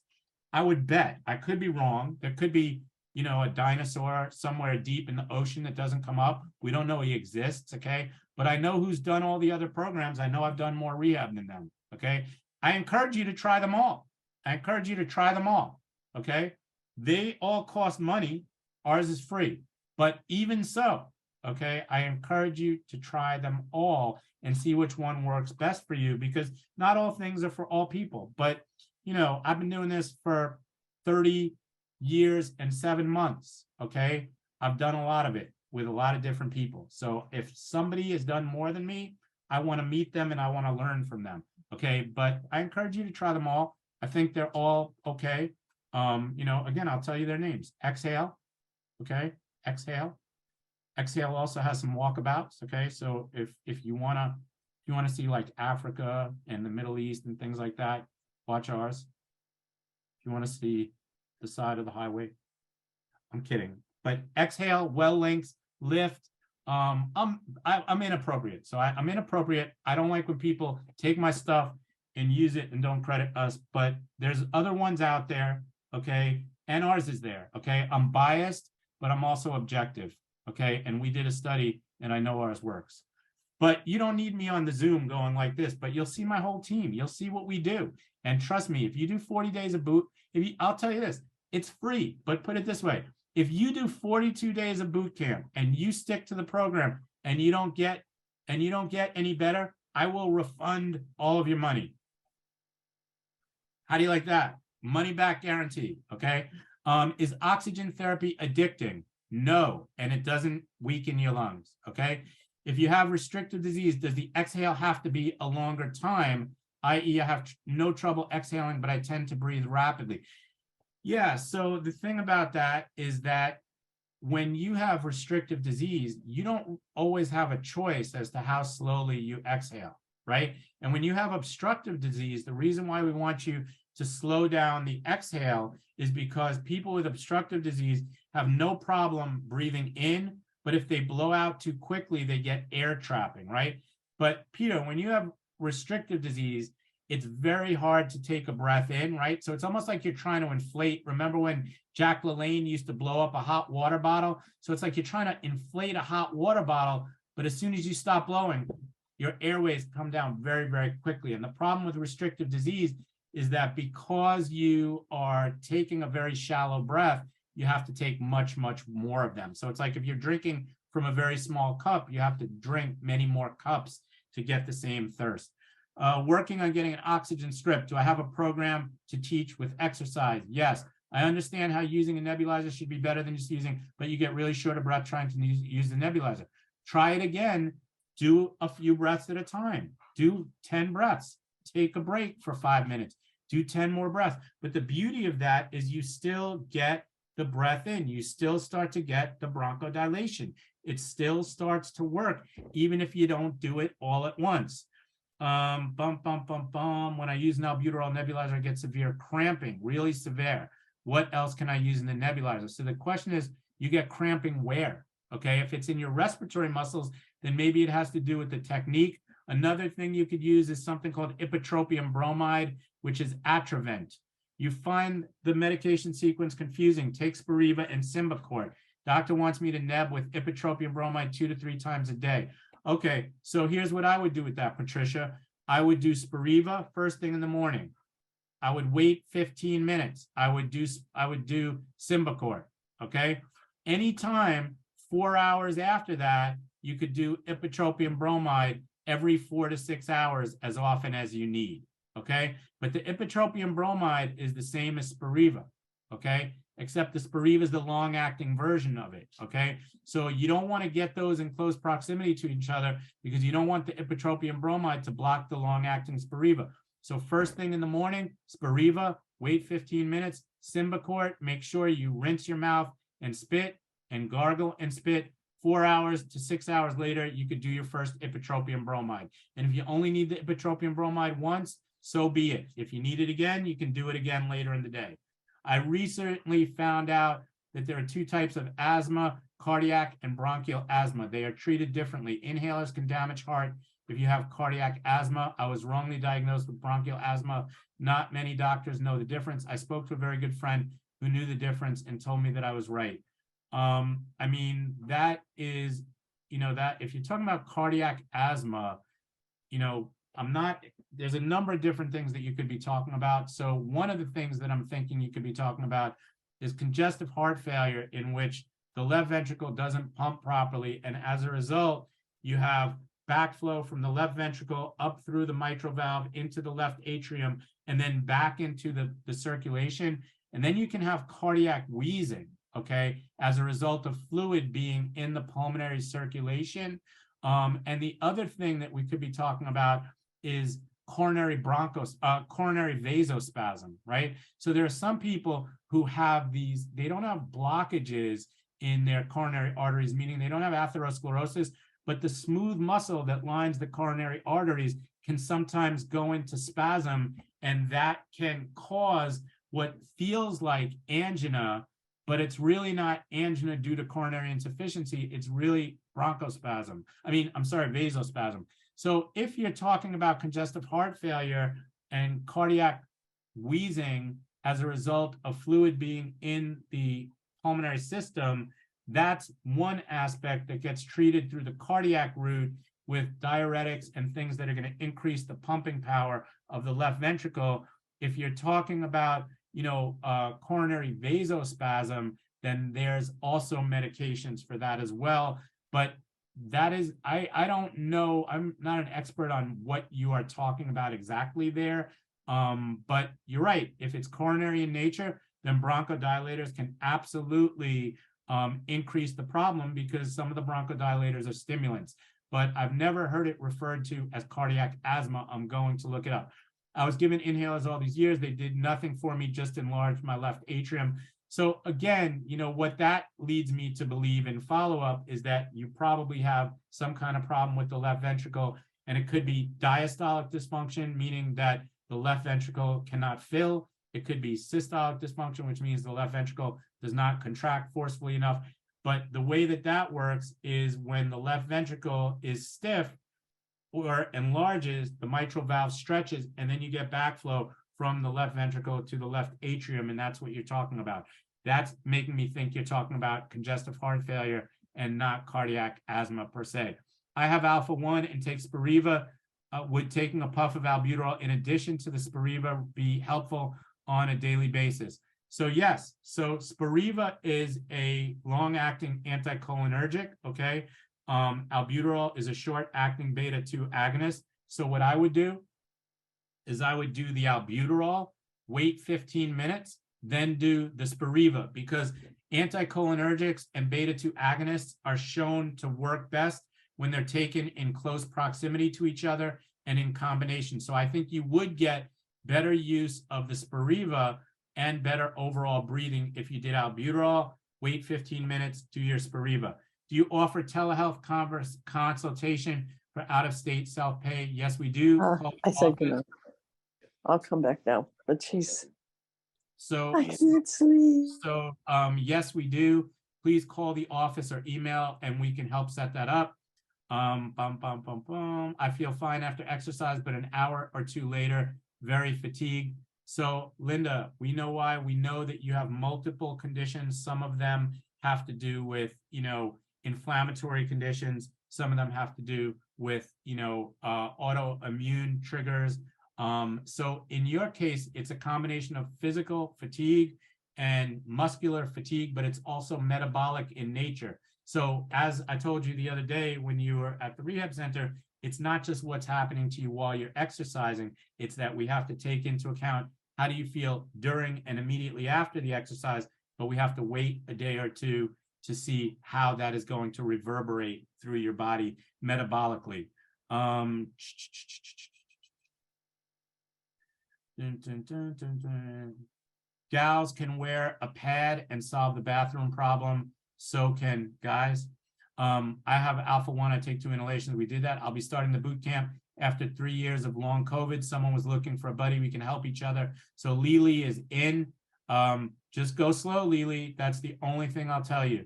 [SPEAKER 1] I would bet, I could be wrong. There could be, you know, a dinosaur somewhere deep in the ocean that doesn't come up. We don't know he exists, okay? But I know who's done all the other programs. I know I've done more rehab than them, okay? I encourage you to try them all. I encourage you to try them all, okay? They all cost money. Ours is free. But even so, okay, I encourage you to try them all and see which one works best for you, because not all things are for all people. But, you know, I've been doing this for 30 years and 7 months, okay? I've done a lot of it with a lot of different people. So if somebody has done more than me, I want to meet them and I want to learn from them, okay? But I encourage you to try them all. I think they're all okay. You know, again, I'll tell you their names. Exhale, okay? Exhale. Exhale also has some walkabouts, okay? So if you wanna see like Africa and the Middle East and things like that, watch ours. If you want to see the side of the highway, I'm kidding. But exhale, well links, lift. I'm inappropriate. So I'm inappropriate. I don't like when people take my stuff and use it and don't credit us, but there's other ones out there, okay? And ours is there, okay? I'm biased, but I'm also objective, okay? And we did a study and I know ours works. But you don't need me on the Zoom going like this, but you'll see my whole team. You'll see what we do. And trust me, if you do 40 days of boot, I'll tell you this, it's free, but put it this way. If you do 42 days of boot camp and you stick to the program and you don't get any better, I will refund all of your money. How do you like that? Money back guarantee, okay? Is oxygen therapy addicting? No, and it doesn't weaken your lungs, okay? If you have restrictive disease, does the exhale have to be a longer time, i.e. I have no trouble exhaling, but I tend to breathe rapidly? Yeah, so the thing about that is that when you have restrictive disease, you don't always have a choice as to how slowly you exhale, right? And when you have obstructive disease, the reason why we want you to slow down the exhale is because people with obstructive disease have no problem breathing in, but if they blow out too quickly, they get air trapping, right? But Peter, when you have restrictive disease, it's very hard to take a breath in, right? So it's almost like you're trying to inflate. Remember when Jack LaLanne used to blow up a hot water bottle? So it's like you're trying to inflate a hot water bottle, but as soon as you stop blowing, your airways come down very, very quickly. And the problem with restrictive disease is that because you are taking a very shallow breath, you have to take much, much more of them. So it's like if you're drinking from a very small cup, you have to drink many more cups to get the same thirst. Working on getting an oxygen strip. Do I have a program to teach with exercise? Yes. I understand how using a nebulizer should be better than just using, but you get really short of breath trying to use the nebulizer. Try it again. Do a few breaths at a time. Do 10 breaths. Take a break for 5 minutes. Do 10 more breaths. But the beauty of that is you still get the breath in. You still start to get the bronchodilation. It still starts to work, even if you don't do it all at once. When I use an albuterol nebulizer, I get severe cramping, really severe. What else can I use in the nebulizer? So the question is, you get cramping where? Okay, if it's in your respiratory muscles, then maybe it has to do with the technique. Another thing you could use is something called ipratropium bromide, which is Atrovent. You find the medication sequence confusing. Take Spiriva and Symbicort. Doctor wants me to neb with ipratropium bromide 2 to 3 times a day. Okay, so here's what I would do with that, Patricia. I would do Spiriva first thing in the morning. I would wait 15 minutes. I would do Symbicort, okay? Anytime 4 hours after that, you could do ipratropium bromide every 4 to 6 hours as often as you need, okay? But the ipratropium bromide is the same as Spiriva, okay? Except the Spiriva is the long-acting version of it, okay? So you don't want to get those in close proximity to each other because you don't want the ipratropium bromide to block the long-acting Spiriva. So first thing in the morning, Spiriva, wait 15 minutes, Symbicort, make sure you rinse your mouth and spit and gargle and spit. 4 hours to 6 hours later, you could do your first ipratropium bromide. And if you only need the ipratropium bromide once, so be it. If you need it again, you can do it again later in the day. I recently found out that there are 2 types of asthma, cardiac and bronchial asthma. They are treated differently. Inhalers can damage heart if you have cardiac asthma. I was wrongly diagnosed with bronchial asthma. Not many doctors know the difference. I spoke to a very good friend who knew the difference and told me that I was right. I mean, that is, that if you're talking about cardiac asthma, there's a number of different things that you could be talking about. So one of the things that I'm thinking you could be talking about is congestive heart failure, in which the left ventricle doesn't pump properly. And as a result, you have backflow from the left ventricle up through the mitral valve into the left atrium, and then back into the circulation. And then you can have cardiac wheezing, okay, as a result of fluid being in the pulmonary circulation. And the other thing that we could be talking about is coronary vasospasm, right? So there are some people who have they don't have blockages in their coronary arteries, meaning they don't have atherosclerosis, but the smooth muscle that lines the coronary arteries can sometimes go into spasm, and that can cause what feels like angina, but it's really not angina due to coronary insufficiency. It's really vasospasm. So if you're talking about congestive heart failure and cardiac wheezing as a result of fluid being in the pulmonary system, that's one aspect that gets treated through the cardiac route with diuretics and things that are going to increase the pumping power of the left ventricle. If you're talking about, coronary vasospasm, then there's also medications for that as well. But that is, I don't know, I'm not an expert on what you are talking about exactly there. But you're right. If it's coronary in nature, then bronchodilators can absolutely increase the problem, because some of the bronchodilators are stimulants. But I've never heard it referred to as cardiac asthma. I'm going to look it up. I was given inhalers all these years. They did nothing for me, just enlarged my left atrium. So again, what that leads me to believe in follow-up is that you probably have some kind of problem with the left ventricle, and it could be diastolic dysfunction, meaning that the left ventricle cannot fill. It could be systolic dysfunction, which means the left ventricle does not contract forcefully enough. But the way that works is when the left ventricle is stiff or enlarges, the mitral valve stretches, and then you get backflow from the left ventricle to the left atrium, and that's what you're talking about. That's making me think you're talking about congestive heart failure and not cardiac asthma per se. I have alpha-1 and take Spiriva. Would taking a puff of albuterol in addition to the Spiriva be helpful on a daily basis? So yes, so Spiriva is a long-acting anticholinergic, okay? Albuterol is a short-acting beta-2 agonist. So what I would do is I would do the albuterol, wait 15 minutes, then do the Spiriva, because anticholinergics and beta-2 agonists are shown to work best when they're taken in close proximity to each other and in combination. So I think you would get better use of the Spiriva and better overall breathing if you did albuterol, wait 15 minutes, do your Spiriva. Do you offer telehealth consultation for out-of-state self-pay? Yes, we do.
[SPEAKER 4] I said good enough. I'll come back now, but she's.
[SPEAKER 1] So
[SPEAKER 4] I can't sleep.
[SPEAKER 1] So yes, we do. Please call the office or email, and we can help set that up. I feel fine after exercise, but an hour or two later, very fatigued. So Linda, we know why. We know that you have multiple conditions. Some of them have to do with, inflammatory conditions. Some of them have to do with, autoimmune triggers. So in your case, it's a combination of physical fatigue and muscular fatigue, but it's also metabolic in nature. So as I told you the other day when you were at the rehab center, it's not just what's happening to you while you're exercising. It's that we have to take into account how do you feel during and immediately after the exercise, but we have to wait a day or two to see how that is going to reverberate through your body metabolically. Gals can wear a pad and solve the bathroom problem. So can guys. I have alpha-1. I take 2 inhalations. We did that. I'll be starting the boot camp after 3 years of long COVID. Someone was looking for a buddy. We can help each other. So Lily is in. Just go slow, Lily. That's the only thing I'll tell you.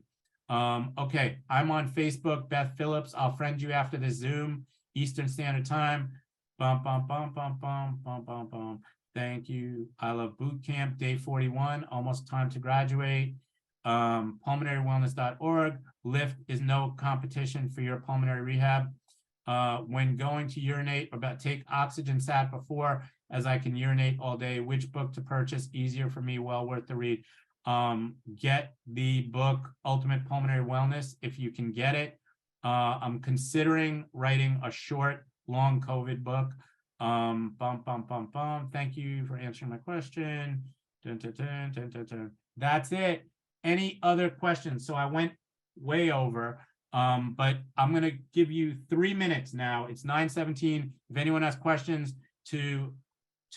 [SPEAKER 1] Okay, I'm on Facebook, Beth Phillips. I'll friend you after the Zoom. Eastern Standard Time. Bum, bum, bum, bum, bum, bum, bum, bum. Thank you. I love boot camp, day 41, almost time to graduate. Pulmonarywellness.org. Lift is no competition for your pulmonary rehab. When going to urinate, take oxygen sat before, as I can urinate all day. Which book to purchase? Easier for me, well worth the read. Get the book Ultimate Pulmonary Wellness if you can get it. I'm considering writing a short, long COVID book. Thank you for answering my question. Dun, dun, dun, dun, dun, dun. That's it. Any other questions? So I went way over, but I'm going to give you 3 minutes now. It's 9:17. If anyone has questions to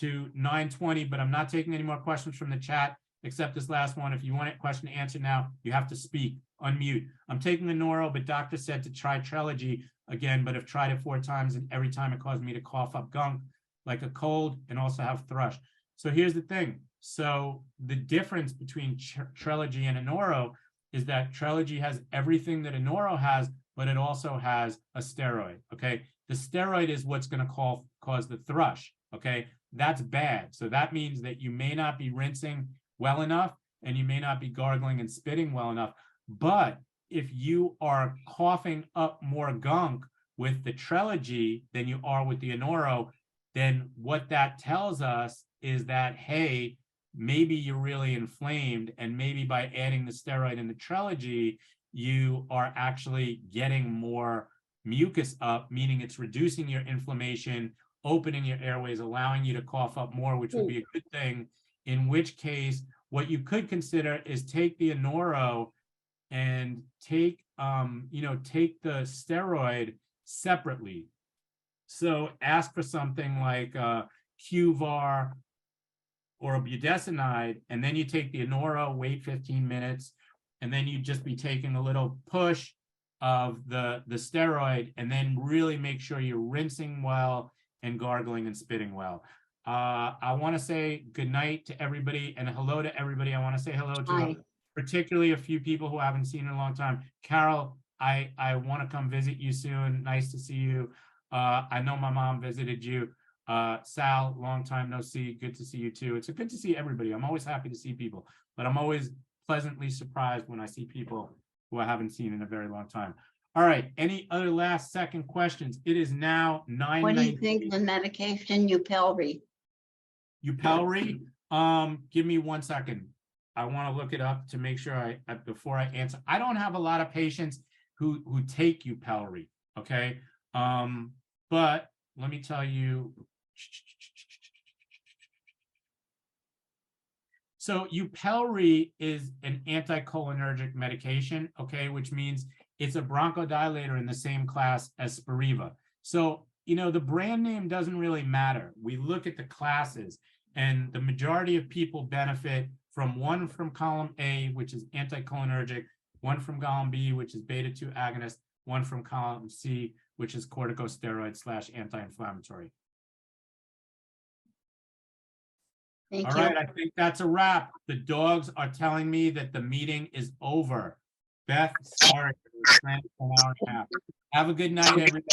[SPEAKER 1] 9:20, but I'm not taking any more questions from the chat except this last one. If you want a question answered now, you have to speak, unmute. I'm taking the Noro, but doctor said to try Trelegy again, but I've tried it 4 times and every time it caused me to cough up gunk like a cold and also have thrush. So here's the thing. So the difference between Trelegy and a Noro is that Trelegy has everything that a Noro has, but it also has a steroid, okay? The steroid is what's going to cause the thrush, okay? That's bad. So that means that you may not be rinsing well enough and you may not be gargling and spitting well enough. But if you are coughing up more gunk with the Trelegy than you are with the Anoro, then what that tells us is that, hey, maybe you're really inflamed, and maybe by adding the steroid and the Trelegy, you are actually getting more mucus up, meaning it's reducing your inflammation, opening your airways, allowing you to cough up more, which would be a good thing. In which case, what you could consider is take the Anoro and take the steroid separately. So ask for something like Qvar or a budesonide, and then you take the Anoro, wait 15 minutes, and then you just be taking a little push of the steroid, and then really make sure you're rinsing well and gargling and spitting well. I want to say good night to everybody and hello to everybody. I want to say hello to particularly a few people who I haven't seen in a long time. Carol, I want to come visit you soon. Nice to see you. I know my mom visited you. Sal, long time no see. Good to see you too. It's good to see everybody. I'm always happy to see people, but I'm always pleasantly surprised when I see people who I haven't seen in a very long time. All right. Any other last second questions? It is now 9:19.
[SPEAKER 5] What do you think of the medication Yupelri?
[SPEAKER 1] Yupelri? Give me 1 second. I want to look it up to make sure before I answer. I don't have a lot of patients who take Yupelri, okay? But let me tell you. So Yupelri is an anticholinergic medication, okay, which means it's a bronchodilator in the same class as Spiriva. So, the brand name doesn't really matter. We look at the classes, and the majority of people benefit from one from column A, which is anticholinergic, one from column B, which is beta-2 agonist, one from column C, which is corticosteroid / anti-inflammatory.
[SPEAKER 5] Thank
[SPEAKER 1] All
[SPEAKER 5] you.
[SPEAKER 1] right, I think that's a wrap. The dogs are telling me that the meeting is over. Beth, sorry, it was planned for an hour and a half. Have a good night, everybody.